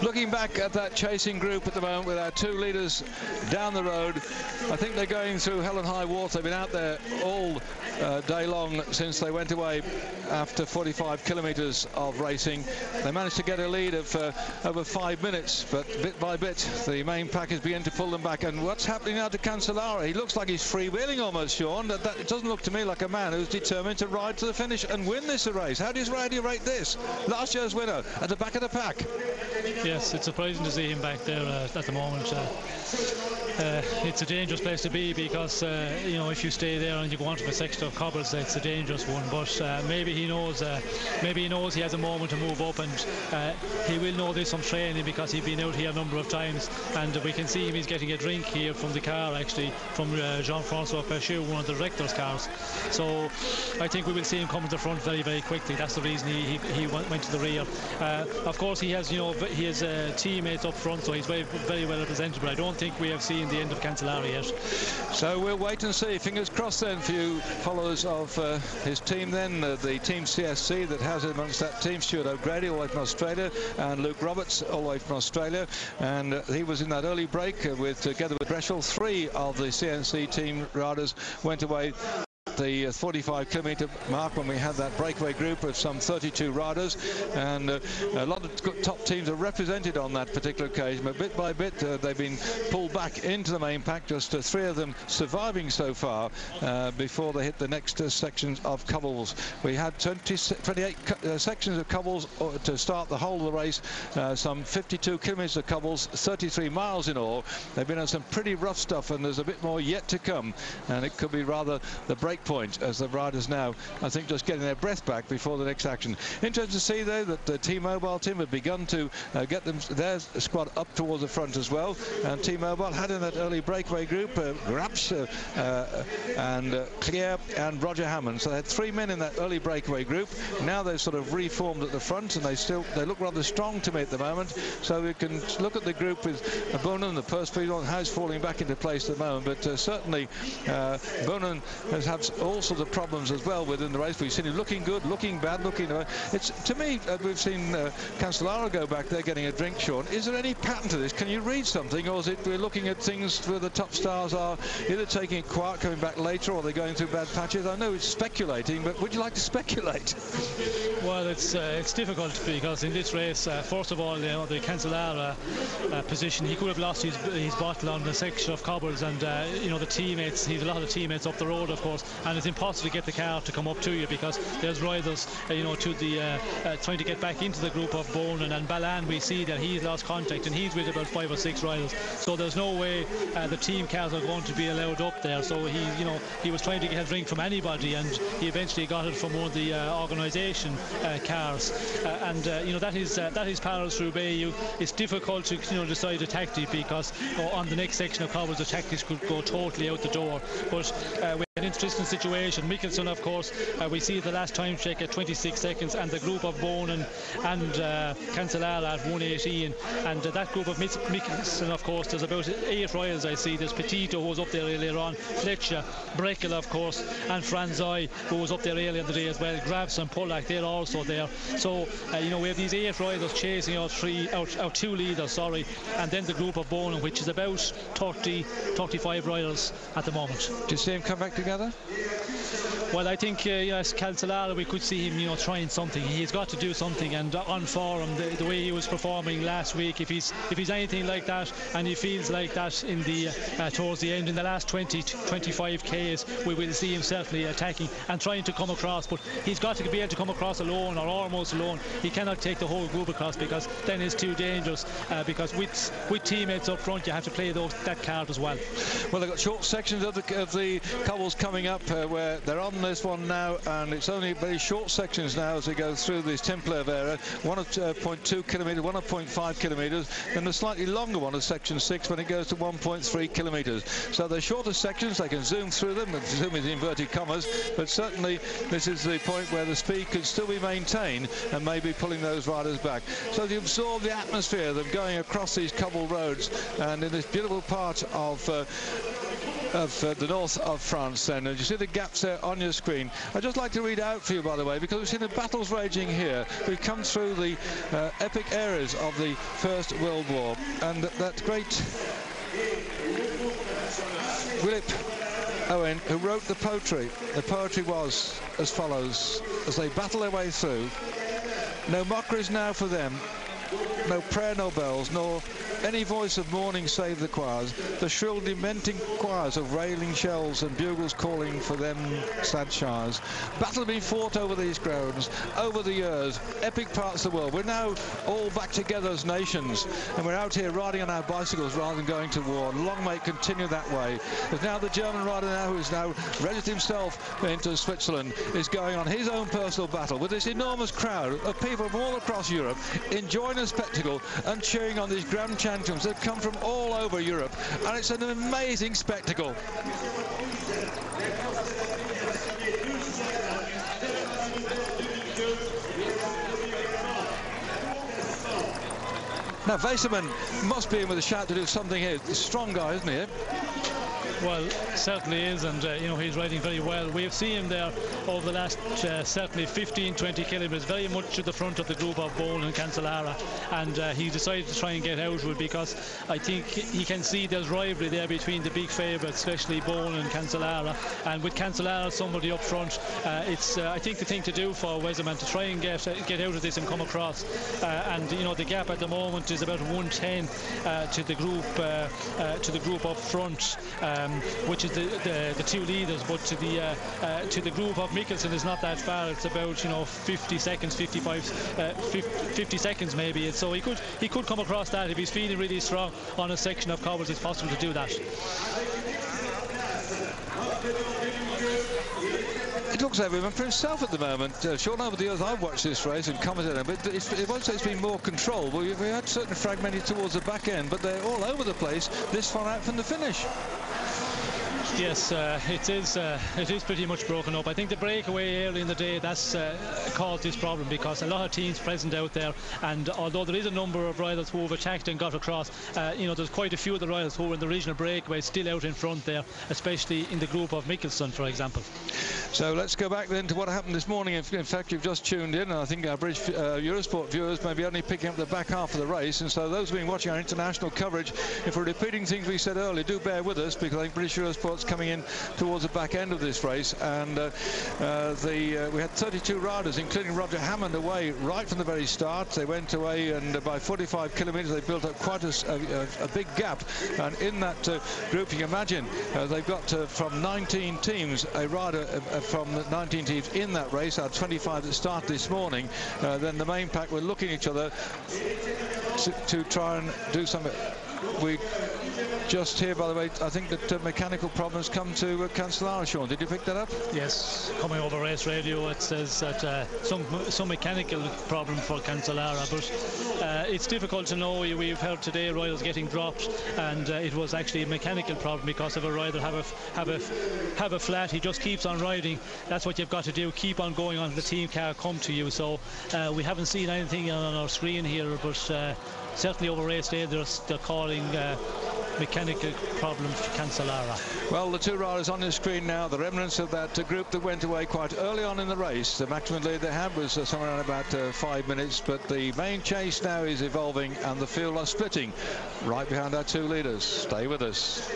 Looking back at that chasing group at the moment with our 2 leaders down the road, I think they're going through hell and high water. They've been out there all day long since they went away after 45 kilometres of racing. They managed to get a lead of over 5 minutes, but bit by bit the main pack is beginning to pull them back. And what's happening now to Cancellara? He looks like he's freewheeling almost, Sean. It doesn't look to me like a man who's determined to ride to the finish and win this race. How do you rate this? Last year's winner at the back of the pack. Yes, it's surprising to see him back there at the moment. It's a dangerous place to be because you know, if you stay there and you go onto the section of cobbles, it's a dangerous one. But maybe he knows he has a moment to move up, and he will know this from training because he's been out here a number of times, and we can see him. He's getting a drink here from the car, actually, from Jean-François Pécheux, one of the director's cars. So I think we will see him come to the front very, very quickly. That's the reason he went to the rear. Of course, he has teammates up front, so he's very, very well represented. But I don't think we have seen the end of Cancellara yet. So we'll wait and see. Fingers crossed then for you followers of his team then, the team CSC that has amongst that team Stuart O'Grady all the way from Australia and Luke Roberts all the way from Australia, and he was in that early break together with Breschel. 3 of the CNC team riders went away the 45 kilometre mark when we had that breakaway group of some 32 riders, and a lot of top teams are represented on that particular occasion, but bit by bit they've been pulled back into the main pack, just 3 of them surviving so far before they hit the next sections of cobbles. We had 28 sections of cobbles to start the whole of the race, some 52 kilometres of cobbles, 33 miles in all. They've been on some pretty rough stuff, and there's a bit more yet to come, and it could be rather the break point as the riders now, I think, just getting their breath back before the next action. Interesting to see, though, that the T-Mobile team have begun to get their squad up towards the front as well. And T-Mobile had in that early breakaway group Grabsch and Clear and Roger Hammond. So they had 3 men in that early breakaway group. Now they've sort of reformed at the front, and they look rather strong to me at the moment. So we can look at the group with Boonen, the purse speed on has falling back into place at the moment, but certainly Boonen has had all sorts of problems as well within the race. We've seen him looking good, looking bad, looking. It's to me, we've seen Cancellara go back there getting a drink. Sean, is there any pattern to this? Can you read something, or is it we're looking at things where the top stars are either taking it quiet, coming back later, or they're going through bad patches? I know it's speculating, but would you like to speculate? Well, it's difficult because in this race, first of all, you know, the Cancellara position, he could have lost his bottle on the section of cobbles, and you know, the teammates, he's a lot of teammates up the road, of course, and it's impossible to get the car to come up to you because there's riders, you know, to the trying to get back into the group of Boonen and Ballan. We see that he's lost contact and he's with about 5 or 6 riders, so there's no way the team cars are going to be allowed up there. So he was trying to get a drink from anybody, and he eventually got it from one of the organisation cars, and you know, that is Paris Roubaix. It's difficult to, you know, decide a tactic because on the next section of cobbles the tactics could go totally out the door. But we had an interesting situation. Mikkelsen, of course, we see the last time check at 26 seconds, and the group of Boonen and Cancellara at 1:18, and that group of Mikkelsen, of course, there's about 8 riders I see. There's Petito, who was up there earlier on, Fletcher, Breckel, of course, and Franzoi, who was up there earlier in the day as well. Grabs and Pollack, they're also there. So you know, we have these 8 riders chasing our 2 leaders, sorry, and then the group of Boonen, which is about 35 riders at the moment. Do you see him come back together? Well, I think yes, Cancellara, we could see him, you know, trying something. He's got to do something, and on form, the way he was performing last week, if he's anything like that, and he feels like that in the towards the end, in the last 20-25 Ks, we will see him certainly attacking and trying to come across. But he's got to be able to come across alone or almost alone. He cannot take the whole group across because then it's too dangerous. Because with teammates up front, you have to play that card as well. Well, they've got short sections of the cobbles coming up where they're on this one now, and it's only very short sections now as we go through this Templer area. 1.2 kilometres, 1.5 kilometres, and the slightly longer one is section 6 when it goes to 1.3 kilometres. So they're shorter sections, they can zoom through them, zoom in inverted commas, but certainly this is the point where the speed could still be maintained and maybe pulling those riders back. So you absorb the atmosphere of them going across these cobbled roads, and in this beautiful part of the north of France. Then you see the gaps there on your screen. I'd just like to read out for you, by the way, because we've seen the battles raging here. We've come through the epic eras of the First World War, and that great Philip Owen, who wrote the poetry. The poetry was as follows: as they battle their way through, no mockeries now for them, no prayer, no bells, nor any voice of mourning save the choirs, the shrill dementing choirs of railing shells and bugles calling for them sad shires. Battle being fought over these grounds, over the years, epic parts of the world. We're now all back together as nations, and we're out here riding on our bicycles rather than going to war. Long may it continue that way. There's now the German rider now, who's now registered himself into Switzerland, is going on his own personal battle with this enormous crowd of people from all across Europe enjoying the spectacle and cheering on these grand champions that come from all over Europe, and it's an amazing spectacle. Now Weisserman must be in with a shout to do something here. He's a strong guy, isn't he? Well, certainly is, and you know, he's riding very well. We've seen him there over the last certainly 15-20 kilometres, very much to the front of the group of Boonen and Cancellara, and he decided to try and get outward because I think he can see there's rivalry there between the big favourites, especially Boonen and Cancellara, and with Cancellara somebody up front, it's I think the thing to do for Weisserman to try and get out of this and come across, and you know, the gap at the moment is about 110 to the group up front, which is the 2 leaders, but to the group of Mikkelsen is not that far. It's about, you know, 50 seconds, 50 seconds maybe. So he could come across that if he's feeling really strong on a section of cobbles. It's possible to do that. It looks like him for himself at the moment. Sean, over the years I've watched this race and commented on it, but it won't say it's been more controlled. We had certain fragmented towards the back end, but they're all over the place this far out from the finish. Yes, it is pretty much broken up. I think the breakaway early in the day, that's caused this problem, because a lot of teams present out there, and although there is a number of riders who have attacked and got across, there's quite a few of the riders who were in the regional breakaway still out in front there, especially in the group of Mickelson, for example. So let's go back then to what happened this morning. In fact, you've just tuned in, and I think our British Eurosport viewers may be only picking up the back half of the race, and so those who've been watching our international coverage, if we're repeating things we said earlier, do bear with us, because I think British Eurosport's coming in towards the back end of this race, and we had 32 riders, including Roger Hammond, away right from the very start. They went away, and by 45 kilometres they built up quite a big gap, and in that group, you can imagine, they've got from 19 teams, a rider from the 19 teams in that race, our 25 that started this morning. Then the main pack were looking at each other to try and do something. We just here, by the way, I think that mechanical problems come to Cancellara. Sean, did you pick that up? Yes, coming over race radio, it says that some mechanical problem for Cancellara, but it's difficult to know. We've heard today riders getting dropped, and it was actually a mechanical problem because of a rider have a flat. He just keeps on riding. That's what you've got to do. Keep on going on. The team car come to you. So we haven't seen anything on our screen here, but certainly over race day, they're calling mechanical problems for Cancellara. Well, the two riders on the screen now, the remnants of that group that went away quite early on in the race. The maximum lead they had was somewhere around about 5 minutes, but the main chase now is evolving, and the field are splitting right behind our two leaders. Stay with us.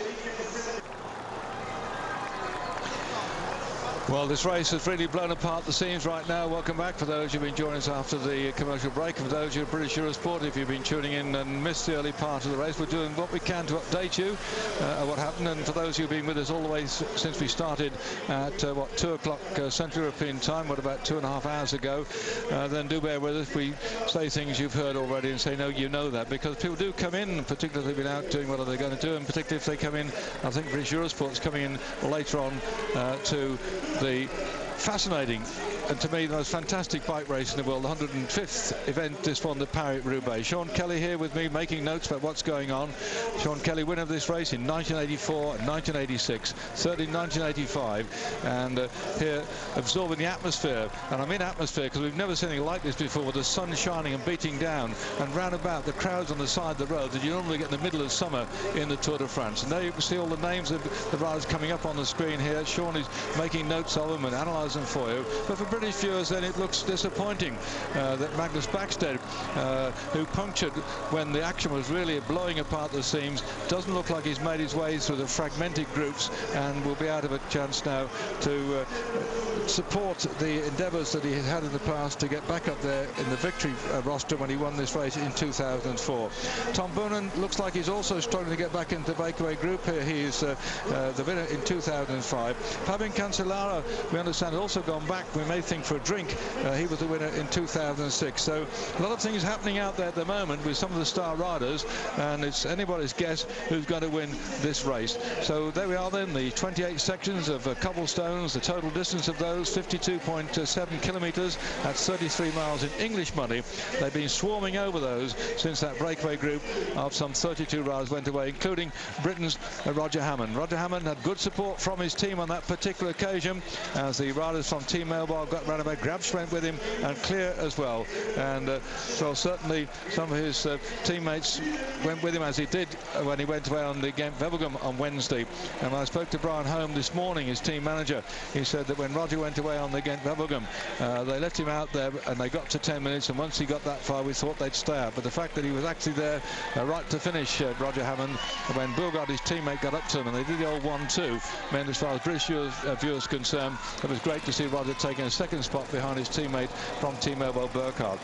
Well, this race has really blown apart the seams right now. Welcome back for those who've been joining us after the commercial break, and for those who are British Eurosport, if you've been tuning in and missed the early part of the race, we're doing what we can to update you what happened. And for those who've been with us all the way since we started at 2 o'clock Central European time, about 2.5 hours ago, then do bear with us if we say things you've heard already and say no, you know that, because people do come in, particularly if they've been out doing what are they going to do, and particularly if they come in, I think British Eurosport's coming in later on to the fascinating, and to me the most fantastic bike race in the world, the 105th event, this one, the Paris Roubaix. Sean Kelly here with me, making notes about what's going on. Sean Kelly, winner of this race in 1984 and 1986, third in 1985, and here absorbing the atmosphere. And I'm in atmosphere because we've never seen anything like this before, with the sun shining and beating down, and round about the crowds on the side of the road that you normally get in the middle of summer in the Tour de France. And there you can see all the names of the riders coming up on the screen here. Sean is making notes of them and analysing them for you. But for British viewers, then it looks disappointing that Magnus Backstedt, who punctured when the action was really blowing apart the seams, doesn't look like he's made his way through the fragmented groups, and will be out of a chance now to support the endeavours that he had in the past to get back up there in the victory roster when he won this race in 2004. Tom Boonen looks like he's also struggling to get back into the breakaway group here. He's the winner in 2005. Fabian Cancellara, we understand, has also gone back, we may think, for a drink. He was the winner in 2006. So a lot of things happening out there at the moment with some of the star riders, and it's anybody's guess who's going to win this race. So there we are then, the 28 sections of cobblestones, the total distance of those 52.7 kilometres. That's 33 miles in English money. They've been swarming over those since that breakaway group of some 32 riders went away, including Britain's Roger Hammond. Roger Hammond had good support from his team on that particular occasion, as the riders from Team Melbourne got round about. Grabsch went with him, and Clear as well, and so certainly some of his teammates went with him, as he did when he went away on the Ghent-Wevelgem on Wednesday. And I spoke to Brian Holm this morning, his team manager. He said that when Roger went away on the Ghent-Wevelgem, they left him out there and they got to 10 minutes, and once he got that far we thought they'd stay out, but the fact that he was actually there right to finish, Roger Hammond, when Bourgaard, his teammate, got up to him and they did the old 1-2, meant as far as British viewers concerned, it was great to see Roger taking a second spot behind his teammate from Team Melbourne, Burkhardt.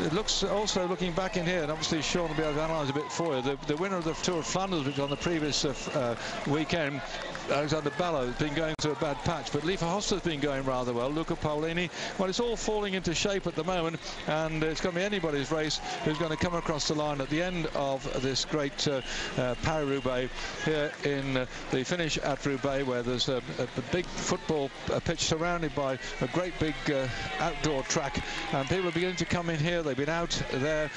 It looks also, looking back in here, and obviously Sean will be able to analyse a bit for you, the winner of the Tour of Flanders, which was on the previous weekend, Alexander Ballo, has been going through a bad patch, but Lieve Costa's been going rather well. Luca Paolini. Well, it's all falling into shape at the moment, and it's going to be anybody's race who's going to come across the line at the end of this great Paris Roubaix here in the finish at Roubaix, where there's a big football pitch surrounded by a great big outdoor track, and people are beginning to come in here. They've been out there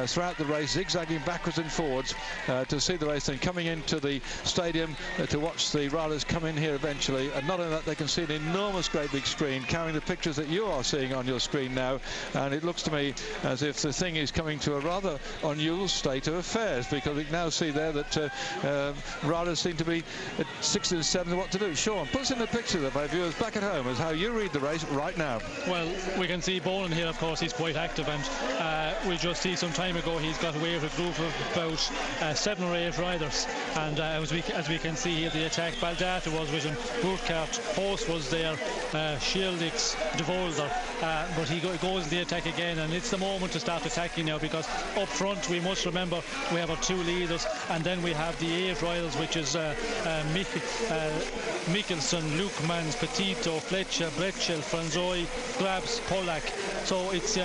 throughout the race, zigzagging backwards and forwards to see the race, and coming into the stadium to watch the riders come in here eventually. And not only that, they can see an enormous great big screen carrying the pictures that you are seeing on your screen now, and it looks to me as if the thing is coming to a rather unusual state of affairs, because we can now see there that riders seem to be at 6 and 7 what to do. Sean, put us in the picture there by viewers back at home as how you read the race right now. Well, we can see Boland here, of course. He's quite active, and we just see some time ago he's got away with a group of about 7 or 8 riders, and as we can see here, the attack, Baldata was with him, Burkhardt, Host was there, Schildix, De Volder, but he goes in the attack again, and it's the moment to start attacking now, because up front we must remember we have our 2 leaders, and then we have the 8 riders, which is Mikkelsen, Lukmans, Petito, Fletcher, Bretschel, Franzoy, Grabs, Polak. So it's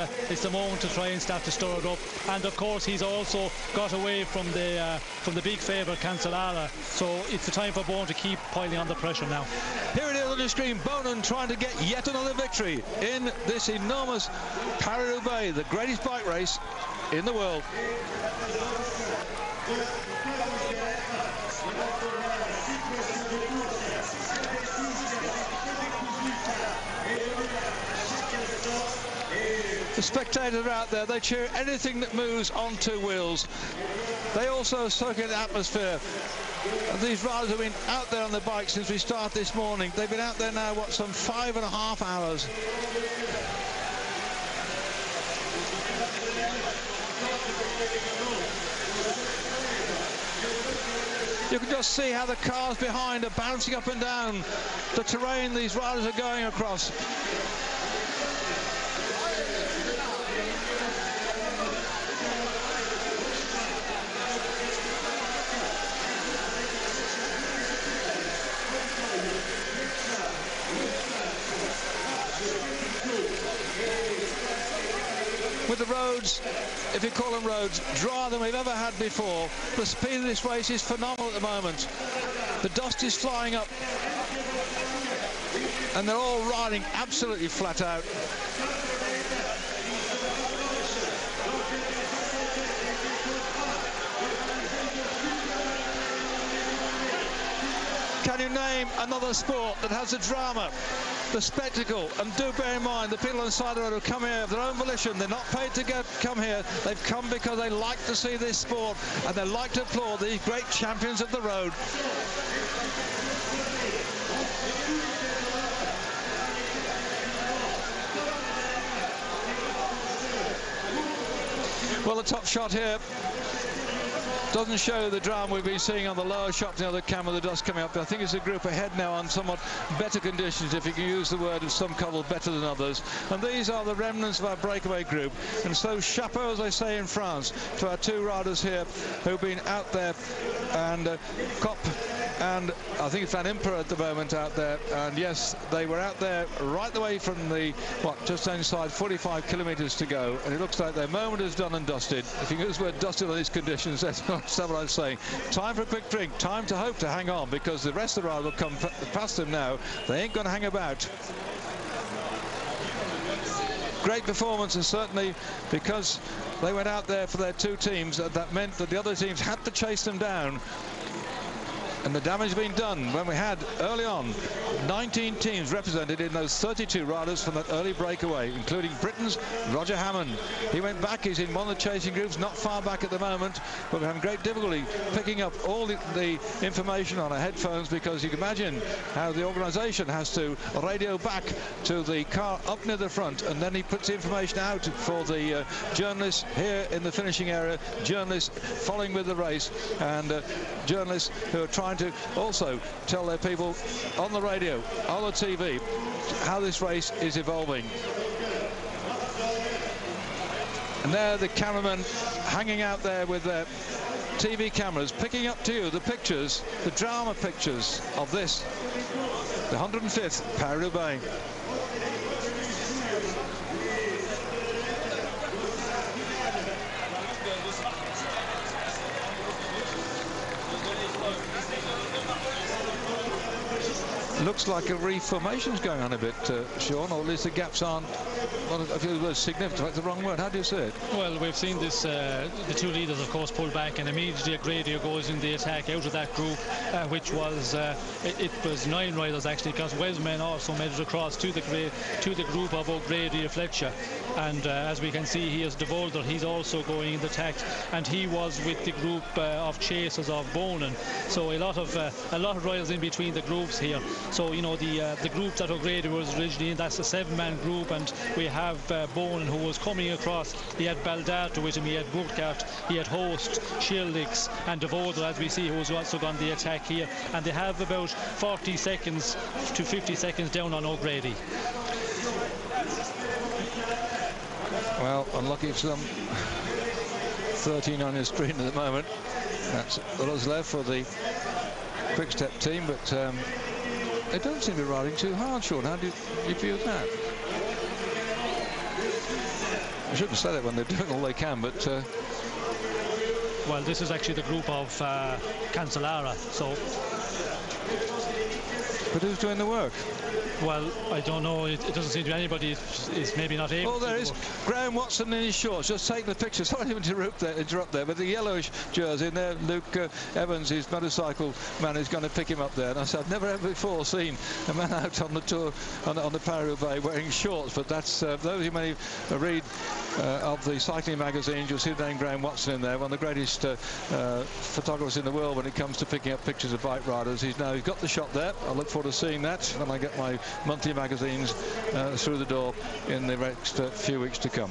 the moment to try and start to stir it up, and of course he's also got away from the big favourite Cancellara, so it's the time for Bowen to keep piling on the pressure now. Here it is on the screen, Bowen trying to get yet another victory in this enormous Paris Roubaix, the greatest bike race in the world. The spectators are out there, they cheer anything that moves on 2 wheels. They also soak in the atmosphere. And these riders have been out there on the bike since we started this morning. They've been out there now, what, some 5.5 hours. You can just see how the cars behind are bouncing up and down the terrain these riders are going across. With the roads, if you call them roads, drier than we've ever had before. The speed of this race is phenomenal at the moment. The dust is flying up, and they're all riding absolutely flat out. Can you name another sport that has the drama, the spectacle? And do bear in mind, the people on the side of the road who come here of their own volition. They're not paid to come here. They've come because they like to see this sport, and they like to applaud these great champions of the road. Well, the top shot here doesn't show the drama we've been seeing on the lower shot, the other camera, the dust coming up. But I think it's a group ahead now on somewhat better conditions, if you can use the word, of some cobble better than others. And these are the remnants of our breakaway group. And so chapeau, as they say in France, to our 2 riders here who've been out there, and Kopp and I think it's Van Imper at the moment out there. And yes, they were out there right the way from the, just inside 45 kilometres to go. And it looks like their moment is done and dusted. If you use the word dusted on these conditions, that's not what I'm saying. Time for a quick drink, time to hope to hang on, because the rest of the ride will come past them now. They ain't going to hang about. Great performance, and certainly because they went out there for their 2 teams, that meant that the other teams had to chase them down. And the damage being done when we had early on 19 teams represented in those 32 riders from that early breakaway, including Britain's Roger Hammond. He went back, he's in one of the chasing groups, not far back at the moment, but we're having great difficulty picking up all the information on our headphones, because you can imagine how the organisation has to radio back to the car up near the front, and then he puts the information out for the journalists here in the finishing area, journalists following with the race, and journalists who are trying to also tell their people on the radio, on the TV, how this race is evolving. And there the cameramen hanging out there with their TV cameras picking up to you the pictures, the drama pictures of this, the 105th Paris Roubaix. Looks like a reformation's going on a bit, Sean, or at least the gaps aren't, well, I feel the word significant, that's the wrong word. How do you see it? Well, we've seen this, the two leaders, of course, pull back, and immediately O'Grady goes in the attack out of that group, which was, it was 9 riders actually, because Wesman also made it across to the group of O'Grady, Fletcher, and as we can see, he is De Volder, he's also going in the attack, and he was with the group of chasers of Bonin. So a lot of riders in between the groups here. So, you know, the group that O'Grady was originally in, that's a 7-man group, and we have Bonin, who was coming across. He had Baldato with him, he had Burkhardt, he had Host, Schildix, and De Volder, as we see, who has also gone the attack here. And they have about 40 seconds to 50 seconds down on O'Grady. Well, unlucky for them. 13 on your screen at the moment. That's all that's left for the Quick Step team, but they don't seem to be riding too hard, Sean. How do you feel that? I shouldn't say that when they're doing all they can, but... Well, this is actually the group of Cancellara, so... But who's doing the work? Well, I don't know. It doesn't seem to be anybody is maybe not able. Oh, there is Graham Watson in his shorts, just taking the picture. Sorry to interrupt there, but the yellowish jersey in there, Luke Evans, his motorcycle man, is going to pick him up there. And I said, I've never ever before seen a man out on the tour, on the Paris Roubaix wearing shorts. But that's those who may read of the cycling magazines, you'll see the name Graham Watson in there, one of the greatest photographers in the world when it comes to picking up pictures of bike riders. He's got the shot there. I look forward to seeing that when I get my monthly magazines through the door in the next few weeks to come.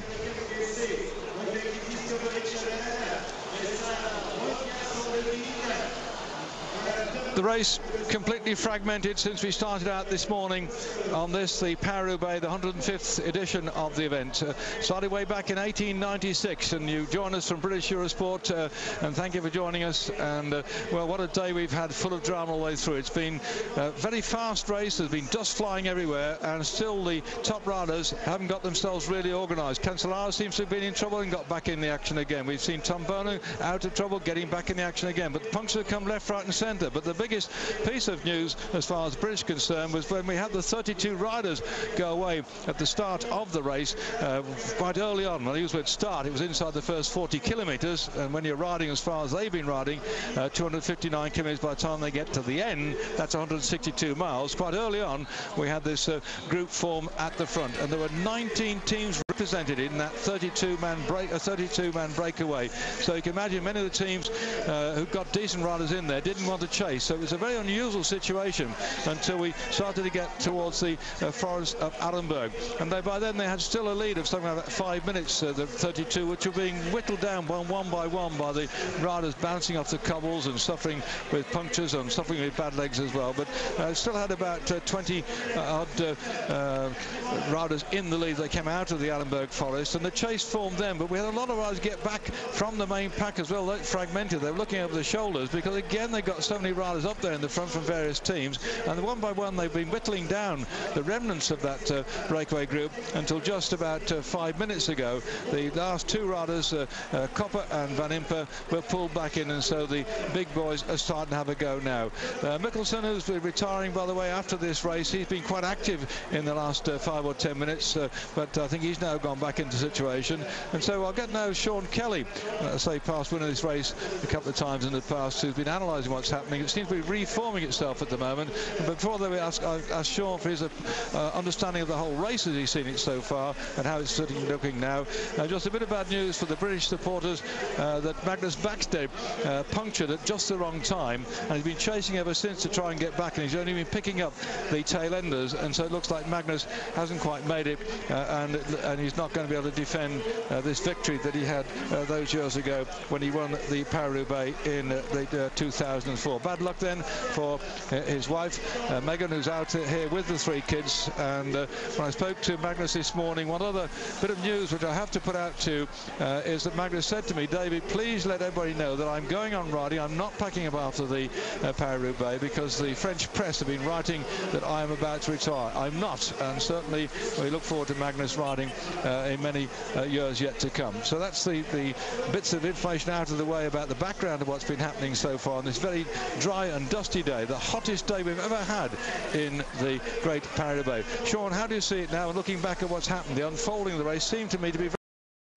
The race completely fragmented since we started out this morning on this, the Paris Roubaix, the 105th edition of the event. Started way back in 1896, and you join us from British Eurosport, and thank you for joining us. And well, what a day we've had, full of drama all the way through. It's been a very fast race. There's been dust flying everywhere, and still the top riders haven't got themselves really organised. Cancellara seems to have been in trouble and got back in the action again. We've seen Tom Bonin out of trouble, getting back in the action again. But the punctures have come left, right and centre. But the biggest piece of news as far as British concerned was when we had the 32 riders go away at the start of the race quite early on. When I use the word start, it was inside the first 40 kilometres, and when you're riding as far as they've been riding, 259 kilometres, by the time they get to the end, that's 162 miles. Quite early on we had this group form at the front, and there were 19 teams represented in that 32-man breakaway. So you can imagine many of the teams who got decent riders in there didn't want to chase. So it was a very unusual situation until we started to get towards the forest of Allenberg, and by then they had still a lead of something like 5 minutes, the 32, which were being whittled down one by one by the riders bouncing off the cobbles and suffering with punctures and suffering with bad legs as well. But still had about 20 odd riders in the lead. They came out of the Allenberg forest, and the chase formed then, but we had a lot of riders get back from the main pack as well. They fragmented. They were looking over their shoulders because again they got so many riders up there in the front from various teams, and one by one they've been whittling down the remnants of that breakaway group until just about 5 minutes ago the last two riders, Copper and Van Impe, were pulled back in, and so the big boys are starting to have a go now. Mikkelsen, who's been retiring by the way after this race, he's been quite active in the last 5 or 10 minutes, but I think he's now gone back into the situation. And so I'll get now Sean Kelly, say past winner of this race a couple of times in the past, who's been analysing what's happening. It seems to be reforming itself at the moment. And before that, we ask Sean for his understanding of the whole race as he's seen it so far and how it's looking now. Just a bit of bad news for the British supporters that Magnus Backstedt punctured at just the wrong time, and he's been chasing ever since to try and get back, and he's only been picking up the tail enders, and so it looks like Magnus hasn't quite made it, and he's not going to be able to defend this victory that he had those years ago when he won the Paris Roubaix in the 2004. Bad luck then for his wife Megan, who's out here with the 3 kids. And when I spoke to Magnus this morning, one other bit of news which I have to put out to is that Magnus said to me, David, please let everybody know that I'm going on riding. I'm not packing up after the Paris Roubaix because the French press have been writing that I am about to retire. I'm not, and certainly we look forward to Magnus riding in many years yet to come. So that's the bits of information out of the way about the background of what's been happening so far on this very dry and dusty day, the hottest day we've ever had in the Great Paris Roubaix. Sean, how do you see it now? And looking back at what's happened, the unfolding of the race seemed to me to be very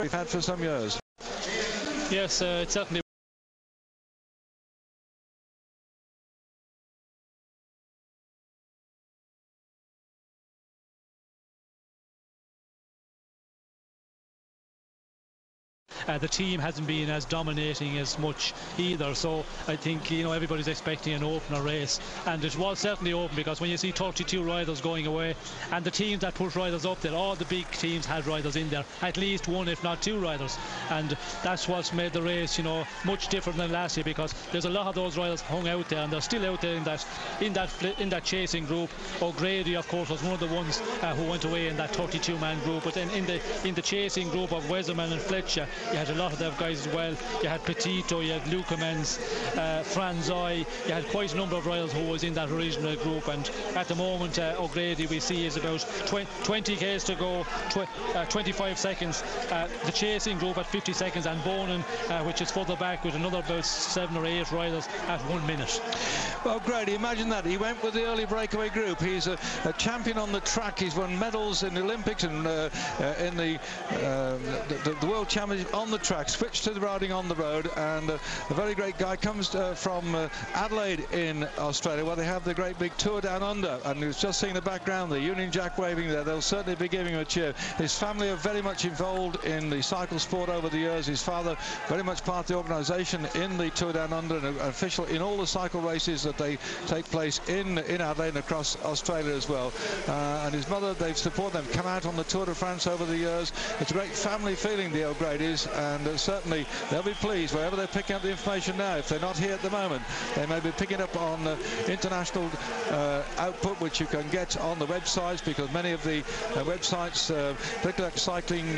we've had for some years. Yes, it certainly. The team hasn't been as dominating as much either, so I think, you know, everybody's expecting an opener race, and it was certainly open because when you see 32 riders going away, and the teams that put riders up there, all the big teams had riders in there, at least 1 if not 2 riders, and that's what's made the race, you know, much different than last year, because there's a lot of those riders hung out there, and they're still out there in that chasing group. O'Grady, of course, was one of the ones who went away in that 32-man group, but then in the chasing group of Weserman and Fletcher, you had a lot of them guys as well. You had Petito, you had Lucamens, Franzoy, you had quite a number of riders who was in that original group, and at the moment O'Grady we see is about 20 k's to go, 25 seconds. The chasing group at 50 seconds, and Bonin, which is further back with another about 7 or 8 riders at 1 minute. Well, Grady, imagine that. He went with the early breakaway group. He's a champion on the track. He's won medals in the Olympics and in the World Championship on the track, switched to the riding on the road, and a very great guy comes from Adelaide in Australia, where they have the great big Tour Down Under, and who's just seeing the background, the Union Jack waving there. They'll certainly be giving him a cheer. His family are very much involved in the cycle sport over the years. His father very much part of the organisation in the Tour Down Under, and an official in all the cycle races that they take place in Adelaide and across Australia as well. And his mother, they've supported them, come out on the Tour de France over the years. It's a great family feeling, the O'Grady's, and certainly they'll be pleased wherever they're picking up the information now. If they're not here at the moment, they may be picking up on international output, which you can get on the websites, because many of the websites, particularly Cycling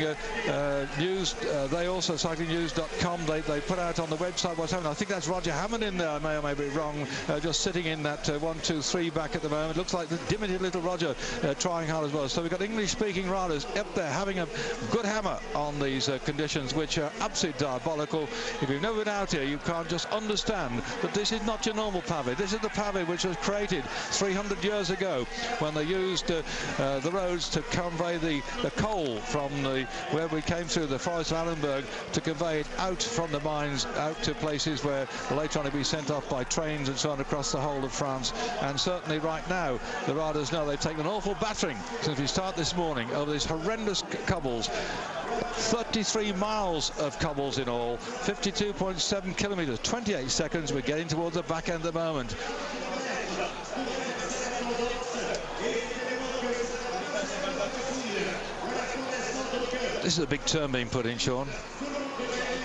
News, they also, cyclingnews.com, they put out on the website what's happening. I think that's Roger Hammond in there, I may or may be wrong, just sitting in that 1, 2, 3 back at the moment. Looks like the diminutive little Roger trying hard as well. So we've got English-speaking riders up there having a good hammer on these conditions, which are absolutely diabolical. If you've never been out here, you can't just understand that this is not your normal pavé. This is the pavé which was created 300 years ago when they used the roads to convey the coal from where we came through the forest of Allenberg, to convey it out from the mines out to places where later on it'll be sent off by trains and so on across the whole of France. And certainly right now the riders know they've taken an awful battering since we start this morning over these horrendous cobbles. 33 miles of cobbles in all, 52.7 kilometers, 28 seconds. We're getting towards the back end at the moment. This is a big turn being put in, Sean.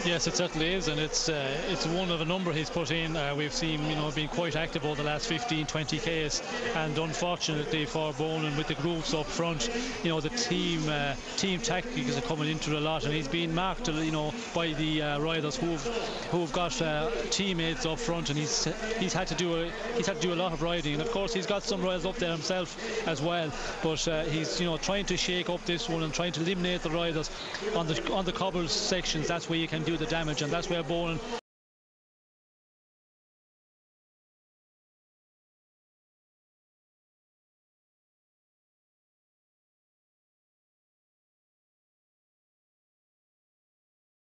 Yes, it certainly is, and it's one of a number he's put in. We've seen, you know, being quite active over the last 15-20 k's, and unfortunately for Bonin, with the groups up front, you know, the team tactics are coming into it a lot, and he's been marked, you know, by the riders who've got teammates up front, and he's had to do a lot of riding, and of course he's got some riders up there himself as well, but he's, you know, trying to shake up this one and trying to eliminate the riders on the cobbles sections. That's where you can do the damage, and that's where Bonin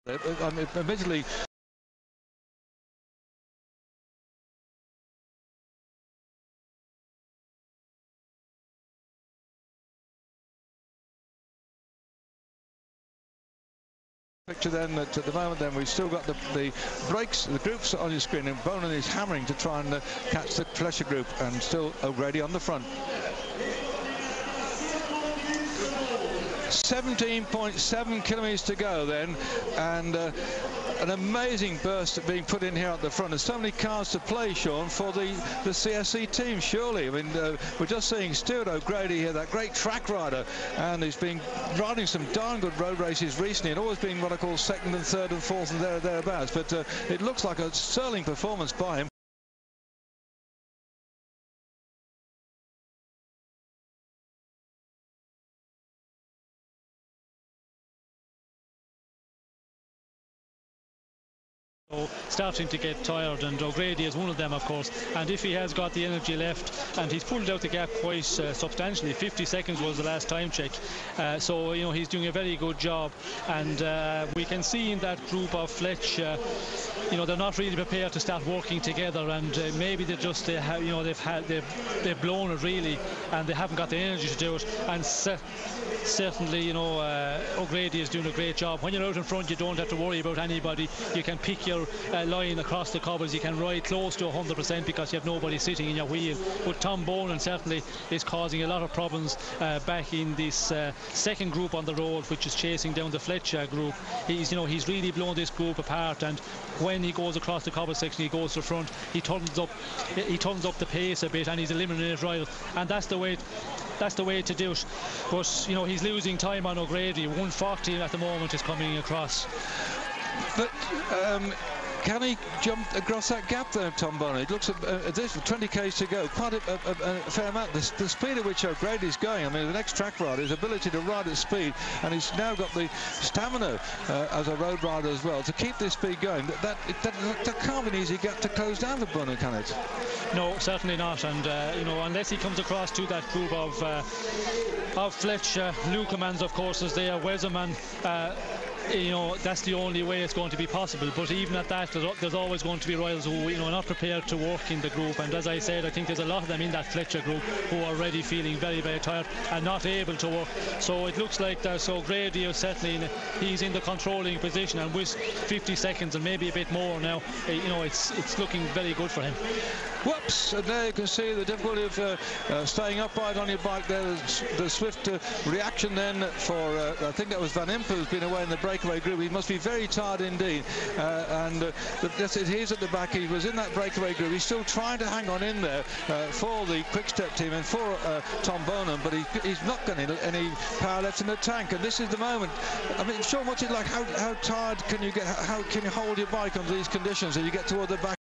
admittedly picture then that at the moment then we've still got the breaks, the groups on your screen, and Bonin is hammering to try and catch the Fletcher group, and still O'Grady on the front. 17.7 kilometres to go then, and an amazing burst being put in here at the front. There's so many cards to play, Sean, for the CSC team, surely. I mean, we're just seeing Stuart O'Grady here, that great track rider, and he's been riding some darn good road races recently, and always been what I call second and third and fourth and thereabouts. But it looks like a sterling performance by him. Starting to get tired, and O'Grady is one of them, of course, and if he has got the energy left, and he's pulled out the gap quite substantially. 50 seconds was the last time check, so you know, he's doing a very good job, and we can see in that group of Fletch, you know, they're not really prepared to start working together, and maybe they just you know, they've blown it really, and they haven't got the energy to do it. And certainly, you know, O'Grady is doing a great job. When you're out in front, you don't have to worry about anybody. You can pick your line across the cobbles. You can ride close to 100% because you have nobody sitting in your wheel. But Tom Bonan certainly is causing a lot of problems back in this second group on the road, which is chasing down the Fletcher group. He's really blown this group apart, and when he goes across the cobble section, he goes to the front. He turns up the pace a bit, and he's eliminated Ryle, and that's the way to do it. But you know, he's losing time on O'Grady. 140 at the moment is coming across. But can he jump across that gap there, Tom Bonan? It looks at this, 20 k's to go, quite a fair amount. The speed at which O'Grady's going, I mean, the next track rider, his ability to ride at speed, and he's now got the stamina as a road rider as well to keep this speed going. That can't be an easy gap to close down for Bonan, can it? No, certainly not. And you know, unless he comes across to that group of Fletch, Lukemans, of course, is there, Weserman. You know, that's the only way it's going to be possible. But even at that, there's always going to be riders who, you know, are not prepared to work in the group. And as I said, I think there's a lot of them in that Fletcher group who are already feeling very, very tired and not able to work. So it looks like that. So Grady is certainly he's in the controlling position, and with 50 seconds and maybe a bit more now, you know, it's looking very good for him. Whoops! And there you can see the difficulty of staying upright on your bike there. The swift reaction then for I think that was Van Impe, who's been away in the breakaway group. He must be very tired indeed, and yes, it is at the back. He was in that breakaway group. He's still trying to hang on in there for the quick step team and for Tom Bonan, but he's not got any power left in the tank. And this is the moment. I mean, Sean, what's it like? How tired can you get? How can you hold your bike under these conditions as you get toward the back?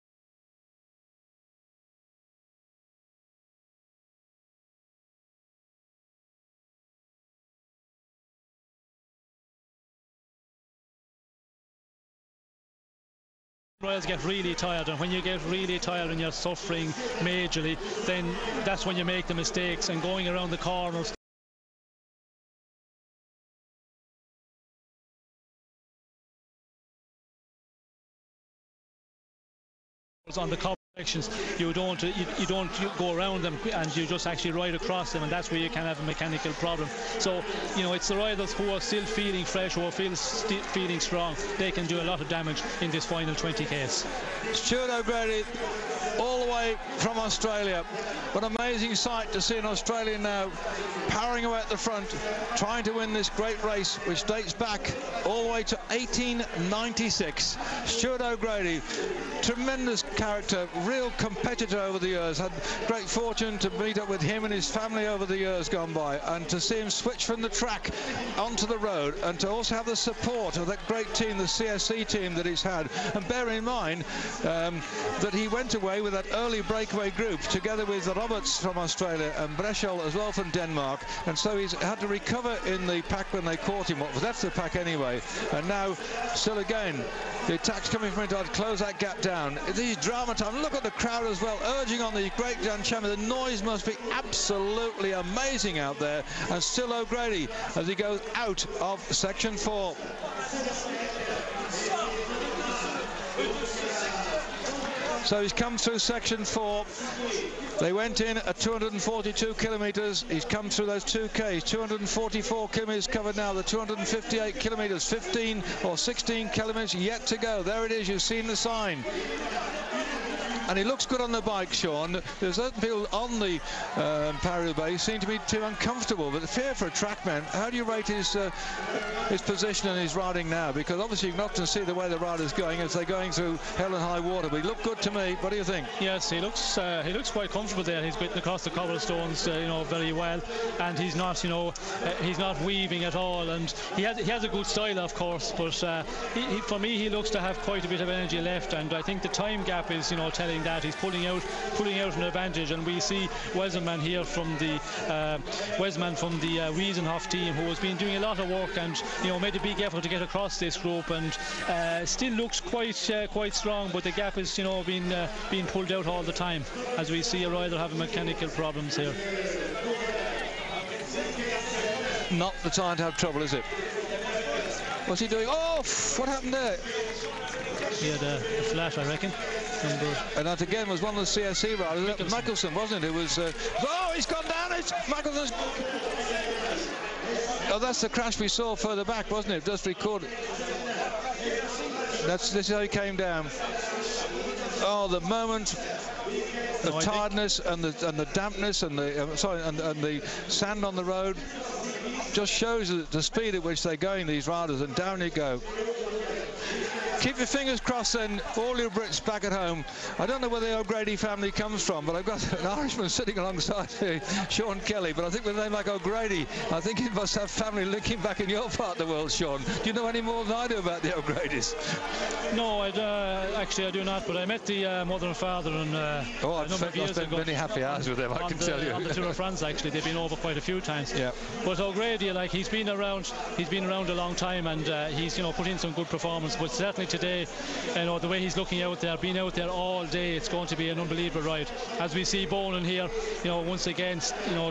Riders get really tired, and when you get really tired and you're suffering majorly, then that's when you make the mistakes, and going around the corners. On the cobble sections, you don't go around them, and you just actually ride across them, and that's where you can have a mechanical problem. So you know, it's the riders who are still feeling fresh, who are feeling strong. They can do a lot of damage in this final 20 k's. Stuart O'Grady, all the way from Australia. What an amazing sight to see an Australian now powering away at the front, trying to win this great race, which dates back all the way to 1896. Stuart O'Grady, tremendous character, real competitor over the years. Had great fortune to meet up with him and his family over the years gone by, and to see him switch from the track onto the road, and to also have the support of that great team, the CSC team that he's had. And bear in mind that he went away with that early breakaway group together with Roberts from Australia and Breschel as well from Denmark, and so he's had to recover in the pack when they caught him. Well, that's the pack anyway, and now still again the attacks coming from inside to close that gap down. These drama time, look at the crowd as well, urging on the great young champion. The noise must be absolutely amazing out there, and still O'Grady as he goes out of section 4. So he's come through section 4. They went in at 242 kilometres. He's come through those 2Ks. 244 kilometres covered now. The 258 kilometres, 15 or 16 kilometres yet to go. There it is. You've seen the sign. And he looks good on the bike, Sean. There's certain people on the Paris Roubaix seem to be too uncomfortable, but the fear for a trackman, how do you rate his position and his riding now? Because obviously you can often see the way the rider's going as they're going through hell and high water, but he looked good to me. What do you think? Yes, he looks quite comfortable there. He's getting across the cobblestones, very well, and he's not, he's not weaving at all, and he has a good style, of course, but for me he looks to have quite a bit of energy left, and I think the time gap is, telling that he's pulling out an advantage, and we see Weselman here from the Wiesenhof team, who has been doing a lot of work and made a big effort to get across this group, and still looks quite strong, but the gap is being pulled out all the time as we see a rider having mechanical problems here. Not the time to have trouble, is it? What's he doing? Oh, what happened there? He had a flash, I reckon. And that again was one of the CSC riders, Mickelson, wasn't it? It was. Oh, he's gone down. It's Mickelson's. Oh, that's the crash we saw further back, wasn't it? Just recorded. This is how he came down. Oh, the moment. The tiredness and the dampness and the and the sand on the road just shows the speed at which they're going, these riders, and down you go. Keep your fingers crossed then, all you Brits back at home. I don't know where the O'Grady family comes from, but I've got an Irishman sitting alongside me, Sean Kelly, but I think with a name like O'Grady, I think he must have family linking back in your part of the world, Sean. Do you know any more than I do about the O'Gradys? No, actually I do not, but I met the mother and father a number of years ago. Many happy hours with them, I can tell you. On the Tour of France, actually, they've been over quite a few times. Yeah. But O'Grady, he's been around a long time, and he's put in some good performance, but certainly today, the way he's looking out there, being out there all day, it's going to be an unbelievable ride. As we see Bonin here, once again,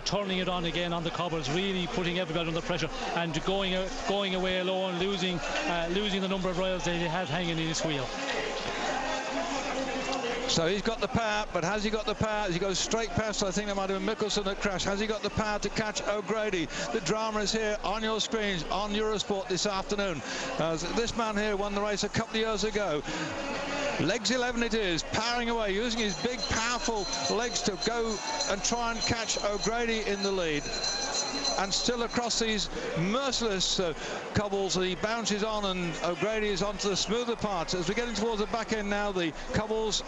turning it on again on the cobbles, really putting everybody under pressure and going away alone, losing the number of rides that he had hanging in his wheel. So he's got the power, but has he got the power? As he goes straight past, I think that might have been Mickelson that crashed. Has he got the power to catch O'Grady? The drama is here on your screens on Eurosport this afternoon. This man here won the race a couple of years ago. Legs 11 it is, powering away, using his big, powerful legs to go and try and catch O'Grady in the lead. And still across these merciless cobbles, he bounces on, and O'Grady is onto the smoother parts. As we're getting towards the back end now, the cobbles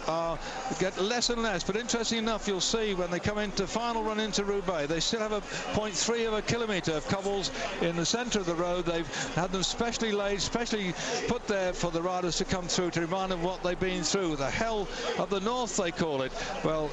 get less and less. But interesting enough, you'll see when they come into final run into Roubaix, they still have a 0.3 of a kilometre of cobbles in the centre of the road. They've had them specially laid, specially put there for the riders to come through to remind them what they've been through. The hell of the north, they call it. Well,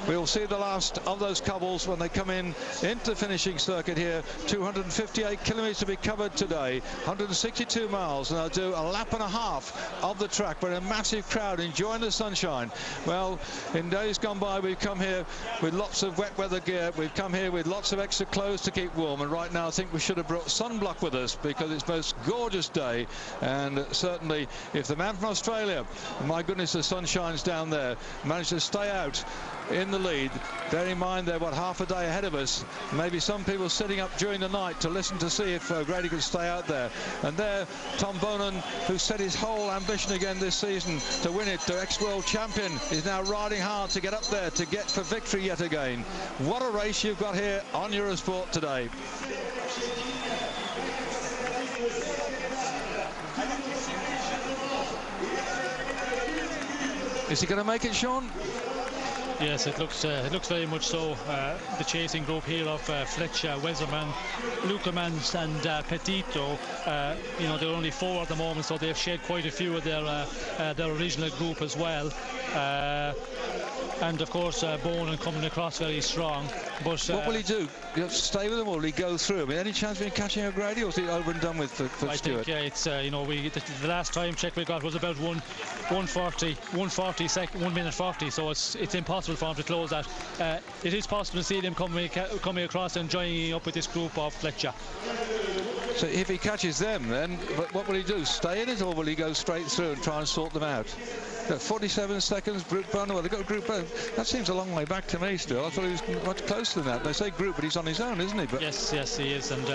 we'll see the last of those cobbles when they come into the finishing circuit here. 258 kilometres to be covered today, 162 miles, and they'll do a lap and a half of the track, but a massive crowd enjoying the sunshine. Well, in days gone by, we've come here with lots of wet weather gear. We've come here with lots of extra clothes to keep warm, and right now I think we should have brought sunblock with us because it's the most gorgeous day. And certainly if the man from Australia, my goodness, the sun shines down there, managed to stay out in the lead. Bear in mind they're half a day ahead of us. Maybe some people sitting up during the night to listen to see if O'Grady could stay out there. And there, Tom Bonin, who set his whole ambition again this season to win it, the ex-world champion, is now riding hard to get up there, to get for victory yet again. What a race you've got here on Eurosport today. Is he going to make it, Sean? Yes, it looks very much so. The chasing group here of Fletcher, Weserman, Lukemans and Petito, they're only 4 at the moment, so they've shed quite a few of their original group as well. And of course Bonin coming across very strong. But what will he do? You have to stay with him, or will he go through? I mean, any chance of him catching O'Grady, or is it over and done with for I Stewart? think it's the last time check we got was about 1 minute 40, so it's impossible for him to close that. It is possible to see them coming across and joining up with this group of Fletcher. So if he catches them, then what will he do? Stay in it, or will he go straight through and try and sort them out? 47 seconds, group run. Well, they've got group run. That seems a long way back to me still. I thought he was much closer than that. They say group, but he's on his own, isn't he? But yes, he is. And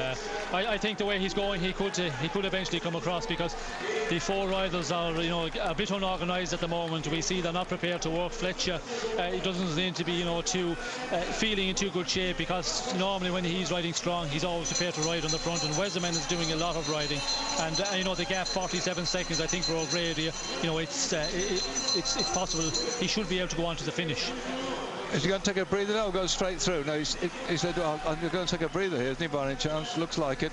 I think the way he's going, he could eventually come across, because the four riders are, you know, a bit unorganised at the moment. We see they're not prepared to work. Fletcher, he doesn't seem to be, you know, feeling in too good shape, because normally when he's riding strong, he's always prepared to ride on the front. And Weserman is doing a lot of riding, and you know, the gap 47 seconds, I think, for O'Grady. You know, it's possible he should be able to go on to the finish. Is he going to take a breather now or go straight through? No, he said, well, I'm going to take a breather here, isn't he, by any chance? Looks like it.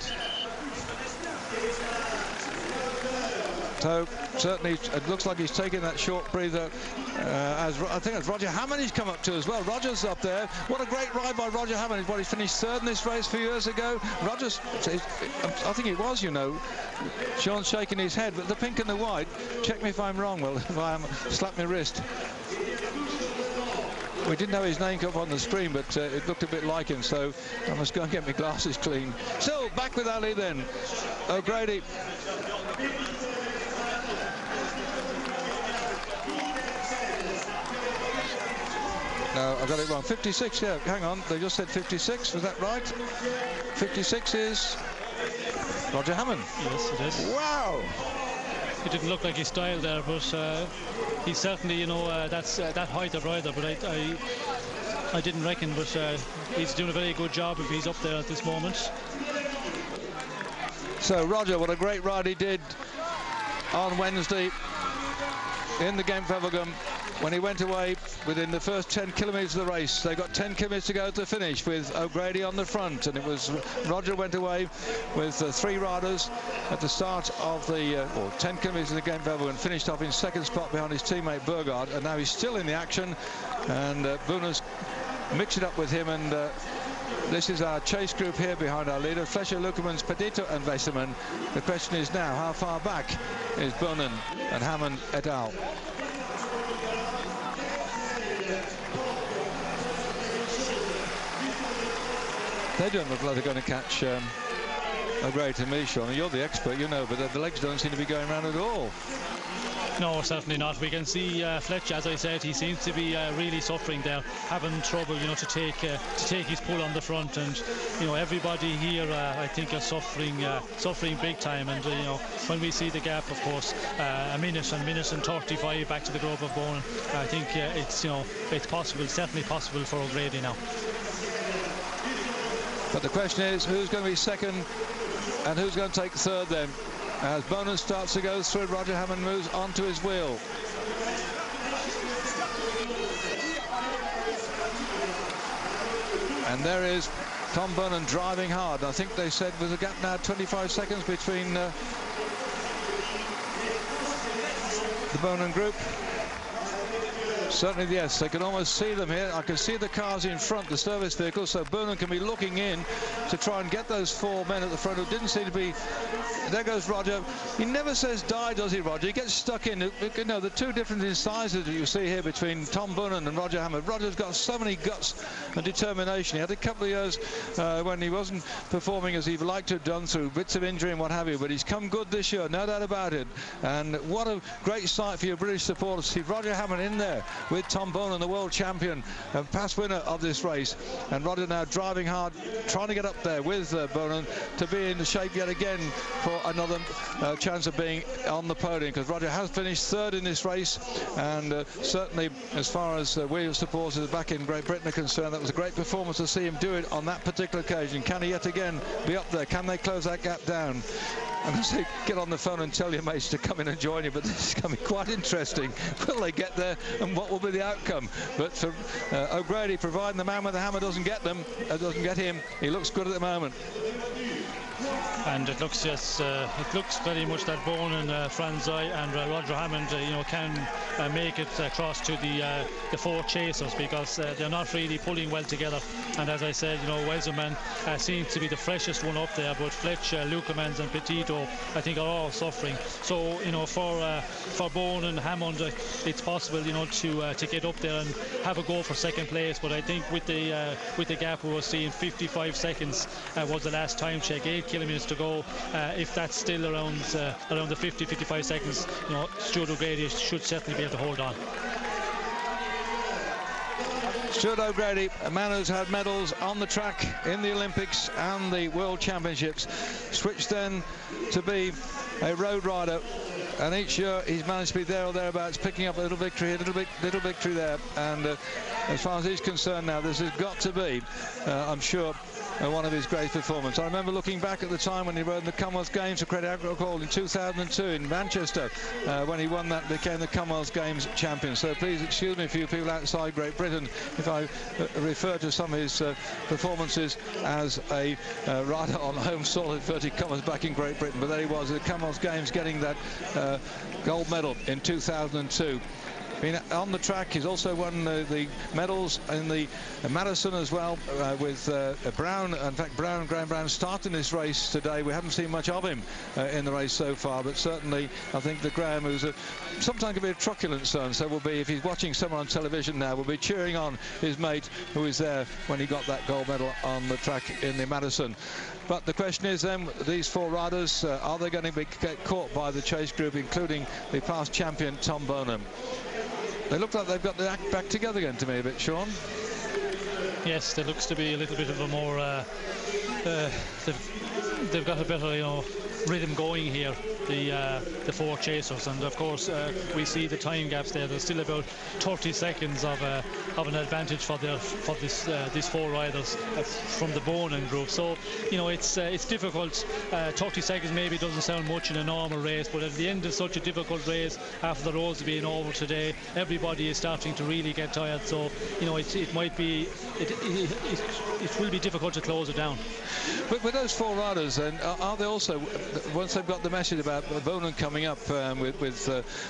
So certainly it looks like he's taking that short breather, as I think it's Roger Hammond he's come up to as well. Roger's up there. What a great ride by Roger Hammond. He finished third in this race a few years ago. Roger's, I think it was, you know, Sean's shaking his head, but the pink and the white, check me if I'm wrong, well, if I am, slap my wrist. We didn't know his name come up on the screen, but it looked a bit like him, so I must go and get my glasses clean. So back with Ali then. O'Grady. No, I got it wrong. 56, yeah, hang on. They just said 56, was that right? 56 is Roger Hammond. Yes, it is. Wow! It didn't look like his style there, but he's certainly, you know, that's that height of rider, but I didn't reckon, but he's doing a very good job if he's up there at this moment. So Roger, what a great ride he did on Wednesday in the Gent-Wevelgem. When he went away within the first 10 kilometres of the race, they got 10 kilometres to go to the finish with O'Grady on the front, and it was Roger went away with three riders at the start of the 10 kilometres of the Gent-Wevelgem, and finished off in second spot behind his teammate Burgaard, and now he's still in the action, and Booner's mixed it up with him, and this is our chase group here behind our leader, Fletcher, Lukemans, Pedito and Weserman. The question is now, how far back is Boonen and Hammond et al.? They don't look like they're going to catch O'Grady to me, Sean. You're the expert, you know, but the legs don't seem to be going around at all. No, certainly not. We can see Fletcher, as I said, he seems to be really suffering there, having trouble, you know, to take his pull on the front, and you know, everybody here, I think, are suffering big time. And you know, when we see the gap, of course, a minute and 35 back to the Grove of Bone, I think it's, you know, it's possible, certainly possible for O'Grady now. But the question is, who's going to be second and who's going to take third then? As Bonan starts to go through, Roger Hammond moves onto his wheel. And there is Tom Bonan driving hard. I think they said there's a gap now 25 seconds between the Bonan group. Certainly, yes, they can almost see them here. I can see the cars in front, the service vehicles, so Boonen can be looking in to try and get those four men at the front who didn't seem to be. There goes Roger. He never says die, does he, Roger? He gets stuck in. You know, the two different in sizes that you see here between Tom Boonen and Roger Hammond. Roger's got so many guts and determination. He had a couple of years when he wasn't performing as he'd like to have done through bits of injury and what have you, but he's come good this year, no doubt about it. And what a great sight for your British supporters to see Roger Hammond in there with Tom Boonen, the world champion and past winner of this race, and Roger now driving hard, trying to get up there with Boonen to be in shape yet again for another chance of being on the podium, because Roger has finished third in this race, and certainly as far as Williams supporters back in Great Britain are concerned, that was a great performance to see him do it on that particular occasion. Can he yet again be up there? Can they close that gap down? And I say, get on the phone and tell your mates to come in and join you, but this is going to be quite interesting. Will they get there, and what will be the outcome? But for O'Grady, providing the man with the hammer doesn't get them, doesn't get him, he looks good at the moment. And it looks it looks very much that Boonen, Franzai and Roger Hammond, you know, can make it across to the four chasers, because they're not really pulling well together. And as I said, you know, Weserman seems to be the freshest one up there, but Fletcher, Lukemans and Petito, I think, are all suffering. So, you know, for Boonen and Hammond, it's possible, you know, to get up there and have a go for second place. But I think with the gap we were seeing, 55 seconds was the last time check, 8 kilometres to go. If that's still around the 50-55 seconds, you know, Stuart O'Grady should certainly be able to hold on. Stuart O'Grady, a man who's had medals on the track in the Olympics and the World Championships, switched then to be a road rider And each year he's managed to be there or thereabouts, picking up a little victory here, little victory there. And as far as he's concerned now, this has got to be, I'm sure, one of his great performances. I remember looking back at the time when he rode in the Commonwealth Games for Credit Agricole in 2002 in Manchester, when he won that, became the Commonwealth Games champion. So please excuse me for you people outside Great Britain if I refer to some of his performances as a rider on home soil, inverted commas, back in Great Britain. But there he was at the Commonwealth Games, getting that gold medal in 2002. Been on the track. He's also won the medals in the Madison as well, with Brown. In fact, Graham Brown starting this race today. We haven't seen much of him in the race so far, but certainly I think that Graham, who's sometimes can be a truculent son, so will be, if he's watching someone on television now, will be cheering on his mate who was there when he got that gold medal on the track in the Madison. But the question is then, these four riders, are they going to get caught by the chase group, including the past champion Tom Bonham? They look like they've got the act back together again to me a bit, Sean. Yes, there looks to be a little bit of a more they've got a better, you know, rhythm going here, the four chasers, and of course we see the time gaps there. There's still about 30 seconds of an advantage for these four riders from the Bonin group. So you know, it's difficult. 30 seconds maybe doesn't sound much in a normal race, but at the end of such a difficult race, after the roads being over today, everybody is starting to really get tired. So you know, it might be, it will be difficult to close it down. But with those four riders, and are they also, once they've got the message about Bonin coming up with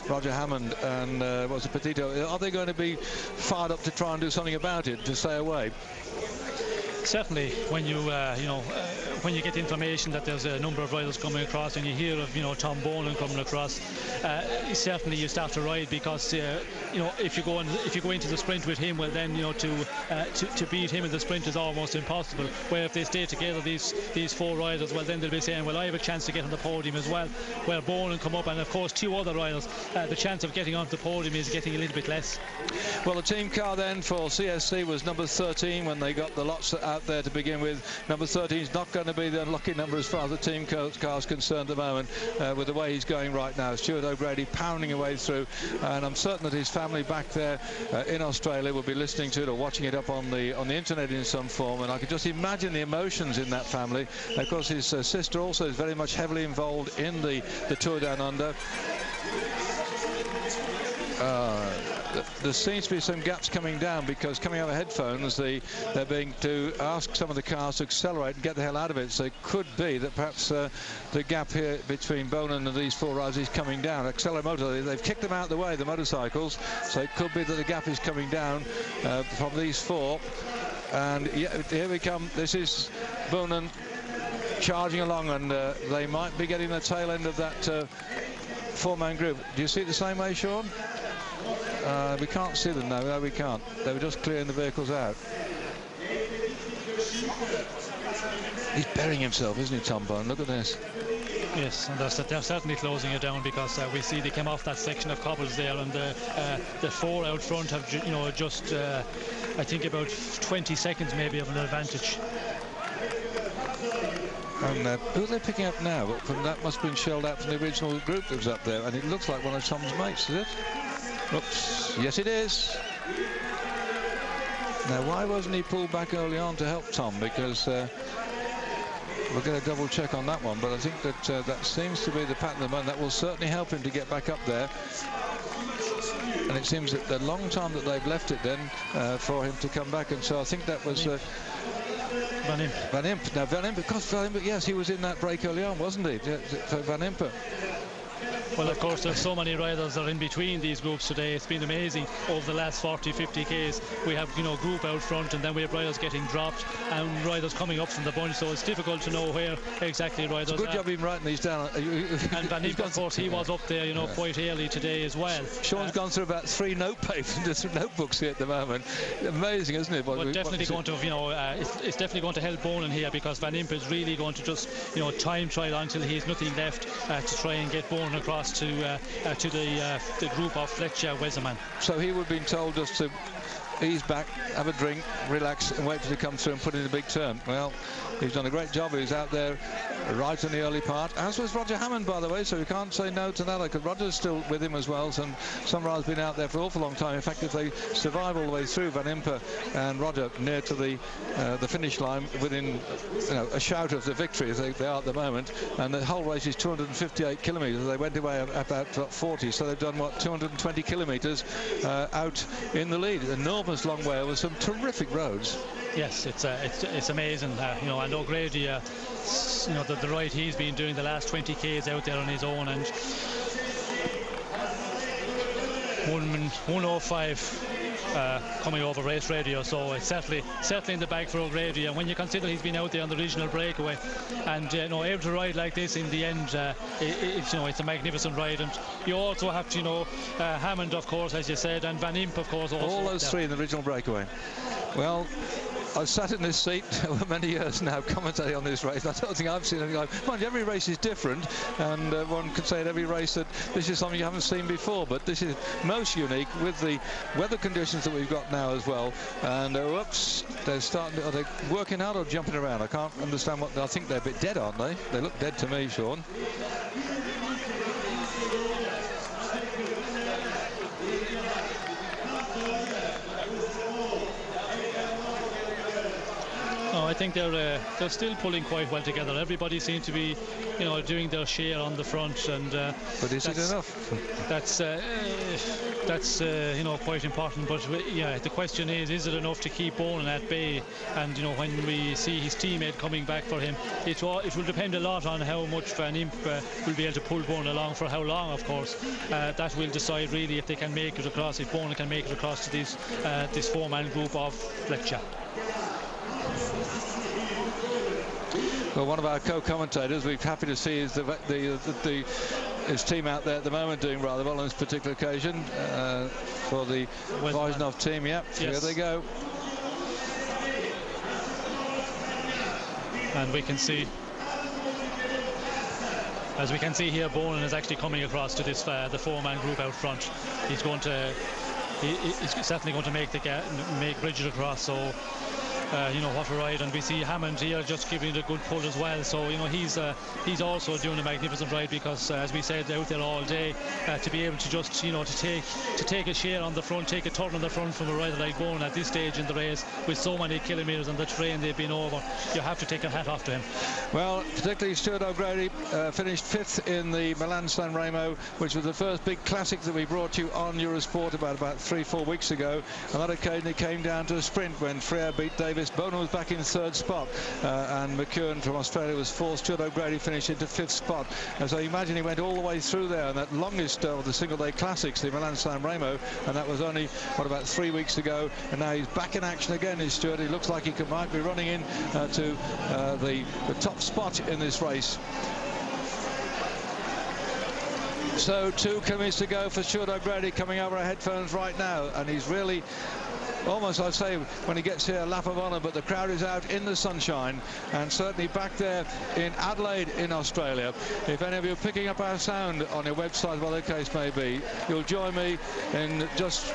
Roger Hammond and what's it, Petito, are they going to be fired up to try and do something about it, to stay away? Certainly, when you when you get information that there's a number of riders coming across, and you hear of, you know, Tom Bonin coming across, certainly you start to ride, because you know, if you go into the sprint with him, well then, you know, to beat him in the sprint is almost impossible. Where if they stay together, these four riders, well then they'll be saying, well, I have a chance to get on the podium as well. Where Bonin come up, and of course two other riders, the chance of getting onto the podium is getting a little bit less. Well, the team car then for CSC was number 13 when they got the lots out there to begin with. Number 13 is not going to be the unlucky number as far as the team car is concerned at the moment, with the way he's going right now. Stuart O'Grady pounding away through, and I'm certain that his family back there in Australia will be listening to it or watching it up on the internet in some form, and I can just imagine the emotions in that family. Of course, his sister also is very much heavily involved in the Tour Down Under. There seems to be some gaps coming down, because coming out of headphones, they're being to ask some of the cars to accelerate and get the hell out of it. So it could be that perhaps the gap here between Bonin and these four riders is coming down. Accelermotor, they've kicked them out of the way, the motorcycles, so it could be that the gap is coming down from these four. And yeah, here we come. This is Bonin charging along, and they might be getting the tail end of that four-man group. Do you see it the same way, Sean? We can't see them now. No, we can't. They were just clearing the vehicles out. He's burying himself, isn't he, Tom Bonin? Look at this. Yes, and they're certainly closing it down, because we see they came off that section of cobbles there, and the four out front have, you know, just I think about 20 seconds maybe of an advantage. And who are they picking up now? That must have been shelled out from the original group that was up there, and it looks like one of Tom's mates, is it? Oops. Yes, it is. Now, why wasn't he pulled back early on to help Tom? Because we'll get a double check on that one, but I think that that seems to be the pattern at the moment. That will certainly help him to get back up there. And it seems that the long time that they've left it then for him to come back, and so I think that was Van Impe. Van Impe. Now Van Impe, because Van Impe, yes, he was in that break early on, wasn't he? For Van Impe. Well, of course, there's so many riders that are in between these groups today. It's been amazing over the last 40-50 Ks. We have, you know, group out front, and then we have riders getting dropped and riders coming up from the bunch, so it's difficult to know where exactly riders are. It's a good job in writing these down. And Van Impe, of course, he was up there, you know, quite early today as well. Sean's gone through about 3 notebooks here at the moment. Amazing, isn't it? But definitely going to, you know, it's definitely going to help Bonin here, because Van Impe is really going to just, you know, time trial until he has nothing left to try and get Bonin across to the group of Fletcher Weserman. So he would have been told just to ease back, have a drink, relax, and wait till he comes through and put in a big turn. Well, he's done a great job. He's out there right in the early part, as was Roger Hammond, by the way, so we can't say no to that, because Roger's still with him as well. And Sunrise been out there for an awful long time. In fact, if they survive all the way through, Van Impe and Roger near to the finish line within a shout of the victory as they are at the moment. And the whole race is 258 kilometres. They went away about 40, so they've done what, 220 kilometres out in the lead. Enormous long way over some terrific roads. Yes, it's amazing, and O'Grady, the ride he's been doing the last 20 k's out there on his own, and 1:05 coming over race radio, so it's certainly in the bag for O'Grady. And when you consider he's been out there on the regional breakaway, and able to ride like this in the end, it's a magnificent ride. And you also have to Hammond, of course, as you said, and Van Impe, of course, also. All those three in the regional breakaway. Well, I've sat in this seat for many years now, commentating on this race. I don't think I've seen anything like. Mind you, every race is different, and one could say at every race that this is something you haven't seen before. But this is most unique with the weather conditions that we've got now as well. And whoops, they're starting. Are they working out or jumping around? I can't understand what. I think they're a bit dead, aren't they? They look dead to me, Sean. No, I think they're still pulling quite well together. Everybody seems to be, doing their share on the front, and but is it enough? That's quite important. But the question is it enough to keep Bonin at bay? And when we see his teammate coming back for him, it will depend a lot on how much Van Impe will be able to pull Bonin along for how long. Of course, that will decide really if they can make it across. If Bonin can make it across to this four-man group of Fletcher. Well, one of our co-commentators, we're happy to see is his team out there at the moment doing rather well on this particular occasion for the Weisnov team. Yep, yes. Here they go. And we can see, as we can see here, Bonin is actually coming across to this the four-man group out front. He's certainly going to make bridges across. So. What a ride, and we see Hammond here just giving it a good pull as well. So he's also doing a magnificent ride, because as we said, out there all day, to be able to just to take a share on the front, take a turn on the front from a rider like Bonin at this stage in the race with so many kilometres on the train they've been over, you have to take a hat off to him. Well, particularly Stuart O'Grady finished 5th in the Milan-San Remo, which was the first big classic that we brought you on Eurosport about 3-4 weeks ago. On that occasion it came down to a sprint when Frere beat Davis. Bonin was back in 3rd spot, and McEwen from Australia was 4th. Stuart O'Grady finished into 5th spot. And so you imagine he went all the way through there, and that longest of the single-day classics, the Milan-San Remo, and that was only about 3 weeks ago. And now he's back in action again, is Stuart. He looks like he might be running in to the top spot in this race. So 2 kilometres to go for Stuart O'Grady, coming over our headphones right now, and he's really almost, I'd say, when he gets here, a lap of honour, but the crowd is out in the sunshine, and certainly back there in Adelaide in Australia. If any of you are picking up our sound on your website, whatever the case may be, you'll join me in just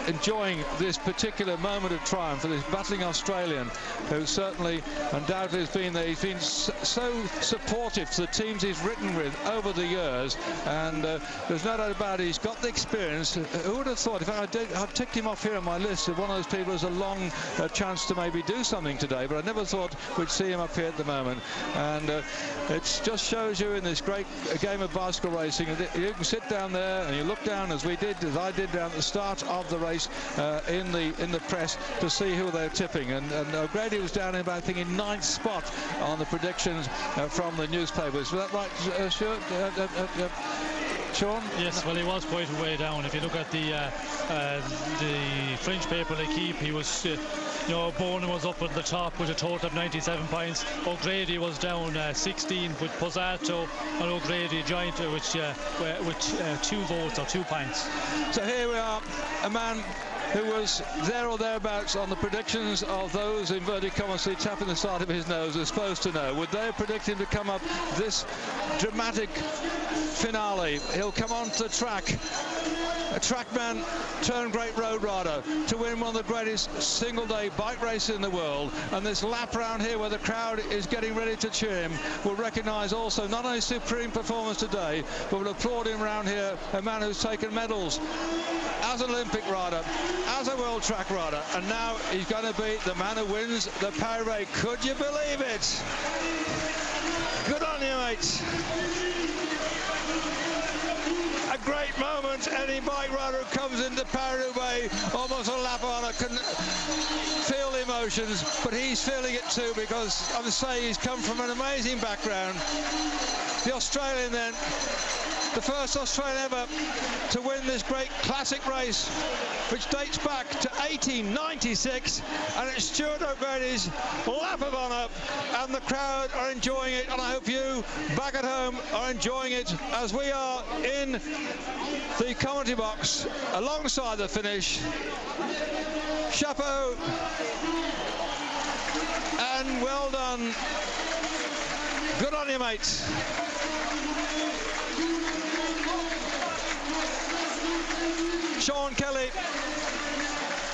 enjoying this particular moment of triumph for this battling Australian, who certainly undoubtedly has been there. He's been so supportive to the teams he's ridden with over the years, and there's no doubt about it, he's got the experience. Who would have thought, if I've ticked him off here on my list, one of those people has a long chance to maybe do something today, but I never thought we'd see him up here at the moment. And it just shows you in this great game of bicycle racing, you can sit down there and you look down, as I did down at the start of the race, in the press, to see who they're tipping, and O'Grady was down in about, I think, in 9th spot on the predictions from the newspapers. Was that right, Stuart? Sean? Yes, well, he was quite a way down. If you look at the French paper L'Equipe, he was, Bonin was up at the top with a total of 97 points. O'Grady was down 16, with Pozzato and O'Grady joint with 2 votes or 2 points. So here we are, a man who was there or thereabouts on the predictions of those, inverted commas, tapping the side of his nose, are supposed to know. Would they have predicted him to come up this dramatic finale? He'll come onto the track a trackman turned great road rider to win one of the greatest single-day bike races in the world, and this lap round here where the crowd is getting ready to cheer him will recognise also not only supreme performance today, but will applaud him around here, a man who's taken medals as an Olympic rider, as a world track rider, and now he's going to be the man who wins the Paris Roubaix. Could you believe it? Good on you, mate. A great moment. Any bike rider who comes into Paris Roubaix, almost a lap on it, can feel the emotions, but he's feeling it too, because I would say he's come from an amazing background. The Australian then, the first Australian ever to win this great classic race, which dates back to 1896, and it's Stuart O'Grady's lap of honour, and the crowd are enjoying it, and I hope you back at home are enjoying it as we are in the commentary box alongside the finish. Chapeau and well done. Good on you, mate. Sean Kelly,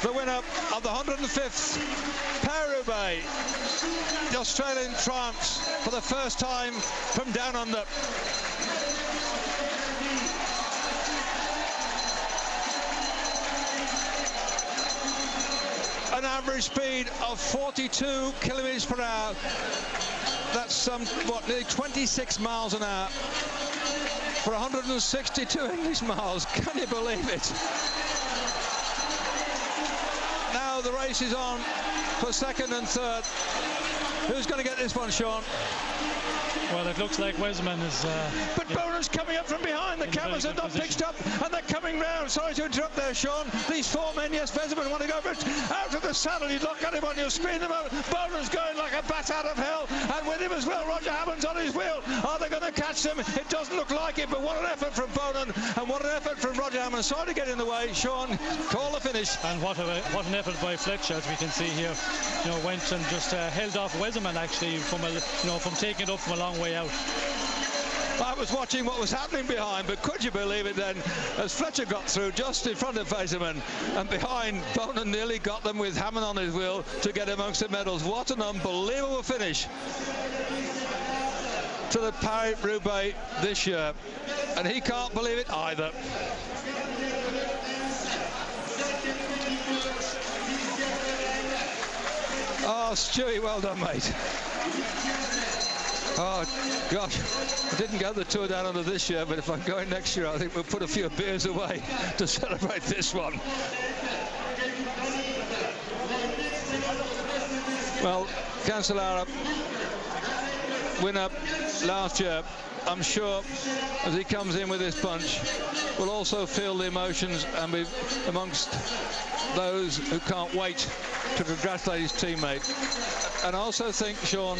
the winner of the 105th Paris Roubaix. The Australian triumphs for the first time from down under. An average speed of 42 kilometres per hour. That's nearly 26 miles an hour for 162 English miles. Can you believe it? Now the race is on for second and third. Who's going to get this one, Sean? Well, it looks like Weisman is... But Bonan's coming up from behind. The cameras are not pitched up, and they're coming round. Sorry to interrupt there, Sean. These four men, yes, Weisman want to go out of the saddle. You look at him on your screen at the moment. Bonan's going like a bat out of hell, and with him as well, Roger Hammond's on his wheel. Are they going to catch them? It doesn't look like it, but what an effort from Bonan, and what an effort from Roger Hammond. Sorry to get in the way, Sean. Call the finish. And what an effort by Fletcher, as we can see here. You know, went and just held off Weisman actually from taking it up from a long way out. I was watching what was happening behind, but could you believe it then, as Fletcher got through just in front of Weisman, and behind, Bonan nearly got them with Hammond on his wheel to get amongst the medals. What an unbelievable finish to the Paris Roubaix this year, and he can't believe it either. Oh, Stewie, well done, mate. Oh, gosh, I didn't get the tour down under this year, but if I'm going next year, I think we'll put a few beers away to celebrate this one. Well, Cancellara, winner last year, I'm sure, as he comes in with this bunch, will also feel the emotions and be amongst those who can't wait to congratulate his teammate. And I also think, Sean,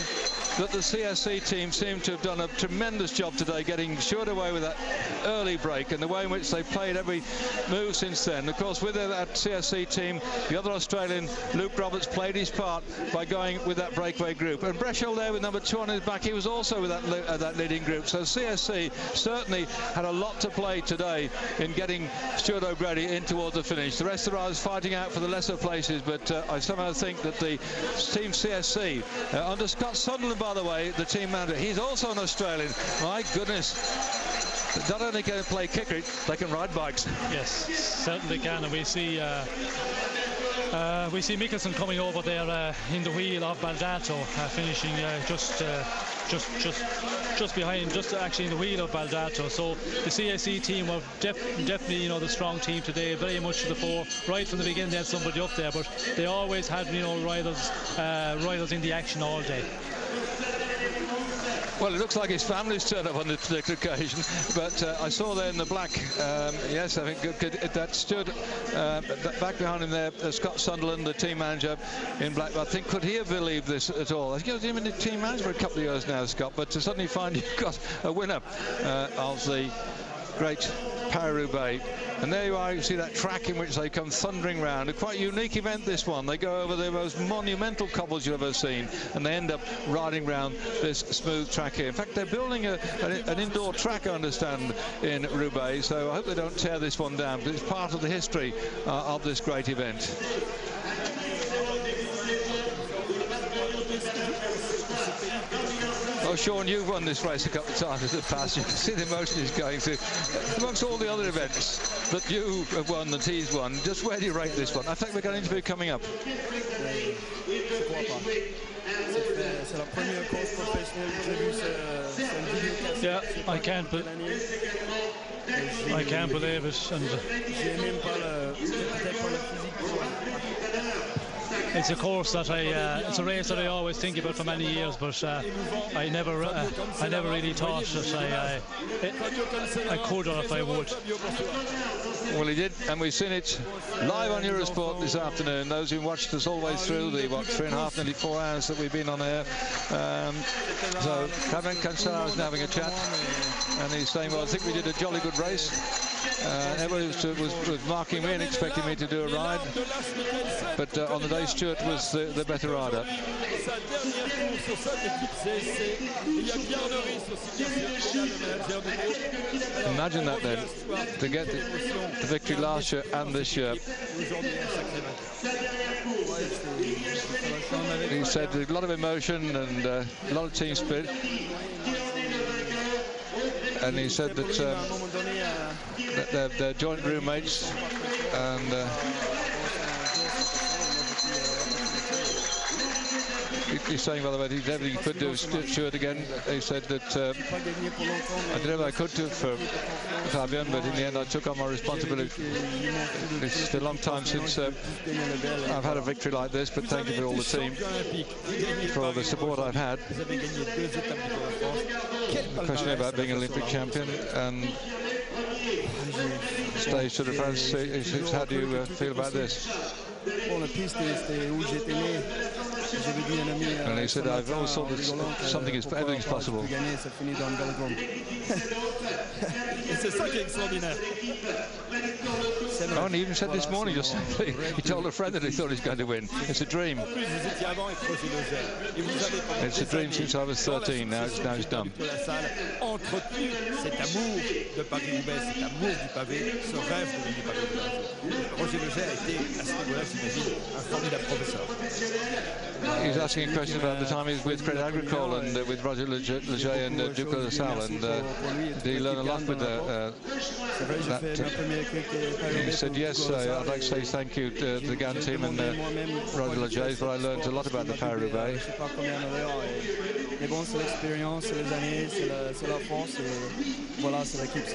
that the CSC team seemed to have done a tremendous job today getting Stuart away with that early break, and the way in which they played every move since then. Of course, with that CSC team, the other Australian, Luke Roberts, played his part by going with that breakaway group. And Breschel there with number 2 on his back, he was also with that leading group. So CSC certainly had a lot to play today in getting Stuart O'Grady in towards the finish. The rest of the riders fighting out for the lesser places, but I somehow think that the team CSC, under Scott Sunderland, by the way, the team manager, he's also an Australian. My goodness, not only can they play cricket, they can ride bikes. Yes, certainly can, and we see Mikkelsen coming over there in the wheel of Baldato, finishing just behind, just actually in the wheel of Baldato. So the CSC team were definitely, you know, the strong team today, very much to the fore. Right from the beginning, they had somebody up there, but they always had, you know, riders in the action all day. Well, it looks like his family's turned up on this particular occasion, but I saw there in the black, yes, I think that stood back behind him there, Scott Sunderland, the team manager in black. I think, could he have believed this at all? I think he was in the team manager for a couple of years now, Scott, but to suddenly find you've got a winner of the great Paris Roubaix. And there you are, you see that track in which they come thundering round. A quite unique event, this one. They go over the most monumental cobbles you've ever seen, and they end up riding round this smooth track here. In fact, they're building an indoor track, I understand, in Roubaix, so I hope they don't tear this one down, but it's part of the history of this great event. Oh, Sean, you've won this race a couple of times in the past. You can see the emotion he's going through. Amongst all the other events that you have won, that he's won, just where do you rate this one? I think we're going to interview coming up. Yeah, I can't believe it. And it's a course that it's a race that I always think about for many years, but I never really thought that I could, or if I would. Well, he did, and we've seen it live on Eurosport this afternoon. Those who watched us all the way through the 3.5, nearly 4 hours that we've been on air. So Cameron Cancelo is having a chat, and he's saying, well, I think we did a jolly good race. Everybody was marking me and expecting me to do a ride, but on the day Stuart was the better rider. Imagine that then, to get the victory last year and this year. He said a lot of emotion and a lot of team spirit. And he said that they're joint roommates, and he's saying, by the way, he did everything he could do to Stuart again. He said that I did everything I could do for Fabian, but in the end I took on my responsibility. It's a long time since I've had a victory like this, but thank you for all the team, for all the support I've had. The question about being Olympic champion and stage to the France, how do you feel about this? And he said, I've always thought that everything's possible. Oh, and he even said this morning, just simply, he told a friend that he thought he was going to win. It's a dream. It's a dream since I was 13. Now it's done. He's asking a question about the time he was with Crédit Agricole and with Roger Leger and Duke de la Salle, and did he learn a lot with that? He said, yes, I'd like to say thank you to the GAN team and Roger Leger, but I learned a lot about the Paris Roubaix. Mais bon, c'est l'expérience, c'est les années, c'est la France, et voilà, c'est l'équipe,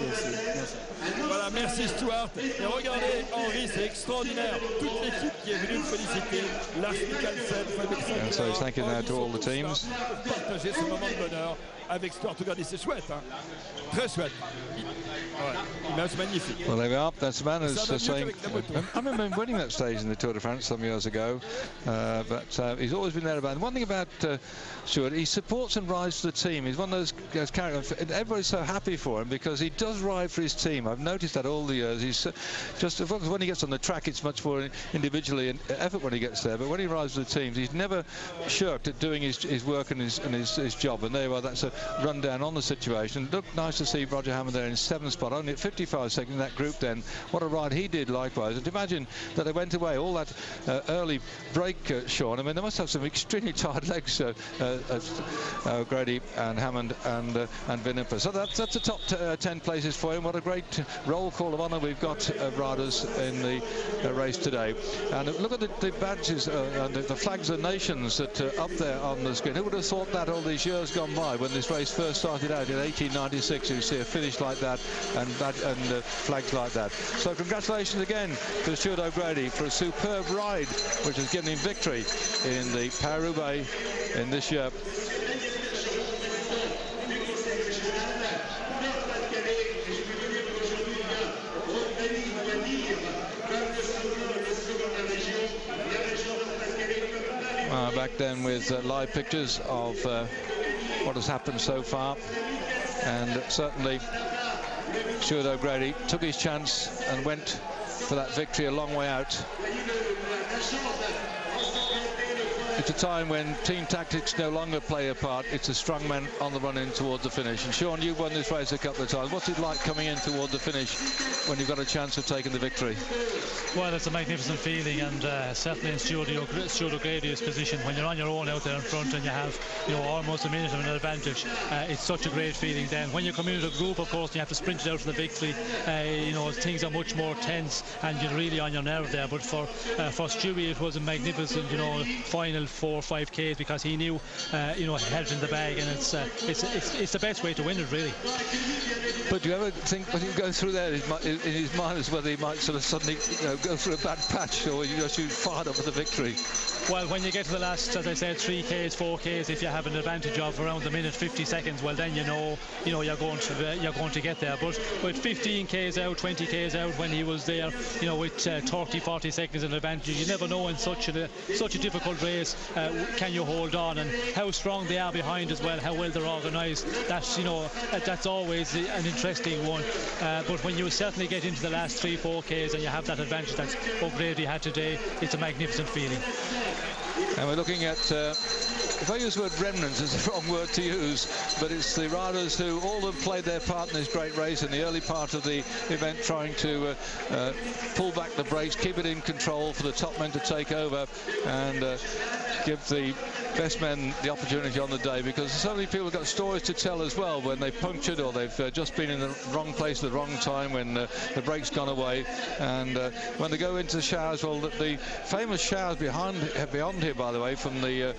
Voilà, merci Stuart. Et regardez, Henri, c'est extraordinaire. Toute l'équipe qui est venue me féliciter. Lars Mikkelsen, so thank you now to all the teams. Partager ce moment de bonheur avec Stuart. Regardez, c'est chouette, hein. Très chouette. Image magnifique. Well, there we are. That's the man who's saying, I remember winning that stage in the Tour de France some years ago, but he's always been there about. And one thing about Stuart, he supports and rides for the team. He's one of those characters, and everybody's so happy for him because he does ride for his team. I've noticed that all the years. He's just, when he gets on the track, it's much more individually and effort when he gets there, but when he rides for the teams, he's never shirked at doing his work and his job. And there you are, that's a rundown on the situation. Looked nice to see Roger Hammond there in 7th spot, only at 55 seconds in that group then. What a ride he did likewise. And imagine that they went away, all that early break, Sean. I mean, they must have some extremely tired legs, Grady and Hammond and Vinipper. So that's the top 10 places for him. What a great roll call of honour we've got of riders in the race today. And look at the badges and the flags of nations that are up there on the screen. Who would have thought that all these years gone by when this race first started out in 1896? You see a finish like that and flags like that. So congratulations again to Stuart O'Grady for a superb ride which has given him victory in the Paris Roubaix in this year. Back then with live pictures of what has happened so far, and certainly Stuart O'Grady took his chance and went for that victory a long way out. It's a time when team tactics no longer play a part. It's a strong man on the run in towards the finish. And Sean, you've won this race a couple of times. What's it like coming in toward the finish when you've got a chance of taking the victory? Well, it's a magnificent feeling, and certainly in Stuart O'Grady's position, when you're on your own out there in front and you have, you know, almost a minute of an advantage, it's such a great feeling. Then when you come into a group, of course, you have to sprint it out for the victory. You know, things are much more tense and you're really on your nerve there. But for Stewie, it was a magnificent, you know, final 4 or 5 Ks, because he knew, you know, he had it in the bag, and it's the best way to win it, really. But do you ever think, when you go through there, in his mind, as whether he might sort of suddenly, you know, go through a bad patch, or you just fired up for the victory? Well, when you get to the last, as I said, 3 Ks, 4 Ks, if you have an advantage of around the minute 50 seconds, well, then you know you're going to get there. But with 15 Ks out, 20 Ks out, when he was there, you know, with 30, 40 seconds in advantage, you never know in such a difficult race, can you hold on, and how strong they are behind as well, how well they're organised. That's, you know, that's always an interesting one. But when you certainly get into the last 3, 4 Ks and you have that advantage that O'Grady had today, it's a magnificent feeling. And we're looking at, if I use the word remnants, it's the wrong word to use, but it's the riders who all have played their part in this great race in the early part of the event, trying to pull back the brakes, keep it in control for the top men to take over and give the best men the opportunity on the day, because so many people have got stories to tell as well when they've punctured or they've just been in the wrong place at the wrong time when the brake's gone away, and when they go into the showers, well, the famous showers beyond here, by the way, from the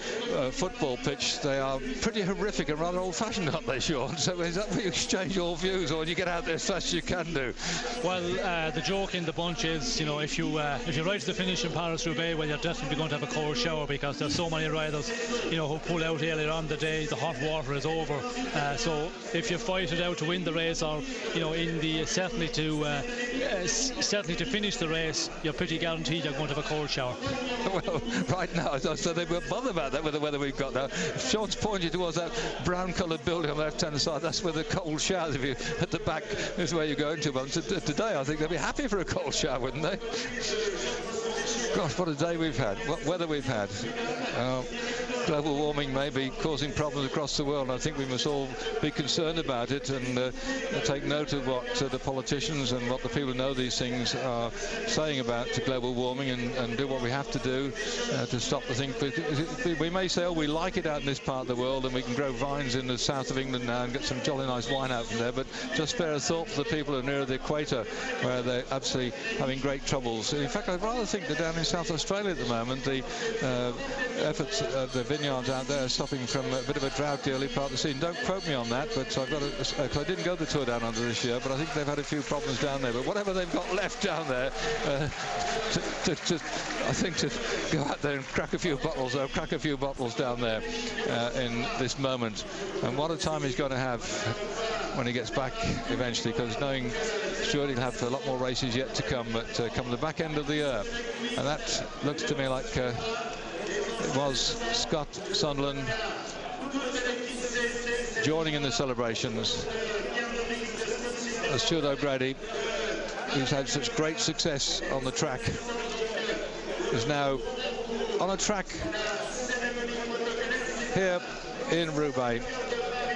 football pitch, they are pretty horrific and rather old-fashioned, aren't they, Sean? So is that where you exchange all views, or you get out there as fast as you can do? Well, the joke in the bunch is, you know, if you ride to the finish in Paris Roubaix, well, you're definitely going to have a cold shower, because there's so many riders, you know, who pull out earlier on the day. The hot water is over, so if you fight it out to win the race, or, you know, in the certainly to finish the race, you're pretty guaranteed you're going to have a cold shower. Well, right now, so they were bothered about that with the weather we've got now. Sean's pointed towards that brown-coloured building on the left-hand side. That's where the cold showers, if you at the back, is where you go into. But today, I think they'll be happy for a cold shower, wouldn't they? Gosh, what a day we've had. What weather we've had. Global warming may be causing problems across the world, and I think we must all be concerned about it and take note of what the politicians and what the people who know these things are saying about global warming, and do what we have to do to stop the thing. We may say, oh, we like it out in this part of the world, and we can grow vines in the south of England now and get some jolly nice wine out from there, but just spare a thought for the people who are near the equator, where they're absolutely having great troubles. In fact, I'd rather think that down in South Australia at the moment, the efforts of the vineyards out there are suffering from a bit of a drought the early part of the season. Don't quote me on that, but I've got because I didn't go the Tour Down Under this year, but I think they've had a few problems down there. But whatever they've got left down there, I think to go out there and crack a few bottles, down there in this moment. And what a time he's going to have when he gets back eventually, because knowing Stuart, he'll have a lot more races yet to come, but come the back end of the year. And that looks to me like it was Scott Sunderland joining in the celebrations. Stuart O'Grady, who's had such great success on the track, is now on a track here in Roubaix,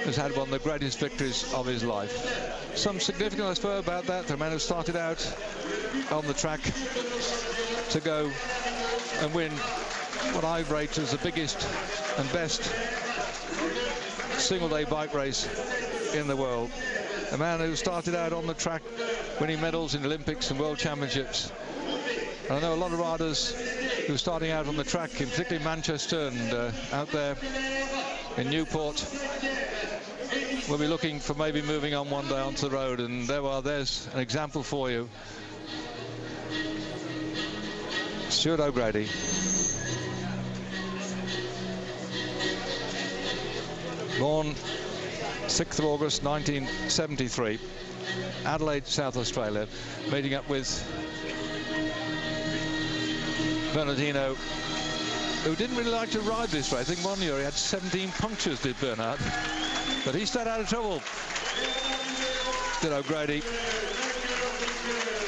has had one of the greatest victories of his life. Some significance, I suppose, about that. The man who started out on the track to go and win what I rate as the biggest and best single-day bike race in the world. A man who started out on the track winning medals in Olympics and World Championships. And I know a lot of riders who are starting out on the track, in particularly Manchester and out there in Newport, will be looking for maybe moving on one day onto the road, and there's an example for you. Stuart O'Grady. Born 6th of August 1973, Adelaide, South Australia, meeting up with Bernardino, who didn't really like to ride this race. I think one year he had 17 punctures, did Bernard, but he stayed out of trouble. Stuart O'Grady,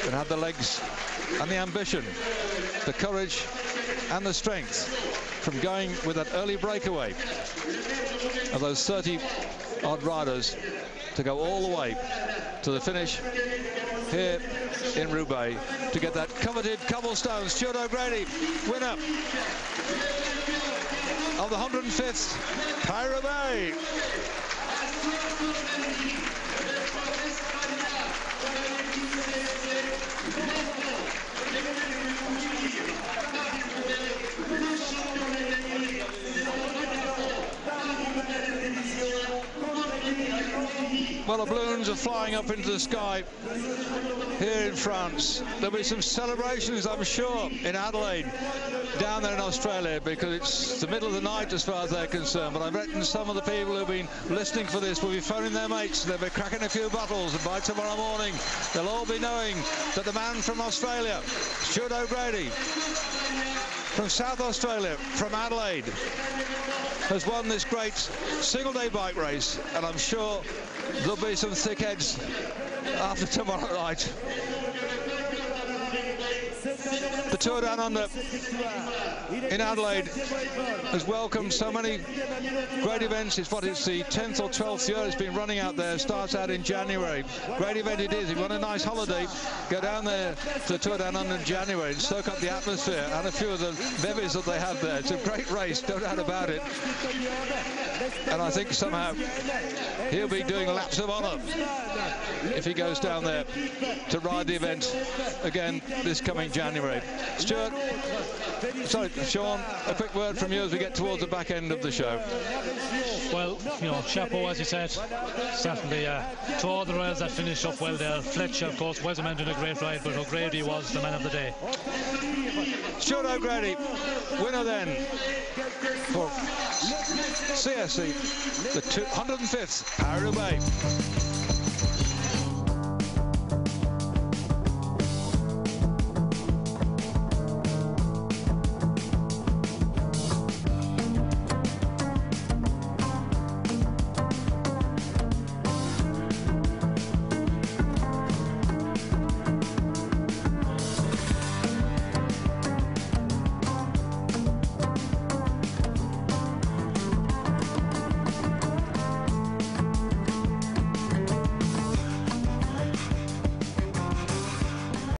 and had the legs and the ambition, the courage and the strength from going with that early breakaway of those 30-odd riders to go all the way to the finish here in Roubaix to get that coveted cobblestone. Stuart O'Grady, winner of the 105th Paris Roubaix. Well, the balloons are flying up into the sky here in France. There'll be some celebrations, I'm sure, in Adelaide, down there in Australia, because it's the middle of the night as far as they're concerned. But I reckon some of the people who've been listening for this will be phoning their mates. They'll be cracking a few bottles, and by tomorrow morning, they'll all be knowing that the man from Australia, Stuart O'Grady, from South Australia, from Adelaide, has won this great single-day bike race, and I'm sure there'll be some thick heads after tomorrow night. The Tour Down Under in Adelaide has welcomed so many great events. It's the 10th or 12th year it's been running out there. Starts out in January. Great event it is. If you want a nice holiday, go down there to the Tour Down Under in January and soak up the atmosphere and a few of the bevies that they have there. It's a great race, no doubt about it. And I think somehow he'll be doing laps of honour if he goes down there to ride the event again this coming January. Stuart, sorry, Sean, a quick word from you as we get towards the back end of the show. Well, you know, chapeau, as you said, certainly to all the riders that finished up well there. Fletcher, of course, wasn't meant in a great ride, but O'Grady was the man of the day. Stuart O'Grady, winner then for CSC, the 105th Paris Roubaix.